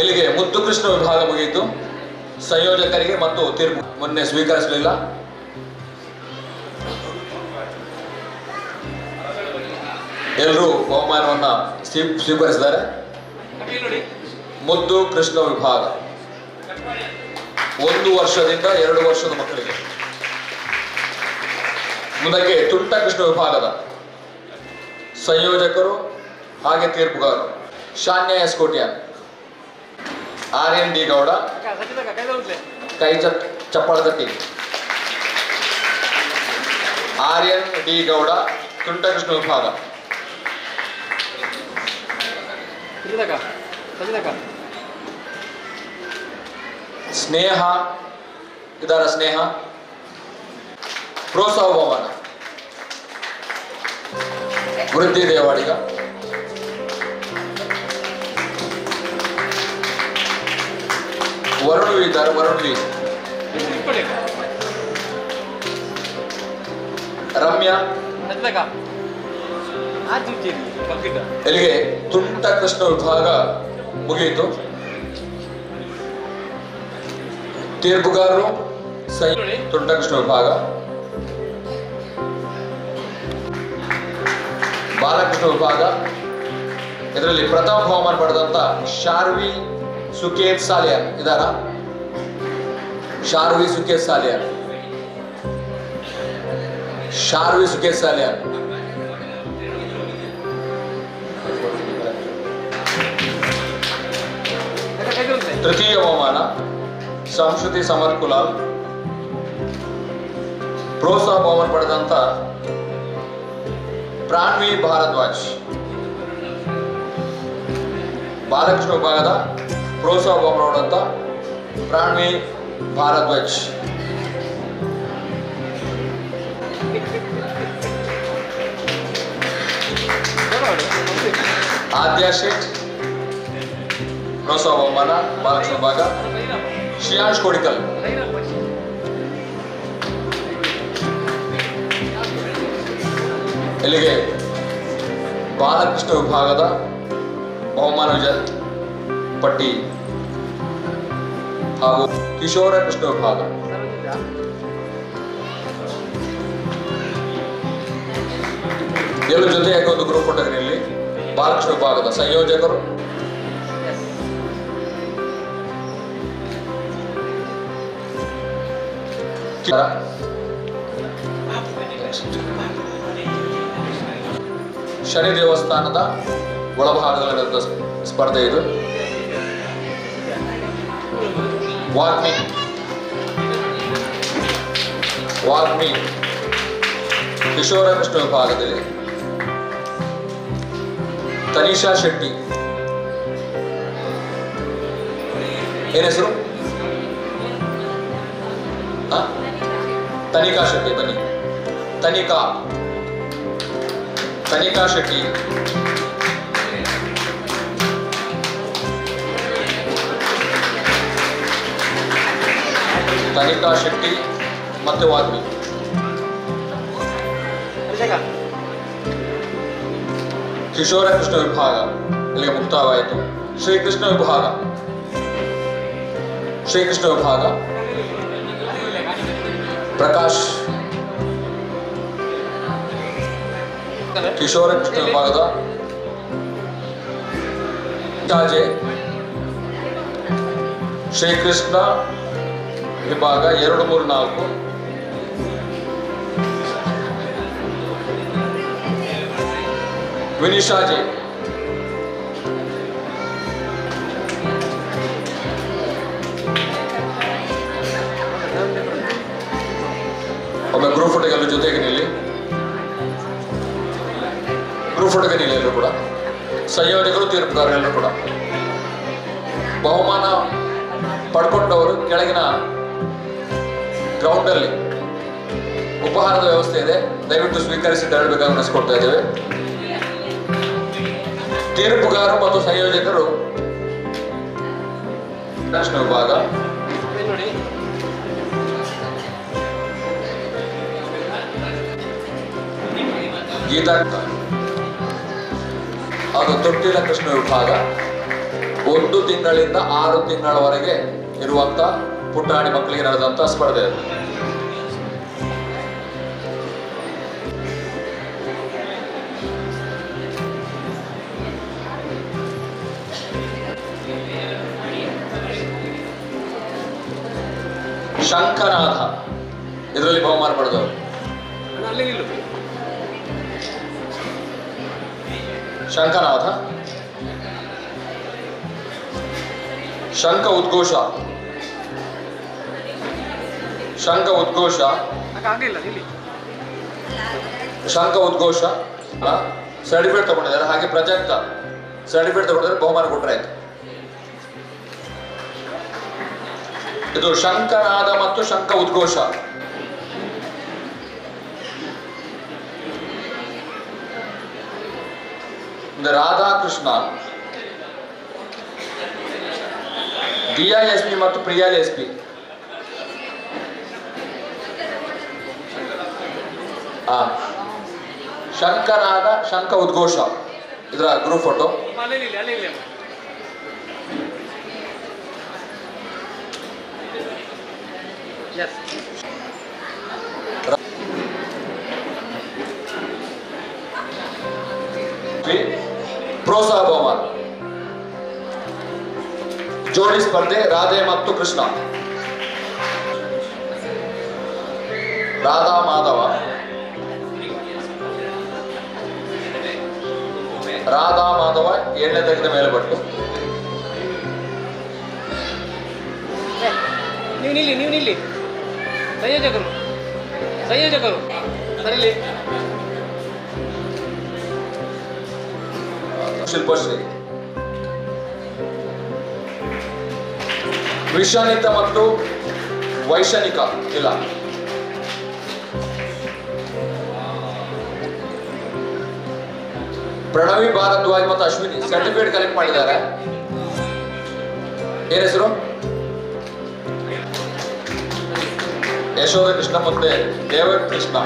ಇಲ್ಲಿಗೆ ಮುದ್ದು ಕೃಷ್ಣ ವಿಭಾಗ ಮುಗಿಯಿತು. ಸಂಯೋಜಕರಿಗೆ ಮತ್ತು ತೀರ್ಪು ಮೊನ್ನೆ ಸ್ವೀಕರಿಸಲಿಲ್ಲ. ಎಲ್ಲರೂ ಬಹುಮಾನವನ್ನ ಸ್ವೀಕರಿಸಿದ್ದಾರೆ. ಮುದ್ದು ಕೃಷ್ಣ ವಿಭಾಗ 1 ವರ್ಷದಿಂದ 2 ವರ್ಷದ ಮಕ್ಕಳಿಗೆ. ಮುಂದಕ್ಕೆ ತುಂಟ ಕೃಷ್ಣ ವಿಭಾಗದ ಸಂಯೋಜಕರು ಹಾಗೆ ತೀರ್ಪುಗಾರರು ಶಾನ್ಯ ಎಸ್ ಕೋಟ್ಯಾನ್, ಆರ್ಯನ್ ಡಿ ಗೌಡ, ಕೈ ಚಪ್ಪಾಳ ತಟ್ಟಿ, ಆರ್ಯನ್ ಡಿ ಗೌಡ, ತುಂಟ ಕೃಷ್ಣ ವಿಭಾಗ. ಸ್ನೇಹ ಇದರ ಸ್ನೇಹ, ಪ್ರೋತ್ಸಾಹ ಬಹುಮಾನ ವೃದ್ಧಿ ದೇವಾಡಿಗ, ವರುಣ್ ಇದ್ದಾರೆ, ವರುಣ್ ವಿ, ರಮ್ಯಾ. ಇಲ್ಲಿಗೆ ತುಂಟ ಕೃಷ್ಣ ವಿಭಾಗ ಮುಗಿಯಿತು. ತೀರ್ಪುಗಾರರು ತುಂಟ ಕೃಷ್ಣ ವಿಭಾಗ, ಬಾಲಕೃಷ್ಣ ವಿಭಾಗ. ಇದರಲ್ಲಿ ಪ್ರಥಮ ಬಹುಮಾನ ಪಡೆದಂತ ಶಾರ್ವಿ ಸುಕೇತ್ ಸಾಲಿಯಾರ್ ಇದಾರ? ಶಾರ್ವಿ ಸುಕೇತ್ ಸಾಲಿಯಾರ್, ಶಾರ್ವಿ ಸುಕೇತ್ ಸಾಲಿಯಾರ್. ತೃತೀಯ ಬಹುಮಾನ ಸಂಸ್ಕೃತಿ ಸಮರ್ಥ್ ಕುಲಾಲ್. ಪ್ರೋತ್ಸಾಹ ಬಹುಮಾನ ಪಡೆದಂತ ಪ್ರಾಣ್ವಿ ಭಾರದ್ವಾಜ್. ಬಾಲಕೃಷ್ಣ ವಿಭಾಗದ ಪ್ರೋತ್ಸಾಹ ಬಹುಮಾನ ಪಡೆದಂತ ಪ್ರಾಣ್ವಿ ಭಾರದ್ವಾಜ್. ಆದ್ಯಾ ಶೇಟ್ ಪ್ರೋತ್ಸಾಹ ಬಹುಮಾನ ಬಾಲಕೃಷ್ಣ ವಿಭಾಗ. ಶ್ರೇಯಾಂಶ್ ಕೋಡಿಕಲ್, ಇಲ್ಲಿಗೆ ಬಾಲಕೃಷ್ಣ ವಿಭಾಗದ ಬಹುಮಾನ ಪಟ್ಟಿ ಹಾಗೂ ಕಿಶೋರ ಕೃಷ್ಣ ವಿಭಾಗ. ಎಲ್ಲರ ಜೊತೆಯಾಗಿ ಒಂದು ಗ್ರೂಪ್ ಫೋಟೋಗ್ರಫಿಯಲ್ಲಿ ಬಾಲಕೃಷ್ಣ ವಿಭಾಗದ ಸಂಯೋಜಕರು ಶನಿ ದೇವಸ್ಥಾನದ ಒಳಭಾಗದಲ್ಲಿ ನಡೆದ ಸ್ಪರ್ಧೆ ಇದು. ವಾಗ್ಮಿ ಕಿಶೋರ ಕೃಷ್ಣ ವಿಭಾಗದಲ್ಲಿ ತನಿಷಾ ಶೆಟ್ಟಿ. ಏನ್ ಹೆಸರು? ತನಿಕಾ ಶೆಟ್ಟಿ. ಬನ್ನಿ. ತನಿಕಾ ಶೆಟ್ಟಿ. ತನಿಕಾ ಶೆಟ್ಟಿ ಮತ್ತೆ ವಾಗ್ಮಿ. ಕಿಶೋರ ಕೃಷ್ಣ ವಿಭಾಗ ಇಲ್ಲಿಗೆ ಮುಕ್ತಾಯವಾಯಿತು. ಶ್ರೀಕೃಷ್ಣ ವಿಭಾಗ ಪ್ರಕಾಶ್. ಕಿಶೋರ ಕೃಷ್ಣ ವಿಭಾಗದ ಜಾಜೆ. ಶ್ರೀಕೃಷ್ಣ ವಿಭಾಗ 2, 3, 4. ವಿನಿಶಾಜೆ. ಒಮ್ಮೆ ಗ್ರೂಪ್ ಫೋಟೋಗೆಲ್ಲರೂ ಜೊತೆಗೆ ನಿಲ್ಲಿ. ಎಲ್ಲರೂ ಕೂಡ ಸಂಯೋಜಕರು, ತೀರ್ಪುಗಾರರೆಲ್ಲರೂ ಕೂಡ. ಬಹುಮಾನ ಪಡ್ಕೊಂಡವರು ಕೆಳಗಿನ ಗ್ರೌಂಡ್ ಅಲ್ಲಿ ಉಪಹಾರದ ವ್ಯವಸ್ಥೆ ಇದೆ, ದಯವಿಟ್ಟು ಸ್ವೀಕರಿಸಿ ತೆರಳಬೇಕಾಗಿ ನಡೆಸಿಕೊಡ್ತಾ ಇದ್ದೇವೆ. ತೀರ್ಪುಗಾರರು ಮತ್ತು ಸಂಯೋಜಕರು ಕೃಷ್ಣ ವಿಭಾಗ ಗೀತಾ ಹಾಗೂ ತೊಟ್ಟಿಲ ಕೃಷ್ಣ ವಿಭಾಗ 1 ತಿಂಗಳಿಂದ 6 ತಿಂಗಳವರೆಗೆ ಇರುವಂತ ಪುಟಾಣಿ ಮಕ್ಕಳಿಗೆ ನಡೆದಂತ ಸ್ಪರ್ಧೆ. ಶಂಖನಾಥ ಇದರಲ್ಲಿ ಬಹುಮಾನ ಪಡೆದವರು. ಶಂಖನಾಥ. ಶಂಖ ಉದ್ಘೋಷ ಸರ್ಟಿಫಿಕೇಟ್ ತಗೊಂಡಿದ್ದಾರೆ. ಹಾಗೆ ಪ್ರಜಕ್ತ ಸರ್ಟಿಫಿಕೇಟ್ ತಗೊಂಡಿದ್ದಾರೆ, ಬಹುಮಾನ ಕೊಟ್ಟರೆ ಆಯ್ತು. ಇದು ಶಂಖನಾದ ಮತ್ತು ಶಂಖ ಉದ್ಘೋಷ. ರಾಧಾಕೃಷ್ಣ, DISP ಮತ್ತು ಪ್ರಿಯಾ SP. ಶಂಖನಾದ ಶಂಖ ಉದ್ಘೋಷ ಇದರ ಗ್ರೂಪ್ ಫೋಟೋ. ಪ್ರೋತ್ಸಾಹ ಬಹುಮಾನ. ಜೋಡಿ ಸ್ಪರ್ಧೆ ರಾಧೆ ಮತ್ತು ಕೃಷ್ಣ. ರಾಧಾ ಮಾಧವ. ರಾಧಾ ಮಾಧವ 7ನೇ ತರಗತಿ ಮೇಲೆ ಬಟ್ಟು. ನೀವು ನಿಲ್ಲಿ ಸಂಯೋಜಕರು ಸರಿಲಿ. ಶಿಲ್ಪಶ್ರೀ. ವಿಷಾನಿತ ಮತ್ತು ವೈಶಾನಿಕ ಇಲ್ಲ. ಪ್ರಣವಿ ಭಾರದ್ವಾಜ್ ಮತ್ತು ಅಶ್ವಿನಿ ಸರ್ಟಿಫಿಕೇಟ್ ಕಲೆಕ್ಟ್ ಮಾಡಿದ್ದಾರೆ. ಏನ್ ಹೆಸರು? ಯಶೋಧ ಕೃಷ್ಣ ಮತ್ತೆ ದೇವ ಕೃಷ್ಣ.